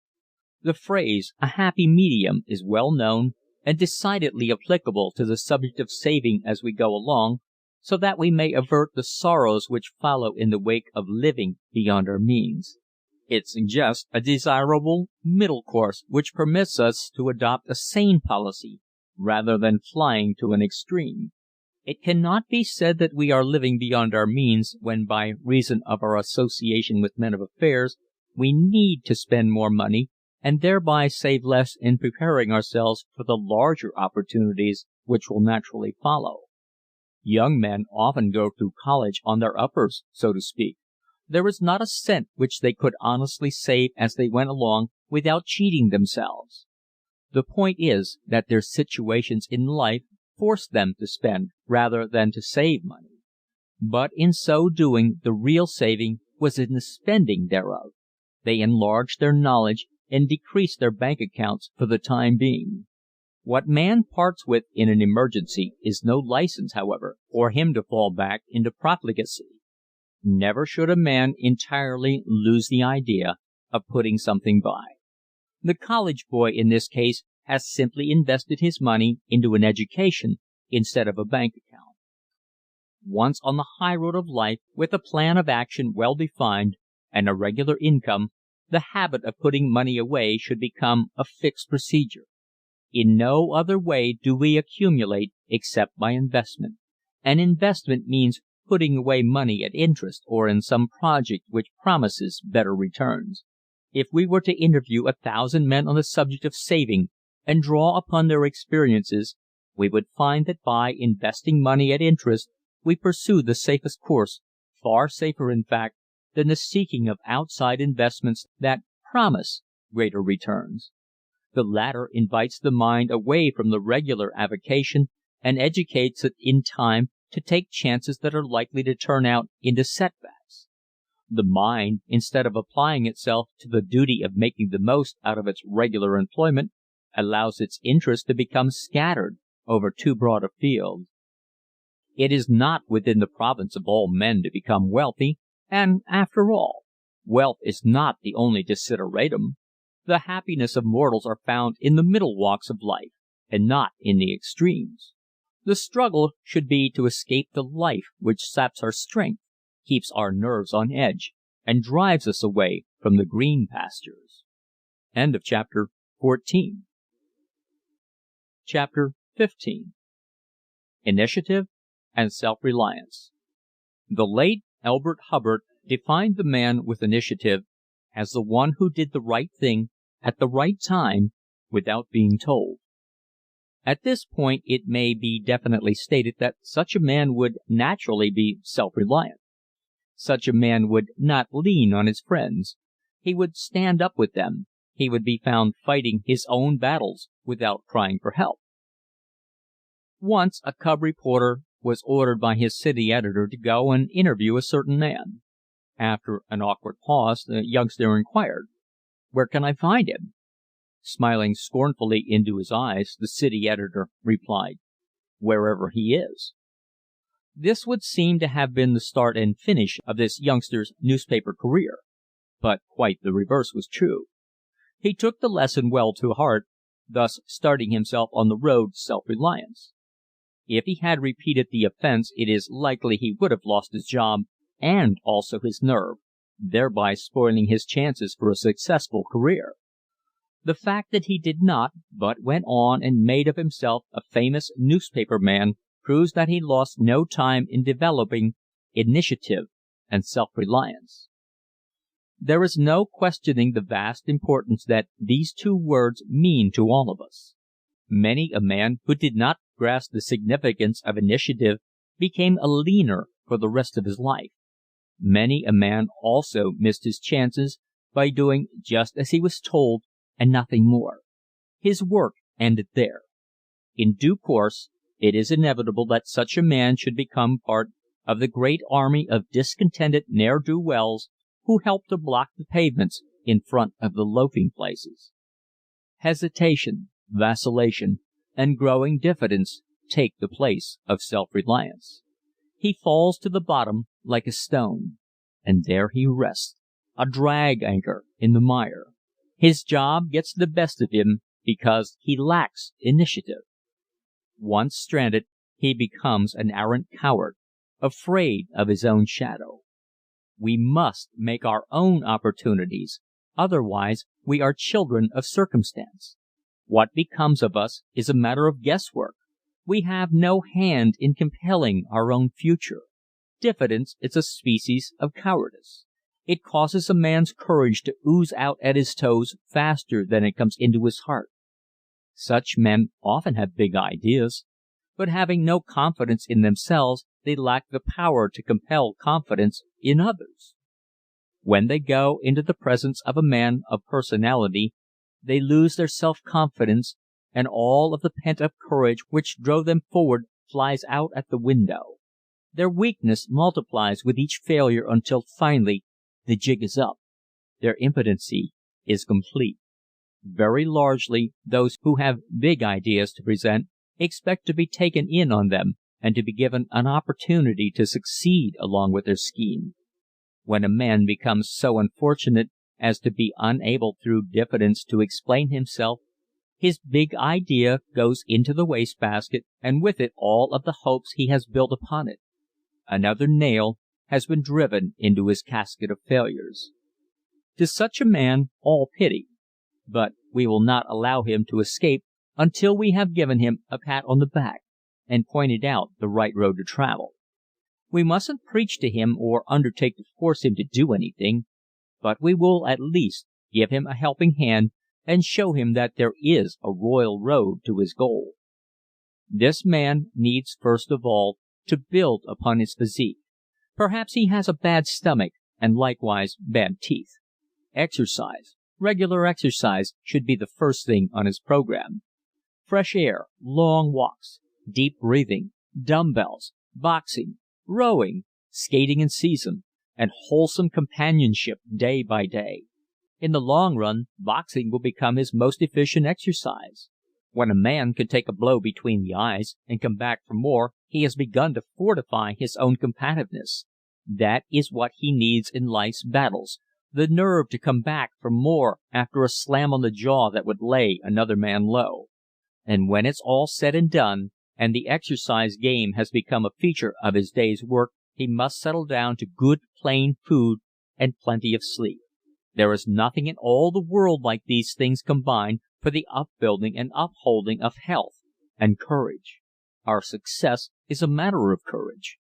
The phrase, "a happy medium," is well known and decidedly applicable to the subject of saving as we go along, so that we may avert the sorrows which follow in the wake of living beyond our means. It suggests a desirable middle course which permits us to adopt a sane policy rather than flying to an extreme. It cannot be said that we are living beyond our means when by reason of our association with men of affairs we need to spend more money and thereby save less in preparing ourselves for the larger opportunities which will naturally follow. Young men often go through college on their uppers, so to speak. There is not a cent which they could honestly save as they went along without cheating themselves. The point is that their situations in life force them to spend rather than to save money. But in so doing the real saving was in the spending thereof. They enlarged their knowledge and decreased their bank accounts for the time being. What man parts with in an emergency is no license, however, for him to fall back into profligacy. Never should a man entirely lose the idea of putting something by. The college boy in this case has simply invested his money into an education instead of a bank account. Once on the high road of life, with a plan of action well defined and a regular income, the habit of putting money away should become a fixed procedure. In no other way do we accumulate except by investment, and investment means putting away money at interest or in some project which promises better returns. If we were to interview 1,000 men on the subject of saving and draw upon their experiences, we would find that by investing money at interest we pursue the safest course, far safer in fact than the seeking of outside investments that promise greater returns. The latter invites the mind away from the regular avocation and educates it in time to take chances that are likely to turn out into setbacks. The mind, instead of applying itself to the duty of making the most out of its regular employment, allows its interest to become scattered over too broad a field. It is not within the province of all men to become wealthy, and, after all, wealth is not the only desideratum. The happiness of mortals are found in the middle walks of life, and not in the extremes. The struggle should be to escape the life which saps our strength, keeps our nerves on edge, and drives us away from the green pastures. End of chapter 14. Chapter 15. Initiative and Self-Reliance. The late Elbert Hubbard defined the man with initiative as the one who did the right thing at the right time without being told. At this point it may be definitely stated that such a man would naturally be self-reliant. Such a man would not lean on his friends. He would stand up with them. He would be found fighting his own battles without crying for help. Once a cub reporter was ordered by his city editor to go and interview a certain man. After an awkward pause, the youngster inquired, "Where can I find him?" Smiling scornfully into his eyes, the city editor replied, "Wherever he is." This would seem to have been the start and finish of this youngster's newspaper career. But quite the reverse was true. He took the lesson well to heart, thus starting himself on the road to self-reliance. If he had repeated the offense it is likely he would have lost his job and also his nerve, thereby spoiling his chances for a successful career. The fact that he did not, but went on and made of himself a famous newspaper man proves that he lost no time in developing initiative and self-reliance. There is no questioning the vast importance that these two words mean to all of us. Many a man who did not grasp the significance of initiative became a leaner for the rest of his life. Many a man also missed his chances by doing just as he was told and nothing more. His work ended there. In due course, it is inevitable that such a man should become part of the great army of discontented ne'er-do-wells who help to block the pavements in front of the loafing places. Hesitation, vacillation, and growing diffidence take the place of self-reliance. He falls to the bottom like a stone, and there he rests, a drag anchor in the mire. His job gets the best of him because he lacks initiative. Once stranded, he becomes an arrant coward, afraid of his own shadow. We must make our own opportunities, otherwise we are children of circumstance. What becomes of us is a matter of guesswork. We have no hand in compelling our own future. Diffidence is a species of cowardice. It causes a man's courage to ooze out at his toes faster than it comes into his heart. Such men often have big ideas, but having no confidence in themselves, they lack the power to compel confidence in others. When they go into the presence of a man of personality, they lose their self-confidence, and all of the pent-up courage which drove them forward flies out at the window. Their weakness multiplies with each failure until finally the jig is up. Their impotency is complete. Very largely, those who have big ideas to present expect to be taken in on them and to be given an opportunity to succeed along with their scheme. When a man becomes so unfortunate as to be unable through diffidence to explain himself, his big idea goes into the wastebasket, and with it all of the hopes he has built upon it. Another nail has been driven into his casket of failures. To such a man all pity, but we will not allow him to escape until we have given him a pat on the back and pointed out the right road to travel. We mustn't preach to him or undertake to force him to do anything, but we will at least give him a helping hand and show him that there is a royal road to his goal. This man needs first of all to build upon his physique. Perhaps he has a bad stomach and likewise bad teeth. Exercise, regular exercise, should be the first thing on his program. Fresh air, long walks, deep breathing, dumbbells, boxing, rowing, skating in season, and wholesome companionship day by day. In the long run, boxing will become his most efficient exercise. When a man can take a blow between the eyes and come back for more, he has begun to fortify his own combativeness. That is what he needs in life's battles, the nerve to come back for more after a slam on the jaw that would lay another man low. And when it's all said and done, and the exercise game has become a feature of his day's work, he must settle down to good plain food and plenty of sleep. There is nothing in all the world like these things combined for the upbuilding and upholding of health and courage. Our success is a matter of courage.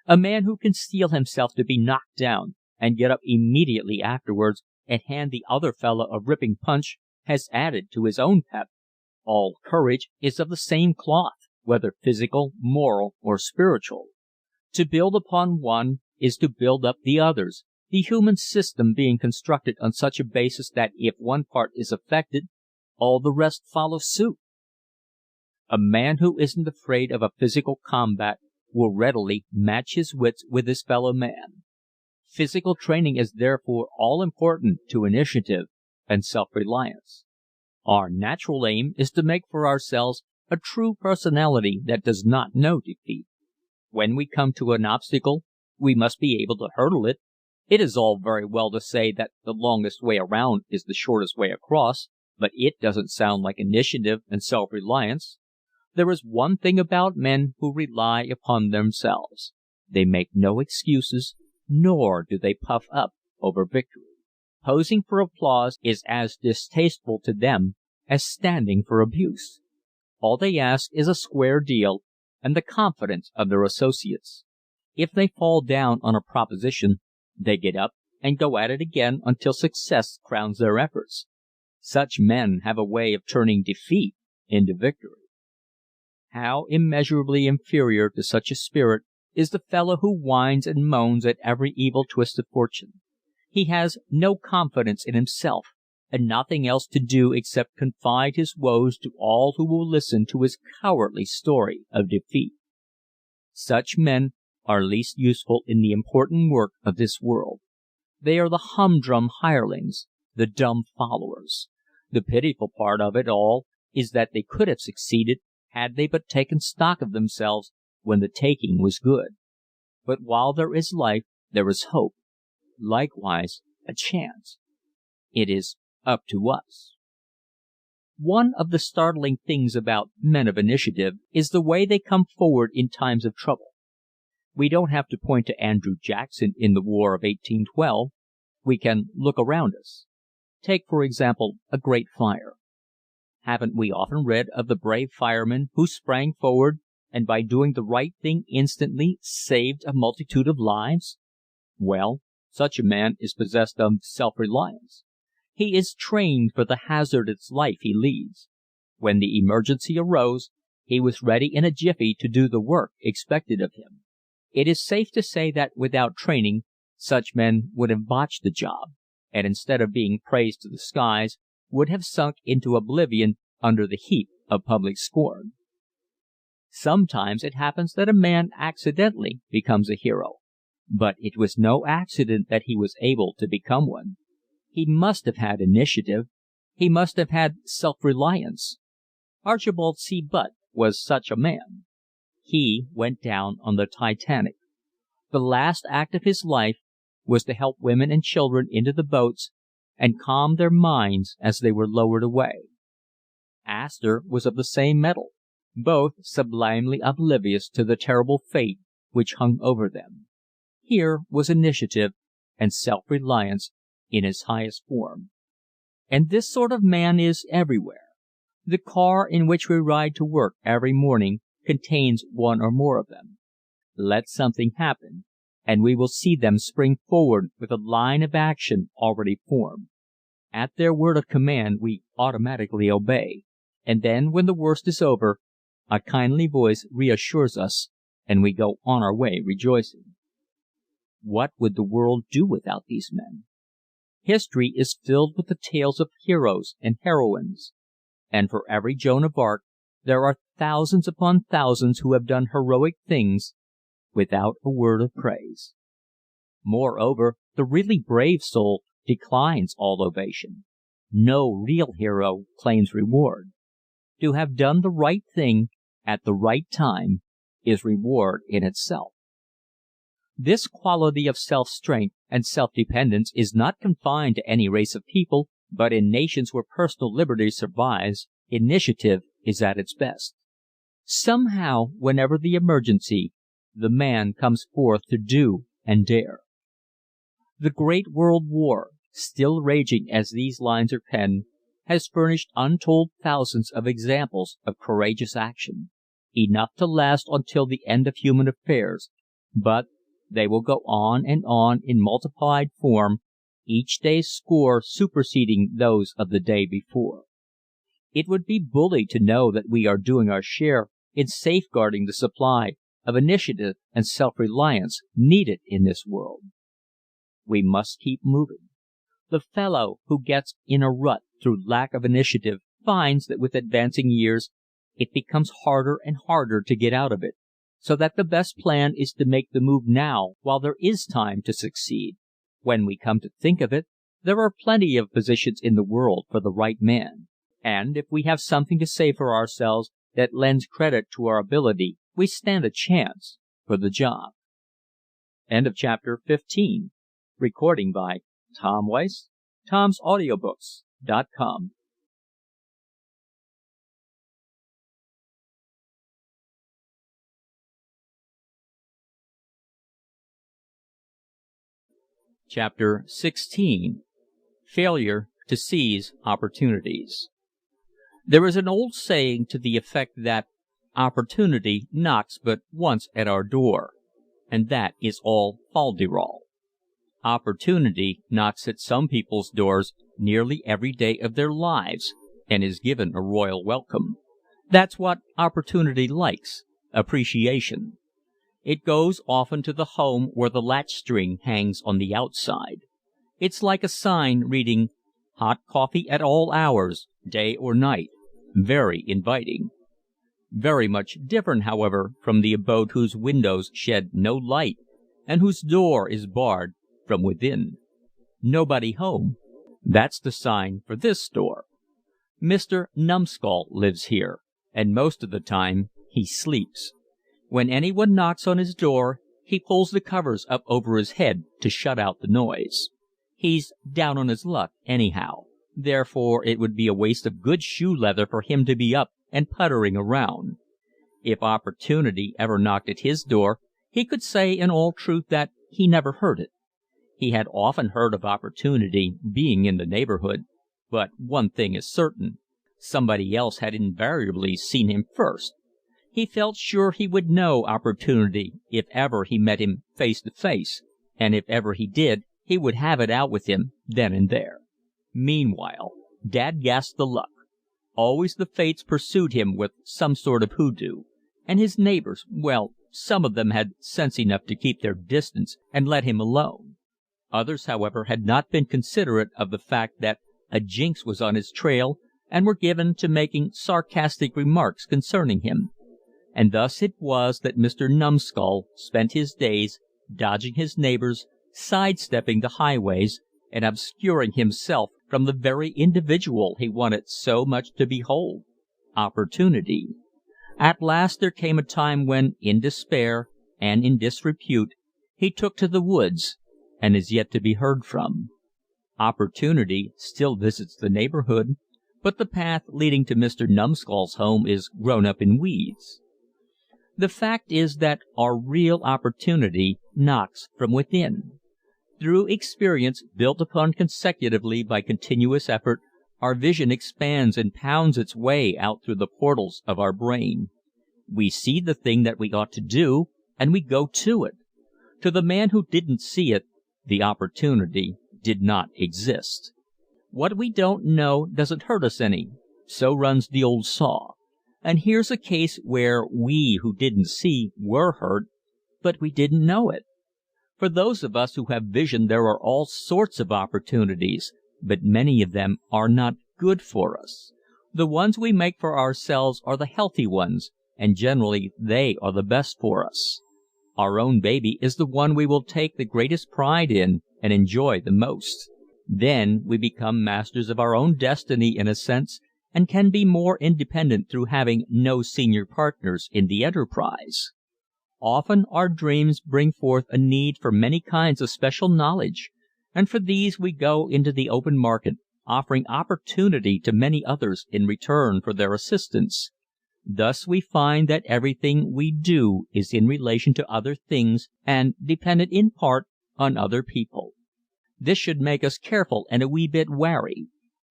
A man who can steel himself to be knocked down and get up immediately afterwards and hand the other fellow a ripping punch has added to his own pep. All courage is of the same cloth, whether physical, moral, or spiritual. To build upon one is to build up the others, the human system being constructed on such a basis that if one part is affected, all the rest follow suit. A man who isn't afraid of a physical combat will readily match his wits with his fellow man. Physical training is therefore all important to initiative and self-reliance. Our natural aim is to make for ourselves a true personality that does not know defeat. When we come to an obstacle, we must be able to hurdle it. It is all very well to say that the longest way around is the shortest way across, but it doesn't sound like initiative and self-reliance. There is one thing about men who rely upon themselves. They make no excuses, nor do they puff up over victory. Posing for applause is as distasteful to them as standing for abuse. All they ask is a square deal and the confidence of their associates. If they fall down on a proposition, they get up and go at it again until success crowns their efforts. Such men have a way of turning defeat into victory. How immeasurably inferior to such a spirit is the fellow who whines and moans at every evil twist of fortune. He has no confidence in himself, and nothing else to do except confide his woes to all who will listen to his cowardly story of defeat. Such men are least useful in the important work of this world. They are the humdrum hirelings, the dumb followers. The pitiful part of it all is that they could have succeeded had they but taken stock of themselves when the taking was good. But while there is life, there is hope. Likewise, a chance. It is up to us. One of the startling things about men of initiative is the way they come forward in times of trouble. We don't have to point to Andrew Jackson in the War of 1812. We can look around us. Take, for example, a great fire. Haven't we often read of the brave fireman who sprang forward and by doing the right thing instantly saved a multitude of lives? Well, such a man is possessed of self-reliance. He is trained for the hazardous life he leads. When the emergency arose, he was ready in a jiffy to do the work expected of him. It is safe to say that without training, such men would have botched the job, and instead of being praised to the skies, would have sunk into oblivion under the heap of public scorn. Sometimes it happens that a man accidentally becomes a hero, but it was no accident that he was able to become one. He must have had initiative. He must have had self-reliance. Archibald C. Butt was such a man. He went down on the Titanic. The last act of his life was to help women and children into the boats and calm their minds as they were lowered away. Astor was of the same metal, both sublimely oblivious to the terrible fate which hung over them. Here was initiative and self-reliance in its highest form. And this sort of man is everywhere. The car in which we ride to work every morning contains one or more of them. Let something happen, and we will see them spring forward with a line of action already formed. At their word of command we automatically obey, and then when the worst is over, a kindly voice reassures us, and we go on our way rejoicing. What would the world do without these men? History is filled with the tales of heroes and heroines, and for every Joan of Arc there are thousands upon thousands who have done heroic things without a word of praise. Moreover, the really brave soul declines all ovation. No real hero claims reward. To have done the right thing at the right time is reward in itself. This quality of self-strength and self-dependence is not confined to any race of people, but in nations where personal liberty survives, initiative is at its best. Somehow, whenever the emergency, the man comes forth to do and dare. The Great World War, still raging as these lines are penned, has furnished untold thousands of examples of courageous action, enough to last until the end of human affairs, but they will go on and on in multiplied form, each day's score superseding those of the day before. It would be bully to know that we are doing our share in safeguarding the supply of initiative and self-reliance needed in this world. We must keep moving. The fellow who gets in a rut through lack of initiative finds that with advancing years it becomes harder and harder to get out of it, so that the best plan is to make the move now while there is time to succeed. When we come to think of it, there are plenty of positions in the world for the right man, and if we have something to say for ourselves that lends credit to our ability, we stand a chance for the job. End of chapter 15. Recording by Tom Weiss, Tom'sAudiobooks.com. Chapter 16. Failure to Seize Opportunities. There is an old saying to the effect that opportunity knocks but once at our door, and that is all fol-de-rol. Opportunity knocks at some people's doors nearly every day of their lives and is given a royal welcome. That's what opportunity likes, appreciation. It goes often to the home where the latch string hangs on the outside. It's like a sign reading, "Hot coffee at all hours, day or night," very inviting. Very much different, however, from the abode whose windows shed no light and whose door is barred from within. Nobody home. That's the sign for this store. Mr. Numbskull lives here, and most of the time he sleeps. When anyone knocks on his door, he pulls the covers up over his head to shut out the noise. He's down on his luck, anyhow. Therefore, it would be a waste of good shoe leather for him to be up and puttering around. If opportunity ever knocked at his door, he could say in all truth that he never heard it. He had often heard of opportunity being in the neighborhood, but one thing is certain: somebody else had invariably seen him first. He felt sure he would know opportunity if ever he met him face to face, and if ever he did, he would have it out with him then and there. Meanwhile, dadgast the luck. Always the fates pursued him with some sort of hoodoo, and his neighbors, well, some of them had sense enough to keep their distance and let him alone. Others, however, had not been considerate of the fact that a jinx was on his trail and were given to making sarcastic remarks concerning him. And thus it was that Mr. Numbskull spent his days dodging his neighbors, sidestepping the highways, and obscuring himself from the very individual he wanted so much to behold: opportunity. At last there came a time when, in despair and in disrepute, he took to the woods, and is yet to be heard from. Opportunity still visits the neighborhood, but the path leading to Mr. Numbskull's home is grown up in weeds. The fact is that our real opportunity knocks from within. Through experience, built upon consecutively by continuous effort, our vision expands and pounds its way out through the portals of our brain. We see the thing that we ought to do, and we go to it. To the man who didn't see it, the opportunity did not exist. What we don't know doesn't hurt us any, so runs the old saw. And here's a case where we who didn't see were hurt, but we didn't know it. For those of us who have vision, there are all sorts of opportunities, but many of them are not good for us. The ones we make for ourselves are the healthy ones, and generally they are the best for us. Our own baby is the one we will take the greatest pride in and enjoy the most. Then we become masters of our own destiny in a sense, and can be more independent through having no senior partners in the enterprise. Often our dreams bring forth a need for many kinds of special knowledge, and for these we go into the open market, offering opportunity to many others in return for their assistance. Thus we find that everything we do is in relation to other things and dependent in part on other people. This should make us careful and a wee bit wary.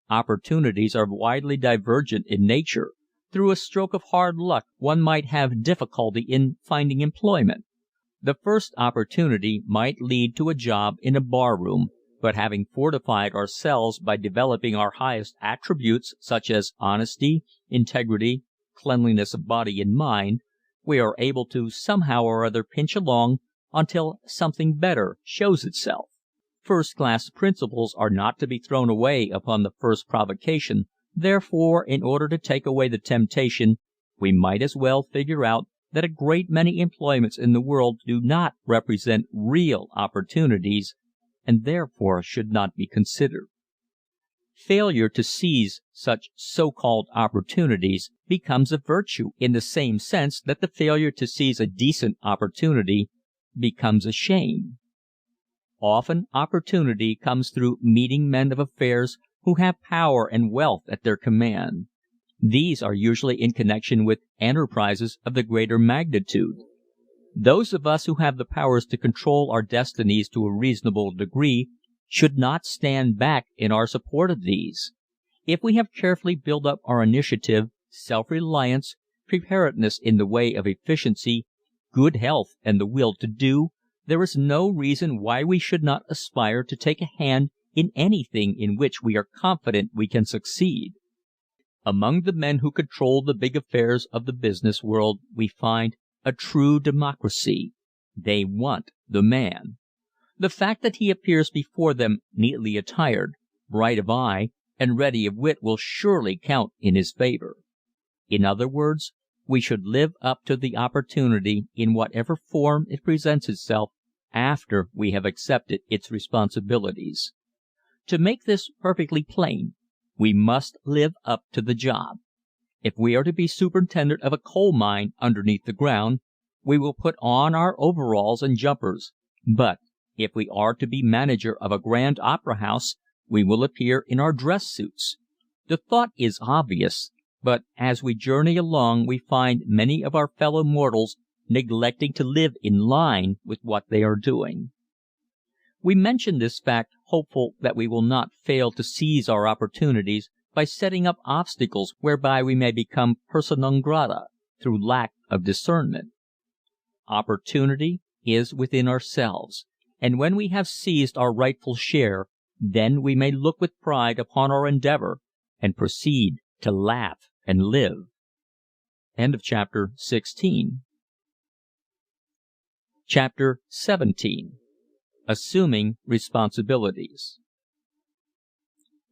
Opportunities are widely divergent in nature. Through a stroke of hard luck one might have difficulty in finding employment. The first opportunity might lead to a job in a bar room, but having fortified ourselves by developing our highest attributes such as honesty, integrity, cleanliness of body and mind, we are able to somehow or other pinch along until something better shows itself. First-class principles are not to be thrown away upon the first provocation. Therefore, in order to take away the temptation, we might as well figure out that a great many employments in the world do not represent real opportunities and therefore should not be considered. Failure to seize such so-called opportunities becomes a virtue in the same sense that the failure to seize a decent opportunity becomes a shame. Often opportunity comes through meeting men of affairs who have power and wealth at their command. These are usually in connection with enterprises of the greater magnitude. Those of us who have the powers to control our destinies to a reasonable degree should not stand back in our support of these. If we have carefully built up our initiative, self-reliance, preparedness in the way of efficiency, good health and the will to do, there is no reason why we should not aspire to take a hand in anything in which we are confident we can succeed. Among the men who control the big affairs of the business world we find a true democracy. They want the man. The fact that he appears before them neatly attired, bright of eye, and ready of wit will surely count in his favor. In other words, we should live up to the opportunity in whatever form it presents itself after we have accepted its responsibilities. To make this perfectly plain, we must live up to the job. If we are to be superintendent of a coal mine underneath the ground, we will put on our overalls and jumpers, but if we are to be manager of a grand opera house, we will appear in our dress suits. The thought is obvious, but as we journey along we find many of our fellow mortals neglecting to live in line with what they are doing. We mention this fact hopeful that we will not fail to seize our opportunities by setting up obstacles whereby we may become persona non grata through lack of discernment. Opportunity is within ourselves, and when we have seized our rightful share, then we may look with pride upon our endeavor and proceed to laugh and live. End of chapter 16. Chapter 17. Assuming Responsibilities.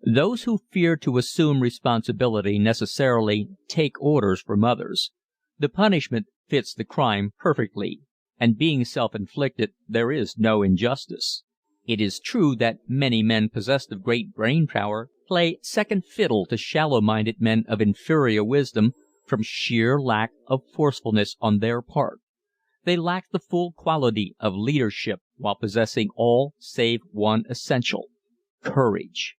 Those who fear to assume responsibility necessarily take orders from others. The punishment fits the crime perfectly, and being self-inflicted, there is no injustice. It is true that many men possessed of great brain power play second fiddle to shallow-minded men of inferior wisdom from sheer lack of forcefulness on their part. They lack the full quality of leadership while possessing all save one essential: courage.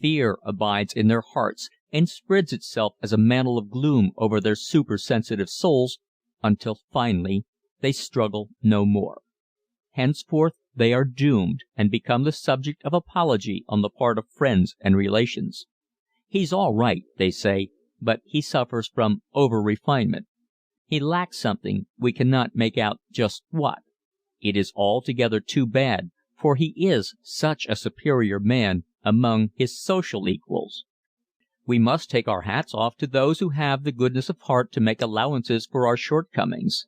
Fear abides in their hearts and spreads itself as a mantle of gloom over their supersensitive souls until finally they struggle no more. Henceforth they are doomed and become the subject of apology on the part of friends and relations. He's all right, they say, but he suffers from over-refinement. He lacks something, we cannot make out just what. It is altogether too bad, for he is such a superior man among his social equals. We must take our hats off to those who have the goodness of heart to make allowances for our shortcomings.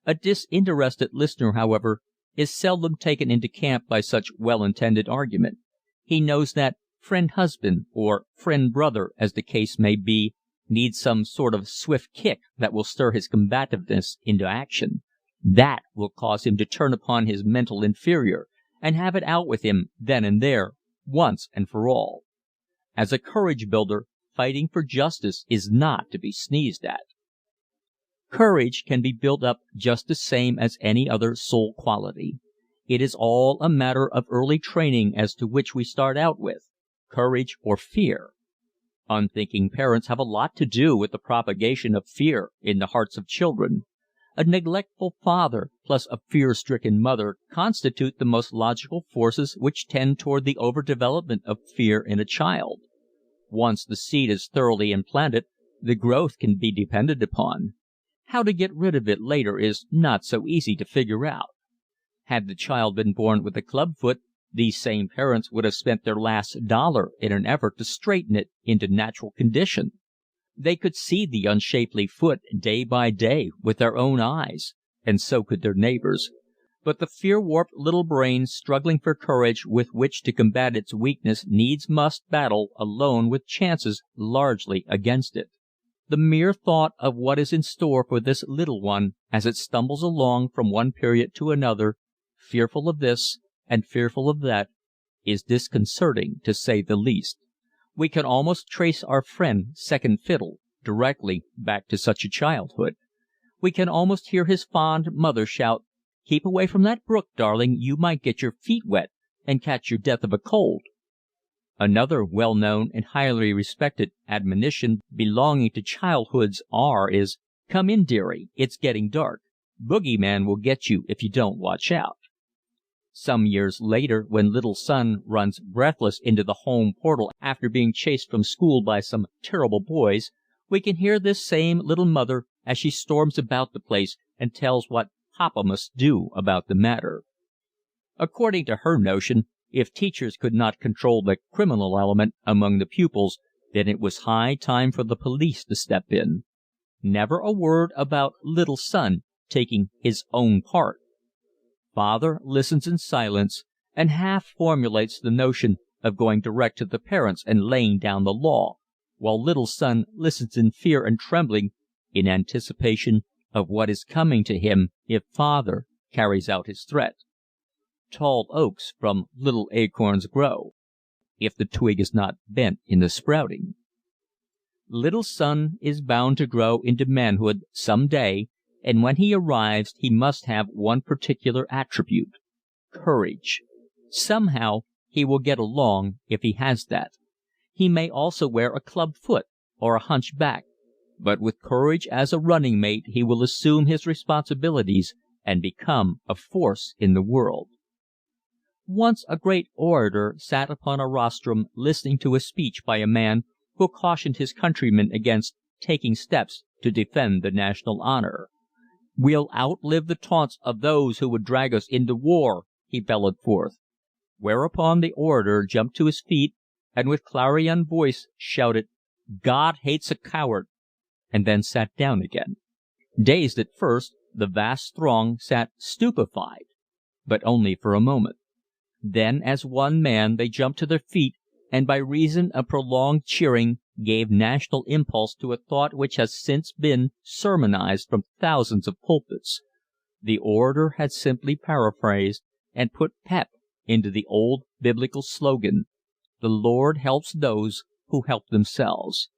A disinterested listener, however, is seldom taken into camp by such well-intended argument. He knows that friend husband, or friend brother as the case may be, needs some sort of swift kick that will stir his combativeness into action. That will cause him to turn upon his mental inferior and have it out with him then and there, once and for all. As a courage builder, fighting for justice is not to be sneezed at. Courage can be built up just the same as any other soul quality. It is all a matter of early training as to which we start out with, courage or fear. Unthinking parents have a lot to do with the propagation of fear in the hearts of children. A neglectful father plus a fear-stricken mother constitute the most logical forces which tend toward the overdevelopment of fear in a child. Once the seed is thoroughly implanted, the growth can be depended upon. How to get rid of it later is not so easy to figure out. Had the child been born with a club foot, these same parents would have spent their last dollar in an effort to straighten it into natural condition. They could see the unshapely foot day by day with their own eyes, and so could their neighbors. But the fear-warped little brain struggling for courage with which to combat its weakness needs must battle alone with chances largely against it. The mere thought of what is in store for this little one as it stumbles along from one period to another, fearful of this and fearful of that, is disconcerting to say the least. We can almost trace our friend Second Fiddle directly back to such a childhood. We can almost hear his fond mother shout, "Keep away from that brook, darling, you might get your feet wet and catch your death of a cold." Another well-known and highly respected admonition belonging to childhood's hour is, "Come in, dearie, it's getting dark. Boogeyman will get you if you don't watch out." Some years later, when little son runs breathless into the home portal after being chased from school by some terrible boys, we can hear this same little mother as she storms about the place and tells what Papa must do about the matter. According to her notion, if teachers could not control the criminal element among the pupils, then it was high time for the police to step in. Never a word about little son taking his own part. Father listens in silence and half formulates the notion of going direct to the parents and laying down the law, while little son listens in fear and trembling in anticipation of what is coming to him if father carries out his threat. Tall oaks from little acorns grow. if the twig is not bent in the sprouting. Little son is bound to grow into manhood some day, and when he arrives he must have one particular attribute: courage. Somehow he will get along if he has that. He may also wear a club foot or a hunch back, but with courage as a running mate he will assume his responsibilities and become a force in the world. Once a great orator sat upon a rostrum listening to a speech by a man who cautioned his countrymen against taking steps to defend the national honor. "We'll outlive the taunts of those who would drag us into war," he bellowed forth. Whereupon the orator jumped to his feet and with clarion voice shouted, "God hates a coward," and then sat down again. Dazed at first, the vast throng sat stupefied, but only for a moment. Then as one man they jumped to their feet and by reason of prolonged cheering gave national impulse to a thought which has since been sermonized from thousands of pulpits. The orator had simply paraphrased and put pep into the old biblical slogan, "The Lord helps those who help themselves."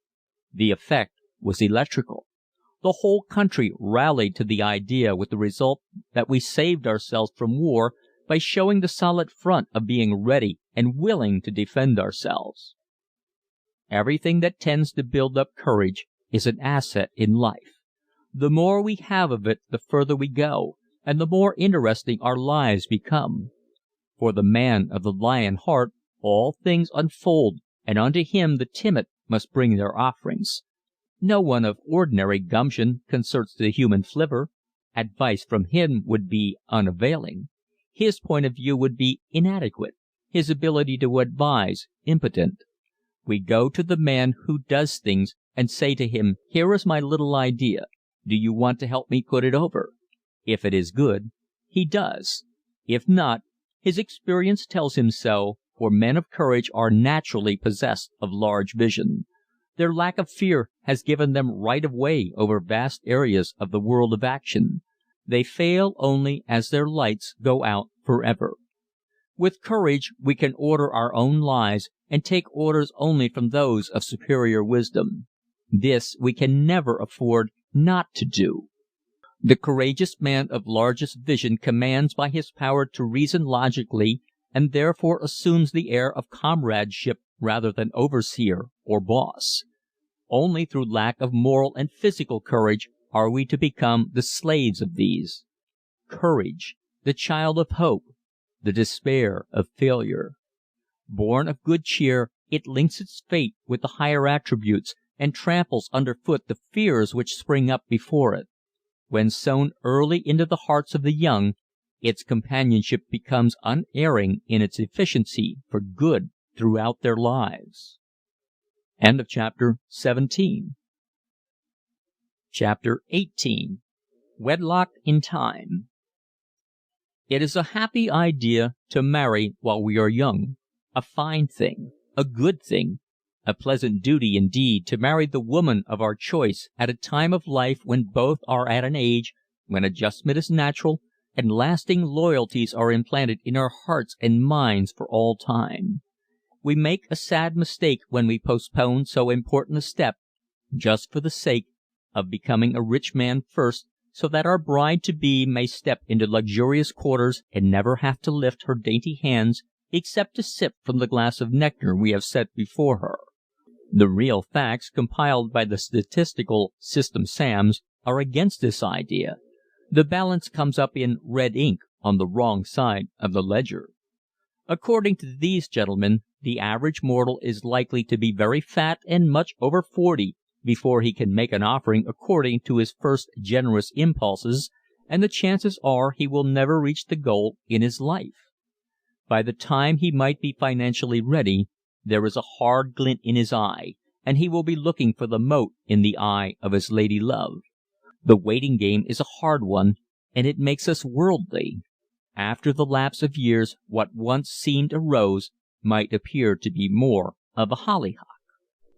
The effect was electrical. The whole country rallied to the idea with the result that we saved ourselves from war by showing the solid front of being ready and willing to defend ourselves. Everything that tends to build up courage is an asset in life. The more we have of it, the further we go, and the more interesting our lives become. For the man of the lion heart, all things unfold, and unto him the timid must bring their offerings. No one of ordinary gumption concerts the human flivver. Advice from him would be unavailing. His point of view would be inadequate, his ability to advise impotent. We go to the man who does things and say to him, "Here is my little idea. Do you want to help me put it over?" If it is good, he does. If not, his experience tells him so, for men of courage are naturally possessed of large vision. Their lack of fear has given them right of way over vast areas of the world of action. They fail only as their lights go out forever. With courage we can order our own lives and take orders only from those of superior wisdom. This we can never afford not to do. The courageous man of largest vision commands by his power to reason logically and therefore assumes the air of comradeship rather than overseer or boss. Only through lack of moral and physical courage are we to become the slaves of these. Courage, the child of hope, the despair of failure. Born of good cheer, it links its fate with the higher attributes and tramples underfoot the fears which spring up before it. When sown early into the hearts of the young, its companionship becomes unerring in its efficiency for good throughout their lives. End of chapter 17. Chapter 18. Wedlock in Time. It is a happy idea to marry while we are young, a fine thing, a good thing, a pleasant duty indeed to marry the woman of our choice at a time of life when both are at an age when adjustment is natural and lasting loyalties are implanted in our hearts and minds for all time. We make a sad mistake when we postpone so important a step just for the sake of becoming a rich man first, so that our bride-to-be may step into luxurious quarters and never have to lift her dainty hands except to sip from the glass of nectar we have set before her. The real facts compiled by the statistical system Sams are against this idea. The balance comes up in red ink on the wrong side of the ledger. According to these gentlemen, the average mortal is likely to be very fat and much over 40 before he can make an offering according to his first generous impulses, and the chances are he will never reach the goal in his life. By the time he might be financially ready, there is a hard glint in his eye, and he will be looking for the mote in the eye of his lady love. The waiting game is a hard one, and it makes us worldly. After the lapse of years, what once seemed a rose might appear to be more of a hollyhock.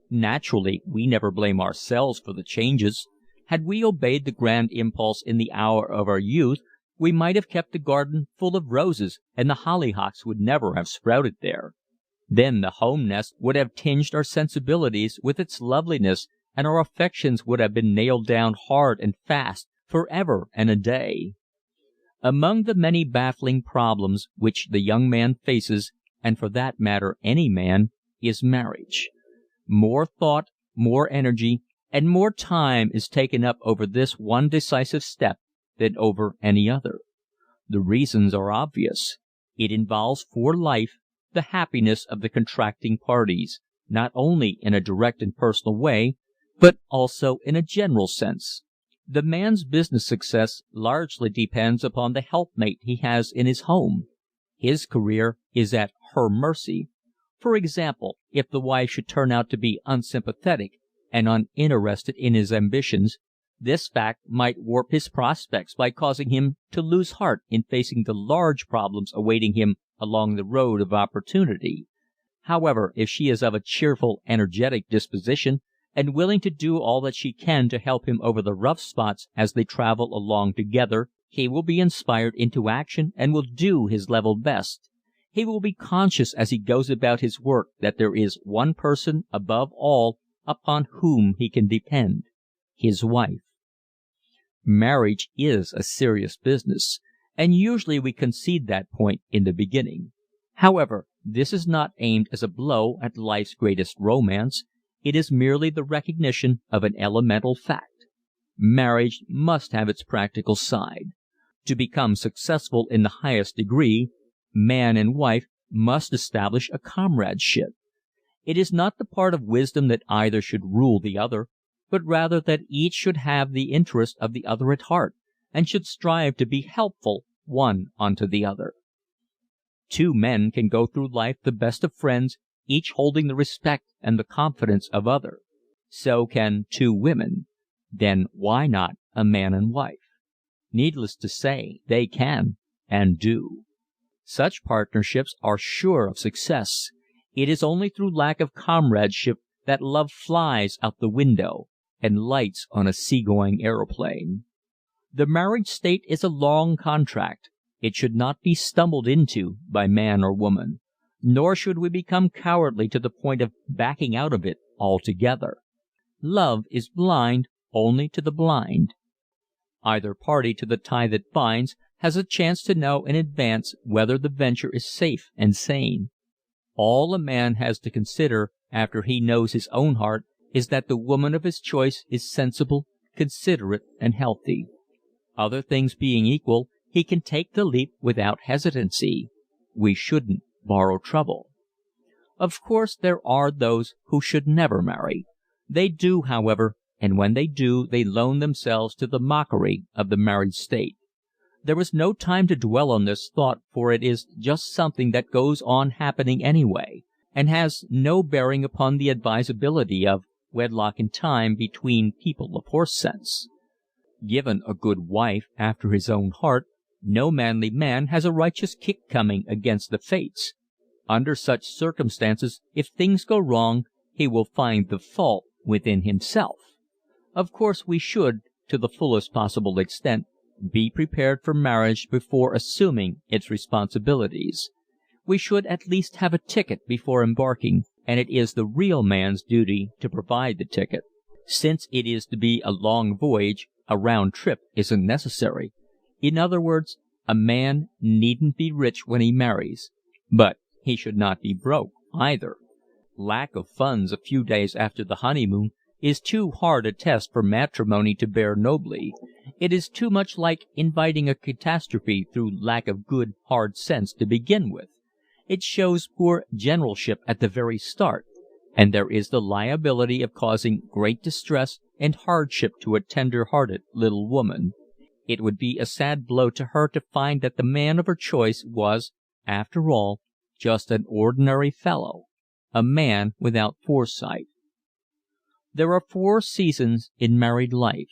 Naturally, we never blame ourselves for the changes. Had we obeyed the grand impulse in the hour of our youth, we might have kept the garden full of roses, and the hollyhocks would never have sprouted there. Then the home nest would have tinged our sensibilities with its loveliness, and our affections would have been nailed down hard and fast forever and a day. Among the many baffling problems which the young man faces, and for that matter any man, is marriage. More thought, more energy, and more time is taken up over this one decisive step than over any other. The reasons are obvious. It involves for life the happiness of the contracting parties, not only in a direct and personal way, but also in a general sense. The man's business success largely depends upon the helpmate he has in his home. His career is at her mercy. For example, if the wife should turn out to be unsympathetic and uninterested in his ambitions, this fact might warp his prospects by causing him to lose heart in facing the large problems awaiting him along the road of opportunity. However, if she is of a cheerful, energetic disposition, and willing to do all that she can to help him over the rough spots as they travel along together, he will be inspired into action and will do his level best. He will be conscious as he goes about his work that there is one person above all upon whom he can depend, his wife. Marriage is a serious business, and usually we concede that point in the beginning. However, this is not aimed as a blow at life's greatest romance. It is merely the recognition of an elemental fact. Marriage must have its practical side. To become successful in the highest degree, man and wife must establish a comradeship. It is not the part of wisdom that either should rule the other, but rather that each should have the interest of the other at heart, and should strive to be helpful one unto the other. Two men can go through life the best of friends, each holding the respect and the confidence of other. So can two women. Then why not a man and wife? Needless to say, they can and do. Such partnerships are sure of success. It is only through lack of comradeship that love flies out the window and lights on a seagoing aeroplane. The marriage state is a long contract. It should not be stumbled into by man or woman. Nor should we become cowardly to the point of backing out of it altogether. Love is blind only to the blind. Either party to the tie that binds has a chance to know in advance whether the venture is safe and sane. All a man has to consider after he knows his own heart is that the woman of his choice is sensible, considerate, and healthy. Other things being equal, he can take the leap without hesitancy. We shouldn't borrow trouble. Of course, there are those who should never marry. They do, however, and when they do, they loan themselves to the mockery of the married state. There is no time to dwell on this thought, for it is just something that goes on happening anyway, and has no bearing upon the advisability of wedlock in time between people of horse sense. Given a good wife after his own heart, no manly man has a righteous kick coming against the fates. Under such circumstances, if things go wrong, he will find the fault within himself. Of course, we should, to the fullest possible extent, be prepared for marriage before assuming its responsibilities. We should at least have a ticket before embarking, and it is the real man's duty to provide the ticket. Since it is to be a long voyage, a round trip isn't necessary. In other words, a man needn't be rich when he marries, but he should not be broke either. Lack of funds a few days after the honeymoon is too hard a test for matrimony to bear nobly. It is too much like inviting a catastrophe through lack of good, hard sense to begin with. It shows poor generalship at the very start, and there is the liability of causing great distress and hardship to a tender-hearted little woman. It would be a sad blow to her to find that the man of her choice was, after all, just an ordinary fellow, a man without foresight. There are 4 seasons in married life: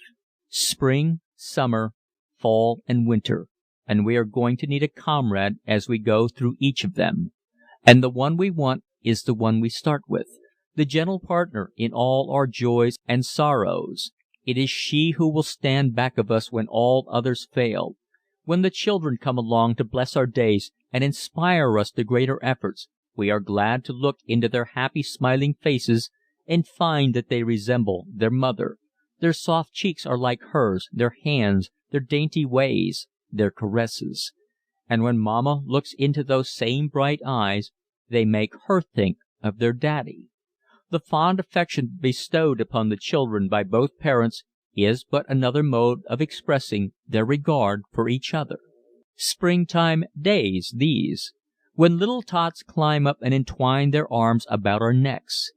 spring, summer, fall, and winter, and we are going to need a comrade as we go through each of them. And the one we want is the one we start with, the gentle partner in all our joys and sorrows. It is she who will stand back of us when all others fail. When the children come along to bless our days and inspire us to greater efforts, We are glad to look into their happy smiling faces and find that they resemble their mother. Their soft cheeks are like hers, their hands, their dainty ways, their caresses. And when Mama looks into those same bright eyes, they make her think of their daddy. The fond affection bestowed upon the children by both parents is but another mode of expressing their regard for each other. Springtime days, these, when little tots climb up and entwine their arms about our necks.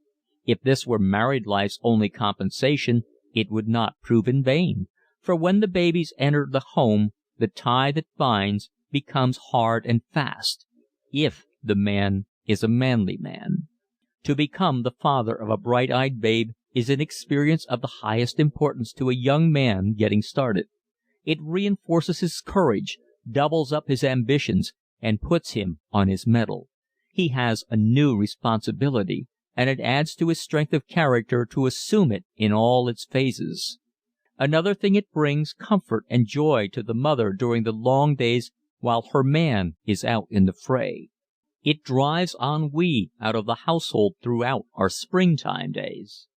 If this were married life's only compensation, it would not prove in vain, for when the babies enter the home, the tie that binds becomes hard and fast, if the man is a manly man. To become the father of a bright-eyed babe is an experience of the highest importance to a young man getting started. It reinforces his courage, doubles up his ambitions, and puts him on his mettle. He has a new responsibility, and it adds to his strength of character to assume it in all its phases. Another thing, it brings comfort and joy to the mother during the long days while her man is out in the fray. It drives ennui out of the household throughout our springtime days.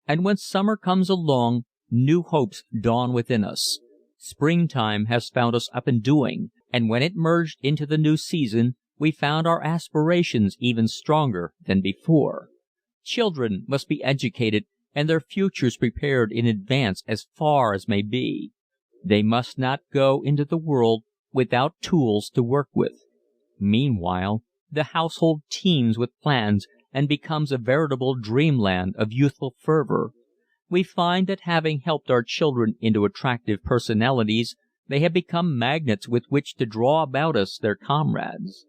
And when summer comes along, new hopes dawn within us. Springtime has found us up and doing, and when it merged into the new season, we found our aspirations even stronger than before. Children must be educated and their futures prepared in advance as far as may be. They must not go into the world without tools to work with. Meanwhile, the household teems with plans and becomes a veritable dreamland of youthful fervor. We find that having helped our children into attractive personalities, they have become magnets with which to draw about us their comrades.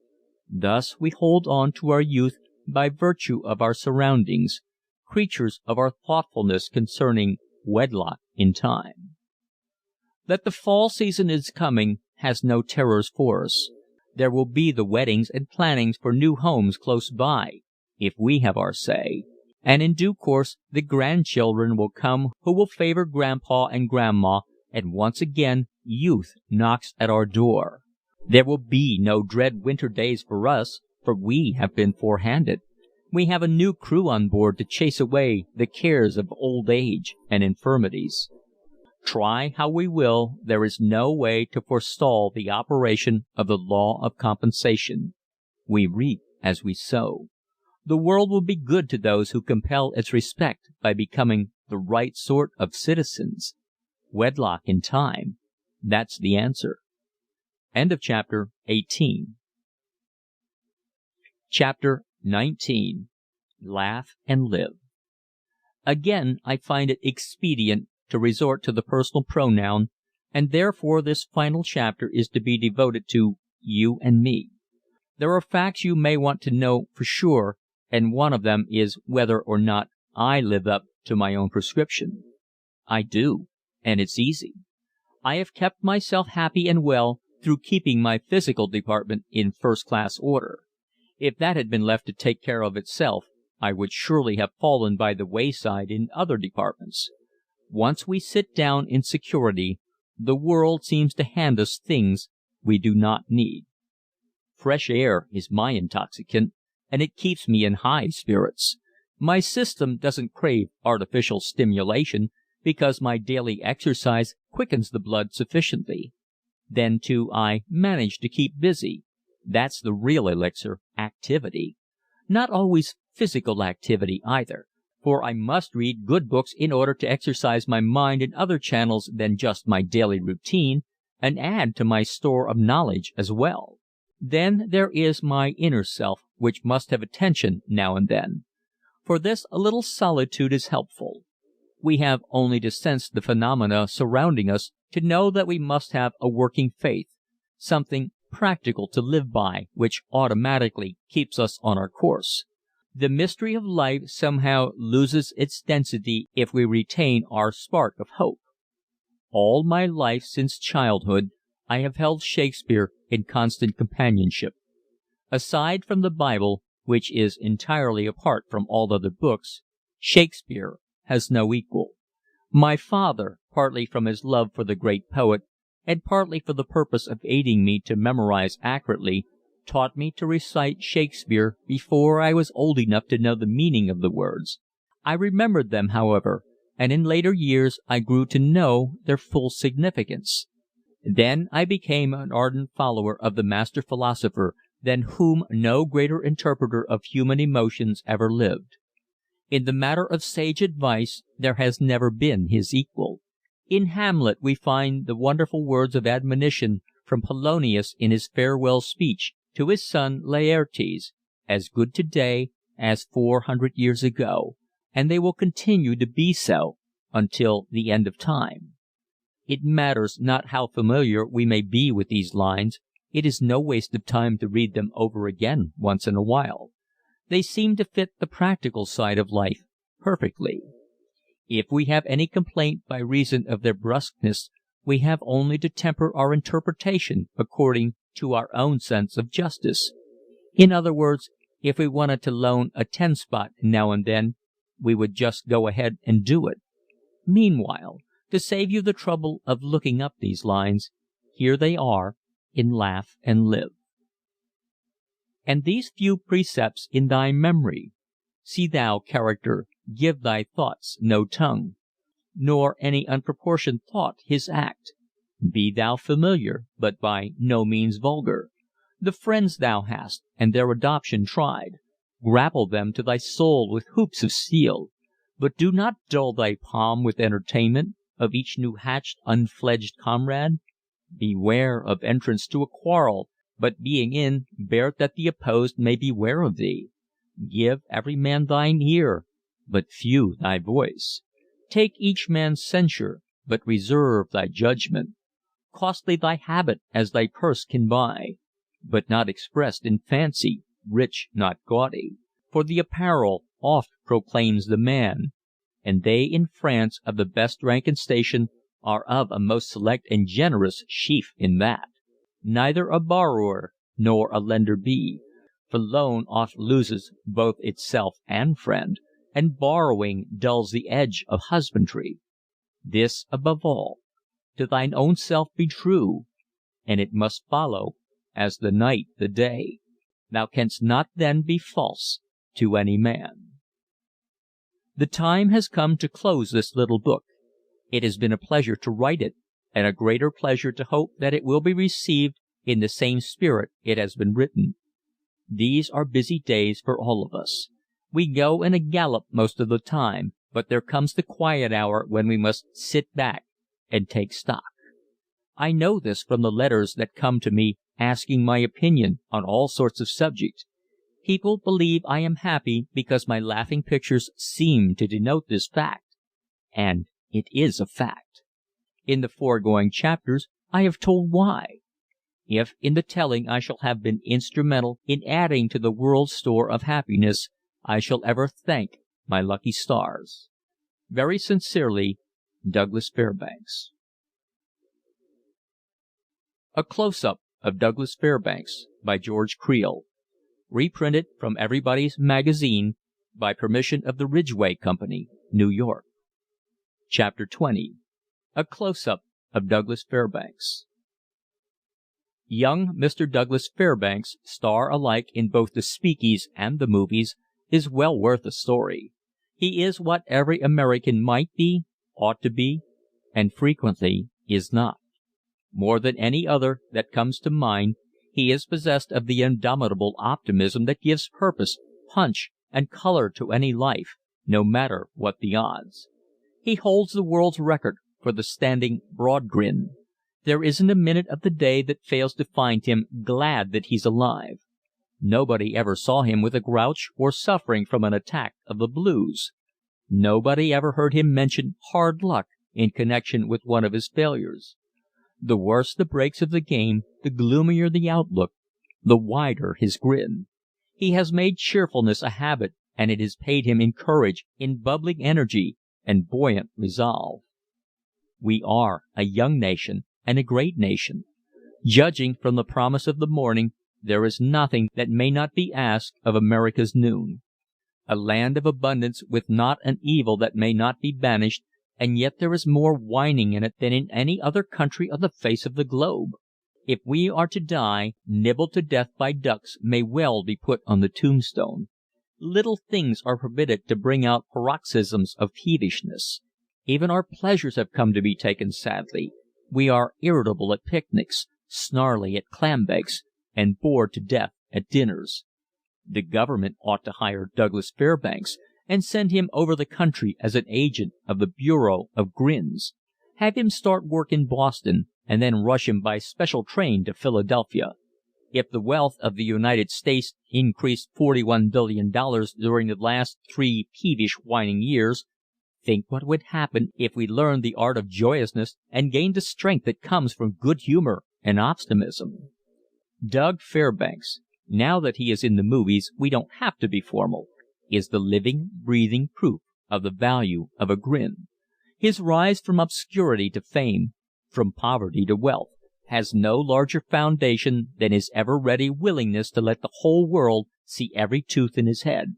Thus we hold on to our youth by virtue of our surroundings, creatures of our thoughtfulness concerning wedlock in time. That the fall season is coming has no terrors for us. There will be the weddings and plannings for new homes close by, if we have our say, and in due course the grandchildren will come who will favor grandpa and grandma, and once again youth knocks at our door. There will be no dread winter days for us, for we have been forehanded. We have a new crew on board to chase away the cares of old age and infirmities. Try how we will, there is no way to forestall the operation of the law of compensation. We reap as we sow. The world will be good to those who compel its respect by becoming the right sort of citizens. Wedlock in time. That's the answer. End of chapter 18. Chapter 19. Laugh and Live. Again, I find it expedient to resort to the personal pronoun, and therefore this final chapter is to be devoted to you and me. There are facts you may want to know for sure, and one of them is whether or not I live up to my own prescription. I do, and it's easy. I have kept myself happy and well through keeping my physical department in first-class order. If that had been left to take care of itself, I would surely have fallen by the wayside in other departments. Once we sit down in security, the world seems to hand us things we do not need. Fresh air is my intoxicant, and it keeps me in high spirits. My system doesn't crave artificial stimulation because my daily exercise quickens the blood sufficiently. Then, too, I manage to keep busy. That's the real elixir, activity. Not always physical activity either, for I must read good books in order to exercise my mind in other channels than just my daily routine, and add to my store of knowledge as well. Then there is my inner self, which must have attention now and then. For this a little solitude is helpful. We have only to sense the phenomena surrounding us to know that we must have a working faith, something practical to live by, which automatically keeps us on our course. The mystery of life somehow loses its density if we retain our spark of hope. All my life since childhood I have held Shakespeare in constant companionship. Aside from the Bible, which is entirely apart from all other books, Shakespeare has no equal. My father, partly from his love for the great poet, and partly for the purpose of aiding me to memorize accurately, taught me to recite Shakespeare before I was old enough to know the meaning of the words. I remembered them, however, and in later years I grew to know their full significance. Then I became an ardent follower of the master philosopher than whom no greater interpreter of human emotions ever lived. In the matter of sage advice there has never been his equal. In Hamlet we find the wonderful words of admonition from Polonius in his farewell speech to his son Laertes, as good today as 400 years ago, and they will continue to be so until the end of time. It matters not how familiar we may be with these lines, it is no waste of time to read them over again once in a while. They seem to fit the practical side of life perfectly. If we have any complaint by reason of their brusqueness, we have only to temper our interpretation according to our own sense of justice. In other words, if we wanted to loan a 10-spot now and then, we would just go ahead and do it. Meanwhile, to save you the trouble of looking up these lines, here they are in Laugh and Live. And these few precepts in thy memory. See thou, character, give thy thoughts no tongue, nor any unproportioned thought his act. Be thou familiar, but by no means vulgar. The friends thou hast, and their adoption tried, grapple them to thy soul with hoops of steel, but do not dull thy palm with entertainment of each new-hatched, unfledged comrade. Beware of entrance to a quarrel, but being in, bear that the opposed may beware of thee. Give every man thine ear, but few thy voice. Take each man's censure, but reserve thy judgment. Costly thy habit as thy purse can buy, but not expressed in fancy, rich, not gaudy. For the apparel oft proclaims the man, and they in France of the best rank and station are of a most select and generous sheaf in that. Neither a borrower nor a lender be, for loan oft loses both itself and friend, and borrowing dulls the edge of husbandry. This above all, to thine own self be true, and it must follow as the night the day. Thou canst not then be false to any man. The time has come to close this little book. It has been a pleasure to write it, and a greater pleasure to hope that it will be received in the same spirit it has been written. These are busy days for all of us. We go in a gallop most of the time, but there comes the quiet hour when we must sit back and take stock. I know this from the letters that come to me asking my opinion on all sorts of subjects. People believe I am happy because my laughing pictures seem to denote this fact. And it is a fact. In the foregoing chapters I have told why. If in the telling I shall have been instrumental in adding to the world's store of happiness, I shall ever thank my lucky stars. Very sincerely, Douglas Fairbanks. A Close-Up of Douglas Fairbanks by George Creel. Reprinted from Everybody's Magazine by permission of the Ridgway Company, New York. Chapter 20. A Close-Up of Douglas Fairbanks. Young Mr. Douglas Fairbanks, star alike in both the speakies and the movies, is well worth a story. He is what every American might be, ought to be, and frequently is not. More than any other that comes to mind, he is possessed of the indomitable optimism that gives purpose, punch, and color to any life, no matter what the odds. He holds the world's record for the standing broad grin. There isn't a minute of the day that fails to find him glad that he's alive. Nobody ever saw him with a grouch or suffering from an attack of the blues. Nobody ever heard him mention hard luck in connection with one of his failures. The worse the breaks of the game, the gloomier the outlook, the wider his grin. He has made cheerfulness a habit, and it has paid him in courage, in bubbling energy, and buoyant resolve. We are a young nation and a great nation. Judging from the promise of the morning, there is nothing that may not be asked of America's noon. A land of abundance with not an evil that may not be banished, and yet there is more whining in it than in any other country on the face of the globe. If we are to die, nibbled to death by ducks may well be put on the tombstone. Little things are permitted to bring out paroxysms of peevishness. Even our pleasures have come to be taken sadly. We are irritable at picnics, snarly at clambakes, and bored to death at dinners. The government ought to hire Douglas Fairbanks and send him over the country as an agent of the Bureau of Grins. Have him start work in Boston and then rush him by special train to Philadelphia. If the wealth of the United States increased $41 billion during the last 3 peevish, whining years, think what would happen if we learned the art of joyousness and gained the strength that comes from good humor and optimism. Doug Fairbanks, now that he is in the movies, we don't have to be formal, is the living, breathing proof of the value of a grin. His rise from obscurity to fame, from poverty to wealth, has no larger foundation than his ever-ready willingness to let the whole world see every tooth in his head.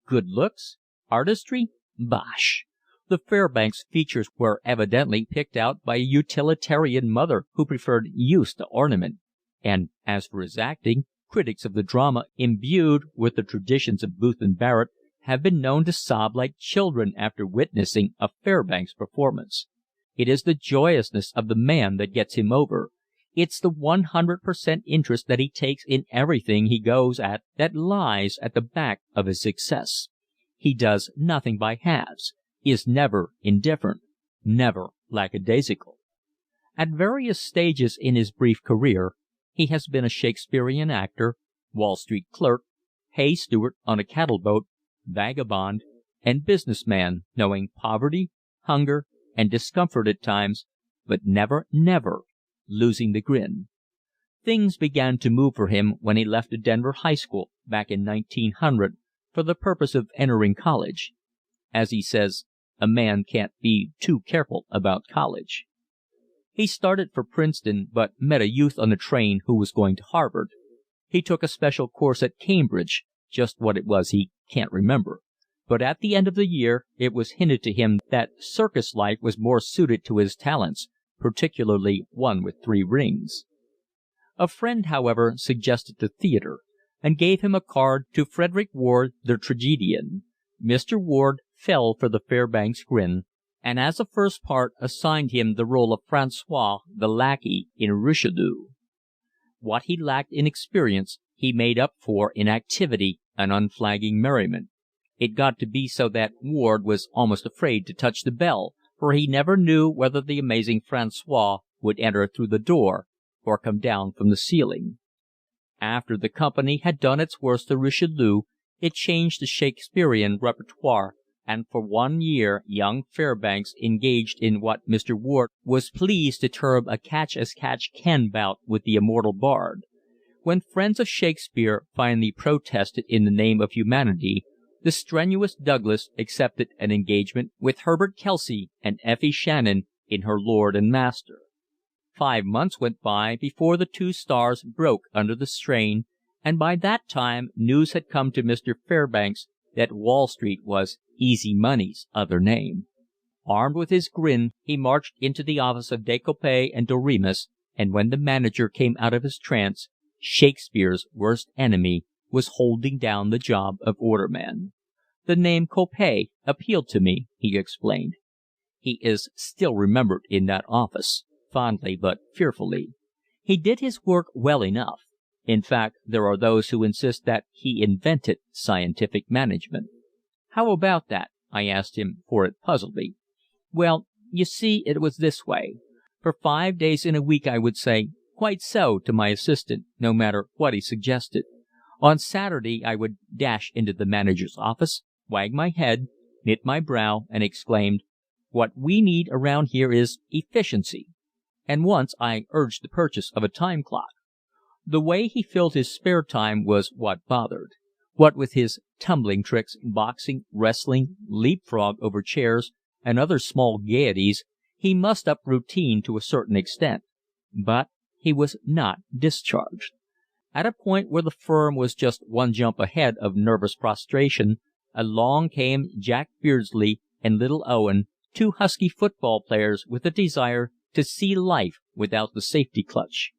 Good looks? Artistry? Bosh! The Fairbanks features were evidently picked out by a utilitarian mother who preferred use to ornament. And as for his acting, critics of the drama imbued with the traditions of Booth and Barrett have been known to sob like children after witnessing a Fairbanks performance. It is the joyousness of the man that gets him over. It's the 100% interest that he takes in everything he goes at that lies at the back of his success. He does nothing by halves, is never indifferent, never lackadaisical. At various stages in his brief career, he has been a Shakespearean actor, Wall Street clerk, hay steward on a cattle boat, vagabond, and businessman, knowing poverty, hunger, and discomfort at times, but never, never losing the grin. Things began to move for him when he left Denver High School back in 1900 for the purpose of entering college. As he says, a man can't be too careful about college. He started for Princeton, but met a youth on the train who was going to Harvard. He took a special course at Cambridge, just what it was he can't remember. But at the end of the year it was hinted to him that circus life was more suited to his talents, particularly one with 3 rings. A friend, however, suggested the theater, and gave him a card to Frederick Ward, the tragedian. Mr. Ward fell for the Fairbanks grin, and as a first part assigned him the role of François the lackey in Richelieu. What he lacked in experience he made up for in activity and unflagging merriment. It got to be so that Ward was almost afraid to touch the bell, for he never knew whether the amazing François would enter through the door or come down from the ceiling. After the company had done its worst to Richelieu, it changed the Shakespearean repertoire, and for 1 year young Fairbanks engaged in what Mr. Ward was pleased to term a catch-as-catch-can bout with the immortal bard. When friends of Shakespeare finally protested in the name of humanity, the strenuous Douglas accepted an engagement with Herbert Kelsey and Effie Shannon in her Lord and Master. 5 months went by before the 2 stars broke under the strain, and by that time news had come to Mr. Fairbanks that Wall Street was Easy Money's other name. Armed with his grin, he marched into the office of Decopé and Doremus, and when the manager came out of his trance, Shakespeare's worst enemy was holding down the job of orderman. The name Coppée appealed to me, he explained. He is still remembered in that office, fondly but fearfully. He did his work well enough. In fact, there are those who insist that he invented scientific management. How about that? I asked him, for it puzzled me. Well, you see, it was this way. For 5 days in a week I would say, "Quite so," to my assistant, no matter what he suggested. On Saturday I would dash into the manager's office, wag my head, knit my brow, and exclaimed, "What we need around here is efficiency." And once I urged the purchase of a time clock. The way he filled his spare time was what bothered. What with his tumbling tricks, boxing, wrestling, leapfrog over chairs, and other small gaieties, he mussed up routine to a certain extent. But he was not discharged. At a point where the firm was just 1 jump ahead of nervous prostration, along came Jack Beardsley and Little Owen, 2 husky football players with a desire to see life without the safety clutch.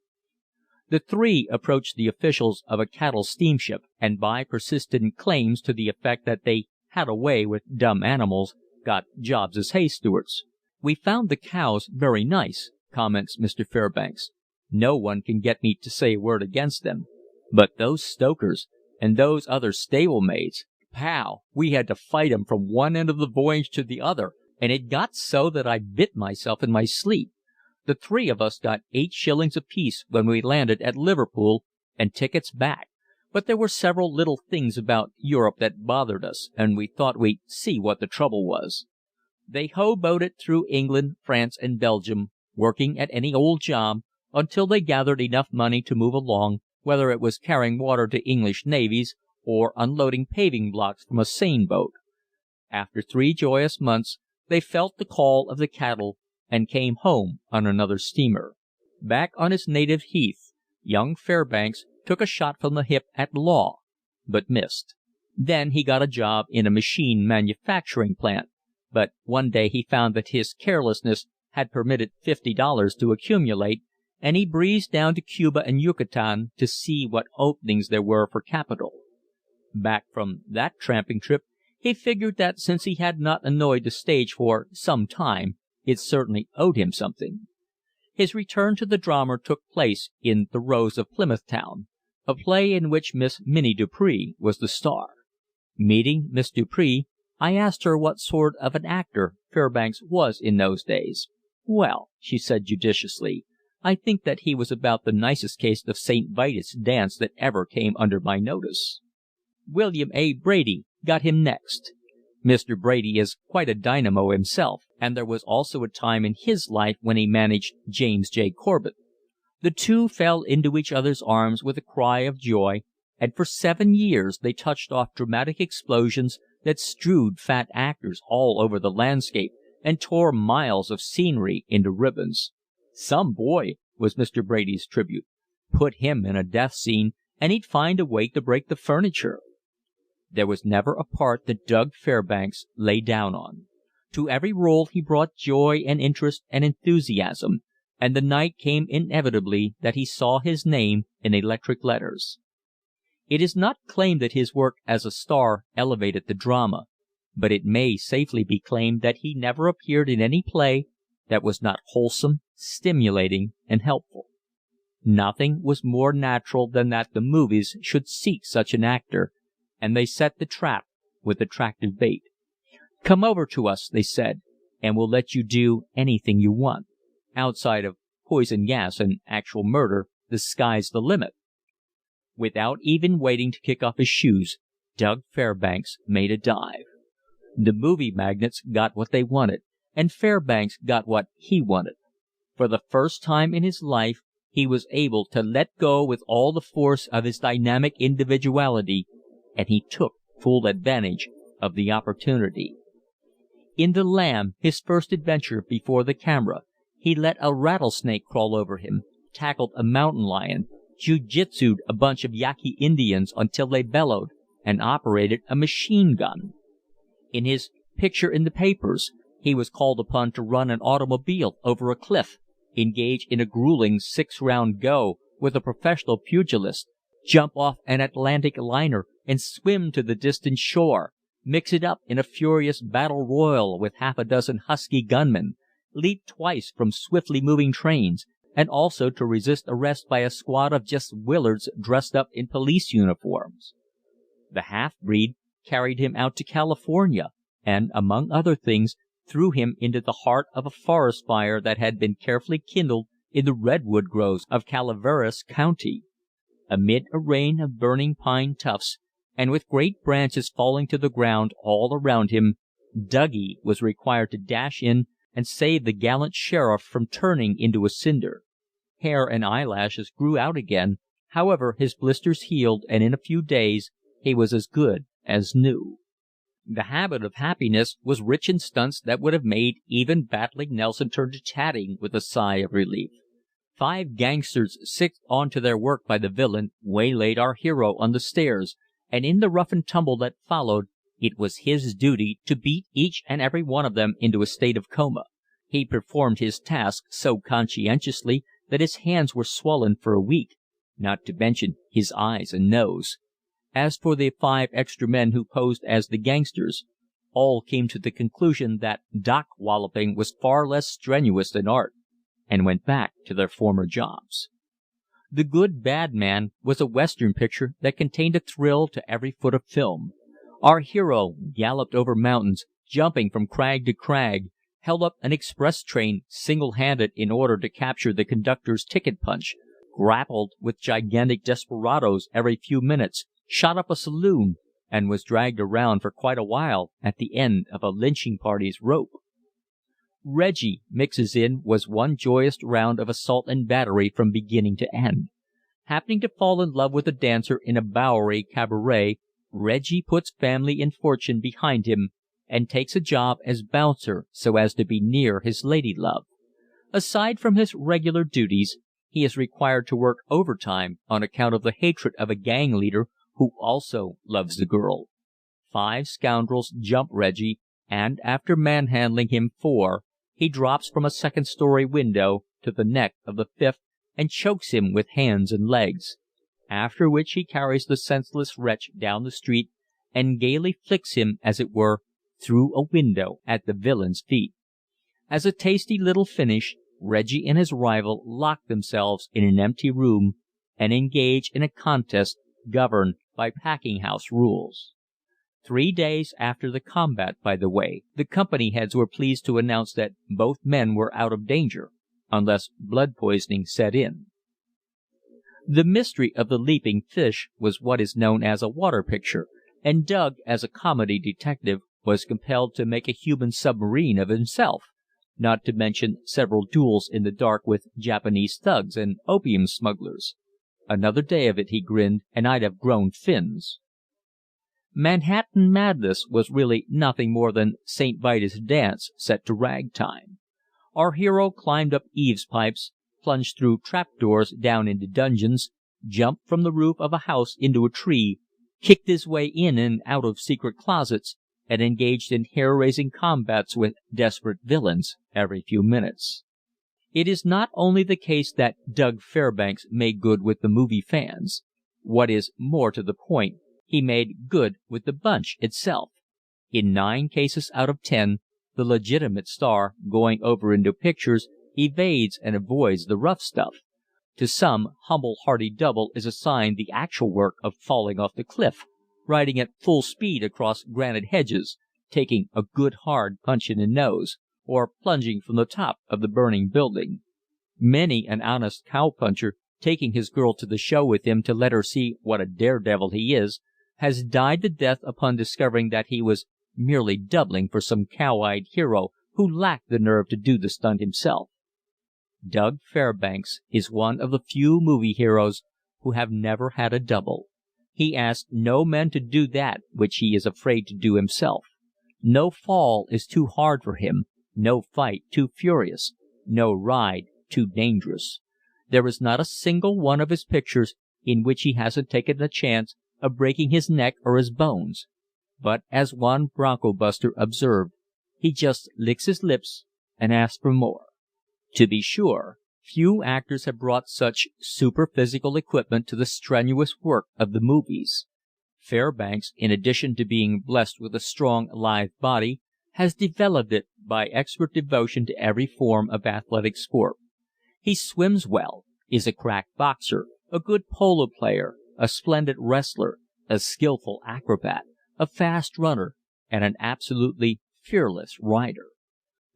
The three approached the officials of a cattle steamship, and by persistent claims to the effect that they had a way with dumb animals, got jobs as hay stewards. "We found the cows very nice," comments Mr. Fairbanks. "No one can get me to say a word against them. But those stokers, and those other stable maids, pow! We had to fight 'em from one end of the voyage to the other, and it got so that I bit myself in my sleep. The three of us got 8 shillings apiece when we landed at Liverpool, and tickets back, but there were several little things about Europe that bothered us, and we thought we'd see what the trouble was." They hoboed through England, France, and Belgium, working at any old job, until they gathered enough money to move along, whether it was carrying water to English navies or unloading paving blocks from a seine boat. After 3 joyous months, they felt the call of the cattle and came home on another steamer. Back on his native heath, young Fairbanks took a shot from the hip at law, but missed. Then he got a job in a machine manufacturing plant, but one day he found that his carelessness had permitted $50 to accumulate, and he breezed down to Cuba and Yucatan to see what openings there were for capital. Back from that tramping trip, he figured that since he had not annoyed the stage for some time, it certainly owed him something. His return to the drama took place in The Rose of Plymouth Town, a play in which Miss Minnie Dupree was the star. Meeting Miss Dupree, I asked her what sort of an actor Fairbanks was in those days. "Well," she said judiciously, "I think that he was about the nicest case of St. Vitus dance that ever came under my notice." William A. Brady got him next. Mr. Brady is quite a dynamo himself, and there was also a time in his life when he managed James J. Corbett. The two fell into each other's arms with a cry of joy, and for 7 years they touched off dramatic explosions that strewed fat actors all over the landscape and tore miles of scenery into ribbons. "Some boy," was Mr. Brady's tribute. "Put him in a death scene, and he'd find a way to break the furniture." There was never a part that Doug Fairbanks lay down on. To every role he brought joy and interest and enthusiasm, and the night came inevitably that he saw his name in electric letters. It is not claimed that his work as a star elevated the drama, but it may safely be claimed that he never appeared in any play that was not wholesome, stimulating, and helpful. Nothing was more natural than that the movies should seek such an actor, and they set the trap with attractive bait. "Come over to us," they said, "and we'll let you do anything you want. Outside of poison gas and actual murder, the sky's the limit." Without even waiting to kick off his shoes, Doug Fairbanks made a dive. The movie magnates got what they wanted, and Fairbanks got what he wanted. For the first time in his life, he was able to let go with all the force of his dynamic individuality, and he took full advantage of the opportunity. In The Lamb, his first adventure before the camera, he let a rattlesnake crawl over him, tackled a mountain lion, jiu-jitsu'd a bunch of Yaqui Indians until they bellowed, and operated a machine gun. In his Picture in the Papers, he was called upon to run an automobile over a cliff, engage in a grueling 6-round go with a professional pugilist, jump off an Atlantic liner and swim to the distant shore, mix it up in a furious battle royal with half a dozen husky gunmen, leap twice from swiftly moving trains, and also to resist arrest by a squad of just Willards dressed up in police uniforms. The half-breed carried him out to California and, among other things, threw him into the heart of a forest fire that had been carefully kindled in the redwood groves of Calaveras County. Amid a rain of burning pine tufts, and with great branches falling to the ground all around him, Dougie was required to dash in and save the gallant sheriff from turning into a cinder. Hair and eyelashes grew out again, however, his blisters healed, and in a few days he was as good as new. The Habit of Happiness was rich in stunts that would have made even Battling Nelson turn to tatting with a sigh of relief. 5 gangsters, sicked on to their work by the villain, waylaid our hero on the stairs, and in the rough and tumble that followed, it was his duty to beat each and every one of them into a state of coma. He performed his task so conscientiously that his hands were swollen for a week, not to mention his eyes and nose. As for the 5 extra men who posed as the gangsters, all came to the conclusion that dock walloping was far less strenuous than art, and went back to their former jobs. The Good Bad Man was a Western picture that contained a thrill to every foot of film. Our hero galloped over mountains, jumping from crag to crag, held up an express train single-handed in order to capture the conductor's ticket punch, grappled with gigantic desperadoes every few minutes, shot up a saloon, and was dragged around for quite a while at the end of a lynching party's rope. Reggie mixes in was one joyous round of assault and battery from beginning to end. Happening to fall in love with a dancer in a Bowery cabaret, Reggie puts family and fortune behind him and takes a job as bouncer so as to be near his lady-love. Aside from his regular duties, he is required to work overtime on account of the hatred of a gang leader who also loves the girl. 5 scoundrels jump Reggie, and after manhandling him 4, he drops from a second-story window to the neck of the 5th and chokes him with hands and legs, after which he carries the senseless wretch down the street and gaily flicks him, as it were, through a window at the villain's feet. As a tasty little finish, Reggie and his rival lock themselves in an empty room and engage in a contest governed by packing-house rules. 3 days after the combat, by the way, the company heads were pleased to announce that both men were out of danger, unless blood poisoning set in. The Mystery of the Leaping Fish was what is known as a water picture, and Doug, as a comedy detective, was compelled to make a human submarine of himself, not to mention several duels in the dark with Japanese thugs and opium smugglers. Another day of it, he grinned, and I'd have grown fins. Manhattan Madness was really nothing more than St. Vitus' dance set to ragtime. Our hero climbed up eaves pipes, plunged through trapdoors down into dungeons, jumped from the roof of a house into a tree, kicked his way in and out of secret closets, and engaged in hair-raising combats with desperate villains every few minutes. It is not only the case that Doug Fairbanks made good with the movie fans. What is more to the point, he made good with the bunch itself. In 9 cases out of 10, the legitimate star, going over into pictures, evades and avoids the rough stuff. To some humble hardy double is assigned the actual work of falling off the cliff, riding at full speed across granite hedges, taking a good hard punch in the nose, or plunging from the top of the burning building. Many an honest cow-puncher, taking his girl to the show with him to let her see what a daredevil he is, has died to death upon discovering that he was merely doubling for some cow-eyed hero who lacked the nerve to do the stunt himself. Doug Fairbanks is one of the few movie heroes who have never had a double. He asks no men to do that which he is afraid to do himself. No fall is too hard for him, no fight too furious, no ride too dangerous. There is not a single one of his pictures in which he hasn't taken a chance of breaking his neck or his bones. But as one bronco buster observed, he just licks his lips and asks for more. To be sure, few actors have brought such super-physical equipment to the strenuous work of the movies. Fairbanks, in addition to being blessed with a strong, lithe body, has developed it by expert devotion to every form of athletic sport. He swims well, is a crack boxer, a good polo player, a splendid wrestler, a skillful acrobat, a fast runner, and an absolutely fearless rider.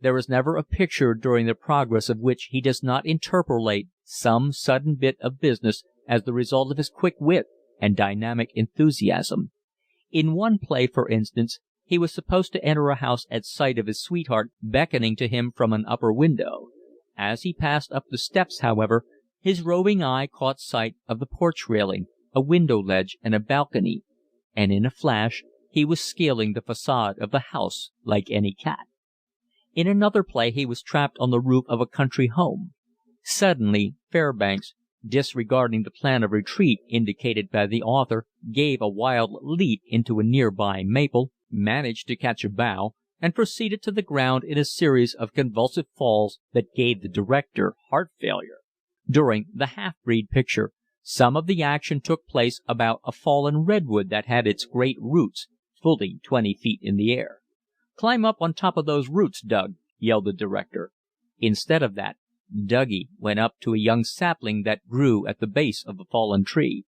There is never a picture during the progress of which he does not interpolate some sudden bit of business as the result of his quick wit and dynamic enthusiasm. In one play, for instance, he was supposed to enter a house at sight of his sweetheart beckoning to him from an upper window. As he passed up the steps, however, his roving eye caught sight of the porch railing, a window ledge, and a balcony, and in a flash he was scaling the facade of the house like any cat. In another play he was trapped on the roof of a country home. Suddenly Fairbanks, disregarding the plan of retreat indicated by the author, gave a wild leap into a nearby maple, managed to catch a bough, and proceeded to the ground in a series of convulsive falls that gave the director heart failure. During the half-breed picture, Some of the action took place about a fallen redwood that had its great roots fully 20 feet in the air. "Climb up on top of those roots, Doug," yelled the director. Instead of that, Douggie went up to a young sapling that grew at the base of the fallen tree.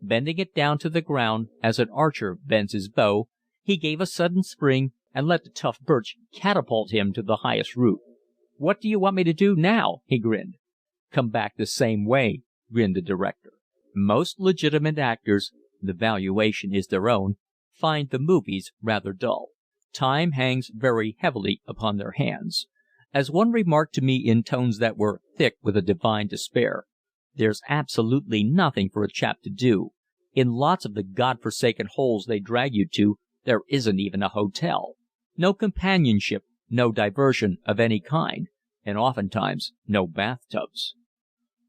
Bending it down to the ground as an archer bends his bow, he gave a sudden spring and let the tough birch catapult him to the highest root. "What do you want me to do now?" he grinned. "Come back the same way," grinned the director. Most legitimate actors, the valuation is their own, find the movies rather dull. Time hangs very heavily upon their hands. As one remarked to me in tones that were thick with a divine despair, "There's absolutely nothing for a chap to do. In lots of the God-forsaken holes they drag you to, there isn't even a hotel. No companionship, no diversion of any kind, and oftentimes no bathtubs."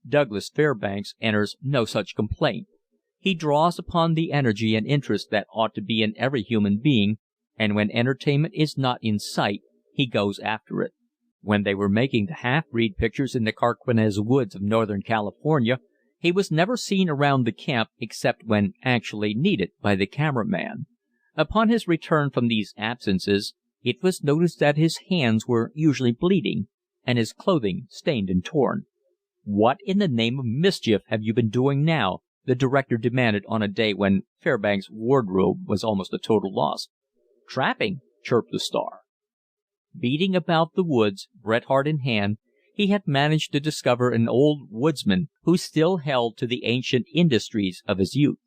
Douglas Fairbanks enters no such complaint. He draws upon the energy and interest that ought to be in every human being, and when entertainment is not in sight, he goes after it. When they were making the half-breed pictures in the Carquinez woods of Northern California, he was never seen around the camp except when actually needed by the cameraman. Upon his return from these absences, it was noticed that his hands were usually bleeding and his clothing stained and torn. "What in the name of mischief have you been doing now?" the director demanded on a day when Fairbanks' wardrobe was almost a total loss. "Trapping," chirped the star. Beating about the woods, Bret Harte in hand, he had managed to discover an old woodsman who still held to the ancient industries of his youth.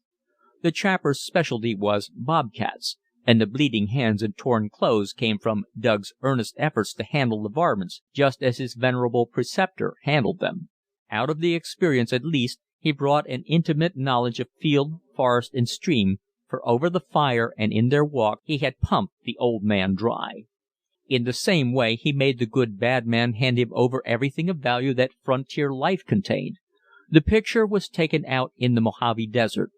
The trapper's specialty was bobcats, and the bleeding hands and torn clothes came from Doug's earnest efforts to handle the varmints just as his venerable preceptor handled them. Out of the experience, at least, he brought an intimate knowledge of field, forest, and stream, for over the fire and in their walk he had pumped the old man dry. In the same way he made the good bad man hand him over everything of value that frontier life contained. The picture was taken out in the Mojave Desert.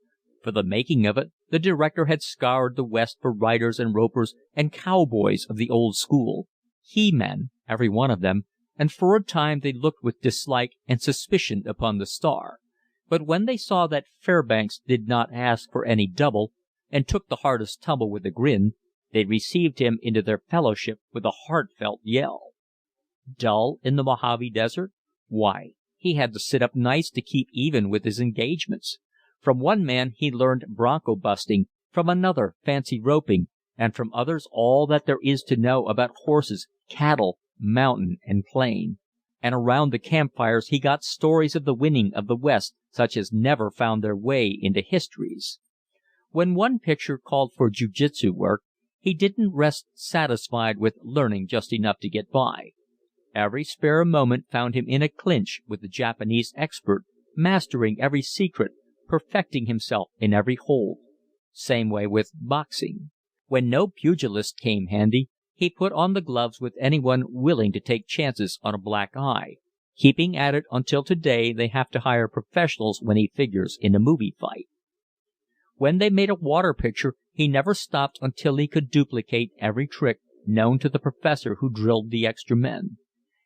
For the making of it, the director had scoured the West for riders and ropers and cowboys of the old school. He-men, every one of them, and for a time they looked with dislike and suspicion upon the star. But when they saw that Fairbanks did not ask for any double, and took the hardest tumble with a grin, they received him into their fellowship with a heartfelt yell. Dull in the Mojave Desert? Why, he had to sit up nights to keep even with his engagements. From one man he learned bronco busting, from another fancy roping, and from others all that there is to know about horses, cattle, mountain, and plain. And around the campfires he got stories of the winning of the West such as never found their way into histories. When one picture called for jiu-jitsu work, he didn't rest satisfied with learning just enough to get by. Every spare moment found him in a clinch with the Japanese expert, mastering every secret, perfecting himself in every hold. Same way with boxing. When no pugilist came handy, he put on the gloves with anyone willing to take chances on a black eye, keeping at it until today they have to hire professionals when he figures in a movie fight. When they made a water picture, he never stopped until he could duplicate every trick known to the professor who drilled the extra men.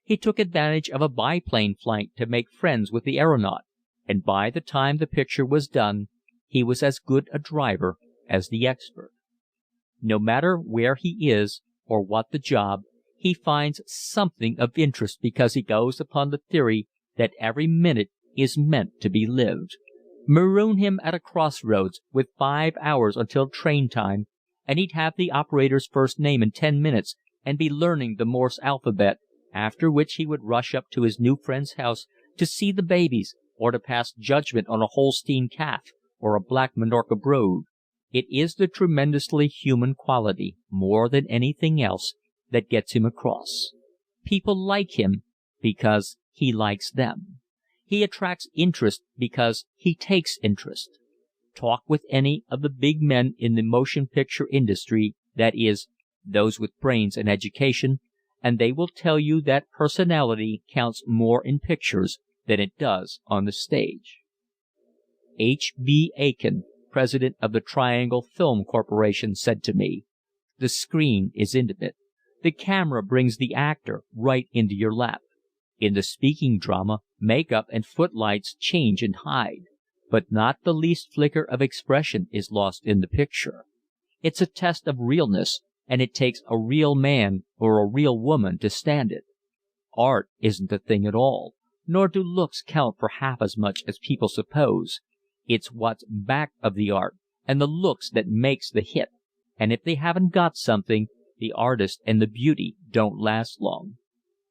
He took advantage of a biplane flight to make friends with the aeronaut, and by the time the picture was done, he was as good a driver as the expert. No matter where he is or what the job, he finds something of interest because he goes upon the theory that every minute is meant to be lived. Maroon him at a crossroads with 5 hours until train time, and he'd have the operator's first name in 10 minutes and be learning the Morse alphabet, after which he would rush up to his new friend's house to see the babies or to pass judgment on a Holstein calf or a black Minorca brood. It is the tremendously human quality, more than anything else, that gets him across. People like him because he likes them. He attracts interest because he takes interest. Talk with any of the big men in the motion picture industry, that is, those with brains and education, and they will tell you that personality counts more in pictures than it does on the stage. H.B. Aiken, president of the Triangle Film Corporation, said to me, "The screen is intimate. The camera brings the actor right into your lap. In the speaking drama, makeup and footlights change and hide. But not the least flicker of expression is lost in the picture. It's a test of realness, and it takes a real man or a real woman to stand it. Art isn't the thing at all, nor do looks count for half as much as people suppose. It's what's back of the art and the looks that makes the hit, and if they haven't got something, the artist and the beauty don't last long.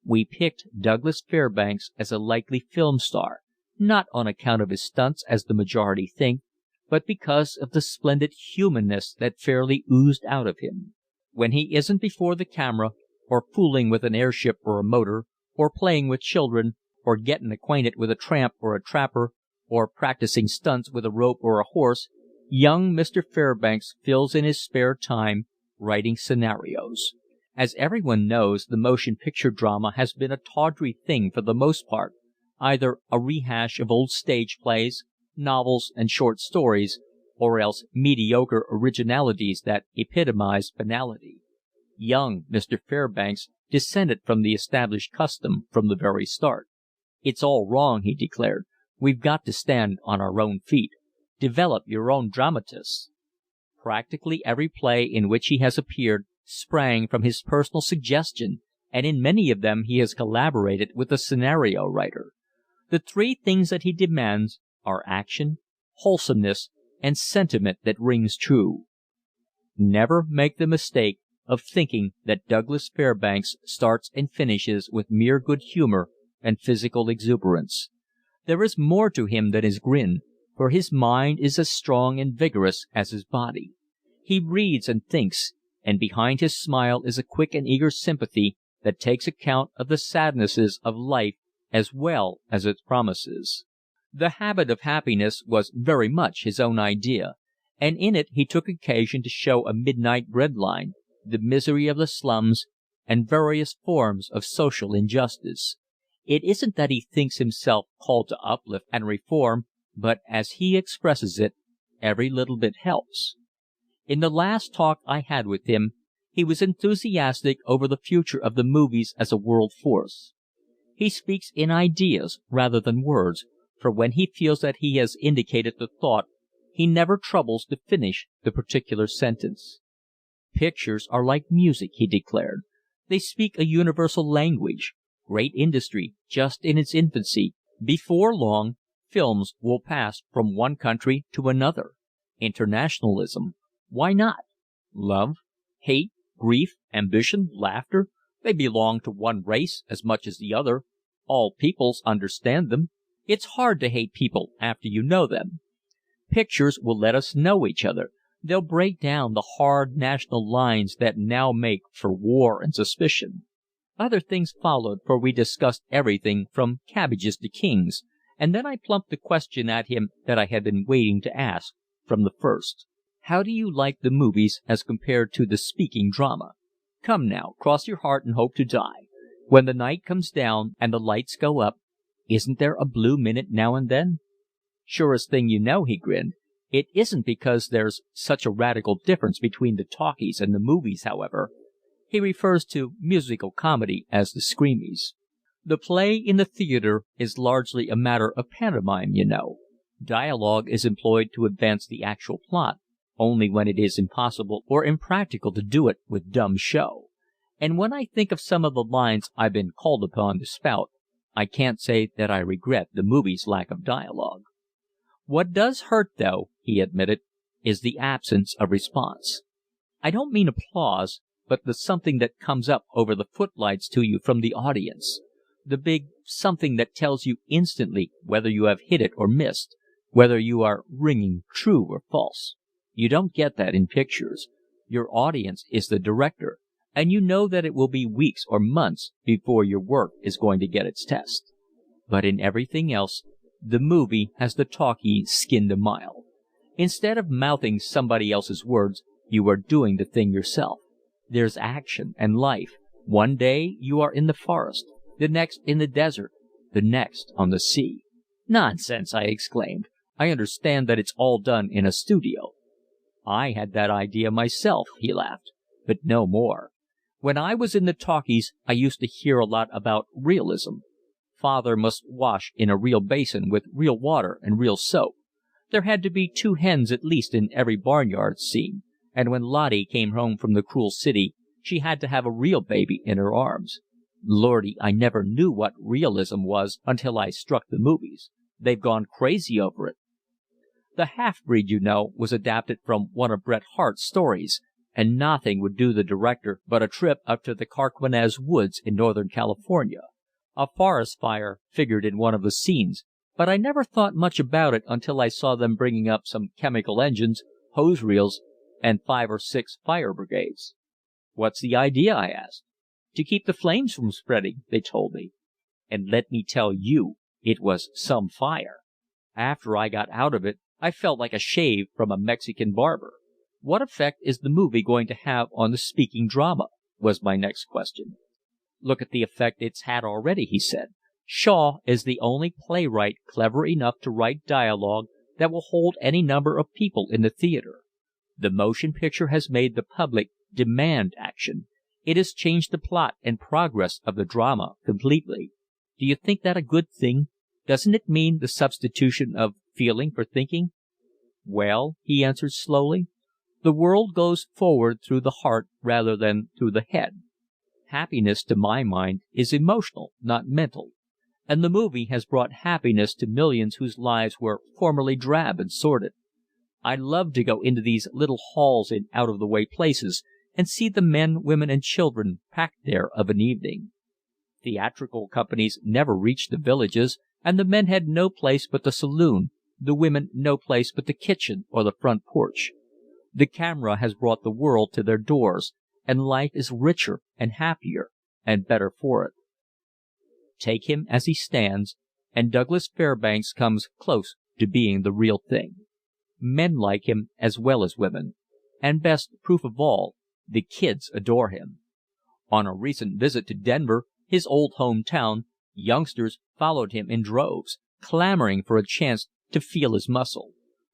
We picked Douglas Fairbanks as a likely film star, not on account of his stunts as the majority think, but because of the splendid humanness that fairly oozed out of him. When he isn't before the camera, or fooling with an airship or a motor, or playing with children, or getting acquainted with a tramp or a trapper, or practicing stunts with a rope or a horse, young Mr. Fairbanks fills in his spare time writing scenarios. As everyone knows, the motion picture drama has been a tawdry thing for the most part, either a rehash of old stage plays, novels, and short stories, or else mediocre originalities that epitomize banality. Young Mr. Fairbanks dissented from the established custom from the very start. "It's all wrong," he declared. "We've got to stand on our own feet. Develop your own dramatists." Practically every play in which he has appeared sprang from his personal suggestion, and in many of them he has collaborated with the scenario writer. The three things that he demands are action, wholesomeness, and sentiment that rings true. Never make the mistake of thinking that Douglas Fairbanks starts and finishes with mere good humor and physical exuberance. There is more to him than his grin, for his mind is as strong and vigorous as his body. He reads and thinks, and behind his smile is a quick and eager sympathy that takes account of the sadnesses of life as well as its promises. The habit of happiness was very much his own idea, and in it he took occasion to show a midnight bread line, the misery of the slums, and various forms of social injustice. It isn't that he thinks himself called to uplift and reform, but, as he expresses it, every little bit helps. In the last talk I had with him, he was enthusiastic over the future of the movies as a world force. He speaks in ideas rather than words, for when he feels that he has indicated the thought, he never troubles to finish the particular sentence. Pictures are like music, he declared. They speak a universal language. Great industry, just in its infancy. Before long, films will pass from one country to another. Internationalism. Why not? Love, hate, grief, ambition, laughter, they belong to one race as much as the other. All peoples understand them. It's hard to hate people after you know them. Pictures will let us know each other. They'll break down the hard national lines that now make for war and suspicion. Other things followed, for we discussed everything from cabbages to kings, and then I plumped the question at him that I had been waiting to ask from the first. How do you like the movies as compared to the speaking drama? Come now, cross your heart and hope to die. When the night comes down and the lights go up, isn't there a blue minute now and then? Surest thing you know, he grinned. It isn't because there's such a radical difference between the talkies and the movies, however. He refers to musical comedy as the screamies. The play in the theater is largely a matter of pantomime, you know. Dialogue is employed to advance the actual plot, only when it is impossible or impractical to do it with dumb show. And when I think of some of the lines I've been called upon to spout, I can't say that I regret the movie's lack of dialogue. What does hurt, though, he admitted, is the absence of response. I don't mean applause, but the something that comes up over the footlights to you from the audience. The big something that tells you instantly whether you have hit it or missed, whether you are ringing true or false. You don't get that in pictures. Your audience is the director, and you know that it will be weeks or months before your work is going to get its test. But in everything else, the movie has the talkie skinned a mile. Instead of mouthing somebody else's words, you are doing the thing yourself. There's action and life. One day you are in the forest, the next in the desert, the next on the sea. Nonsense, I exclaimed. I understand that it's all done in a studio. I had that idea myself, he laughed, but no more. When I was in the talkies, I used to hear a lot about realism. Father must wash in a real basin with real water and real soap. There had to be 2 hens at least in every barnyard scene, and when Lottie came home from the cruel city she had to have a real baby in her arms. Lordy, I never knew what realism was until I struck the movies. They've gone crazy over it. The Half-Breed, you know, was adapted from one of Bret Harte's stories, and nothing would do the director but a trip up to the Carquinez Woods in Northern California. A forest fire figured in one of the scenes, but I never thought much about it until I saw them bringing up some chemical engines, hose reels, and 5 or 6 fire brigades. "What's the idea?" I asked. "To keep the flames from spreading," they told me. And let me tell you, it was some fire. After I got out of it, I felt like a shave from a Mexican barber. "What effect is the movie going to have on the speaking drama?" was my next question. "Look at the effect it's had already," he said. "Shaw is the only playwright clever enough to write dialogue that will hold any number of people in the theater. The motion picture has made the public demand action. It has changed the plot and progress of the drama completely. Do you think that a good thing? Doesn't it mean the substitution of feeling for thinking?" "Well," he answered slowly, "the world goes forward through the heart rather than through the head. Happiness, to my mind, is emotional, not mental. And the movie has brought happiness to millions whose lives were formerly drab and sordid. I love to go into these little halls in out-of-the-way places and see the men, women, and children packed there of an evening. Theatrical companies never reached the villages, and the men had no place but the saloon, the women no place but the kitchen or the front porch. The camera has brought the world to their doors, and life is richer and happier and better for it. Take him as he stands, and Douglas Fairbanks comes close to being the real thing. Men like him as well as women, and best proof of all, the kids adore him. On a recent visit to Denver, his old hometown, youngsters followed him in droves, clamoring for a chance to feel his muscle.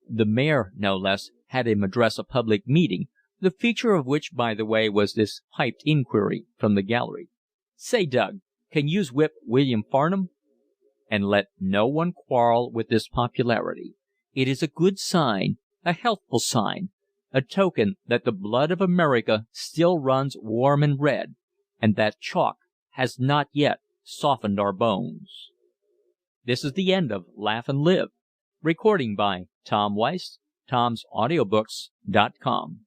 The mayor, no less, had him address a public meeting, the feature of which, by the way, was this piped inquiry from the gallery: "Say, Doug, can youse whip William Farnham?" And let no one quarrel with this popularity. It is a good sign, a healthful sign, a token that the blood of America still runs warm and red, and that chalk has not yet softened our bones. This is the end of Laugh and Live. Recording by Tom Weiss, Tom'sAudiobooks.com.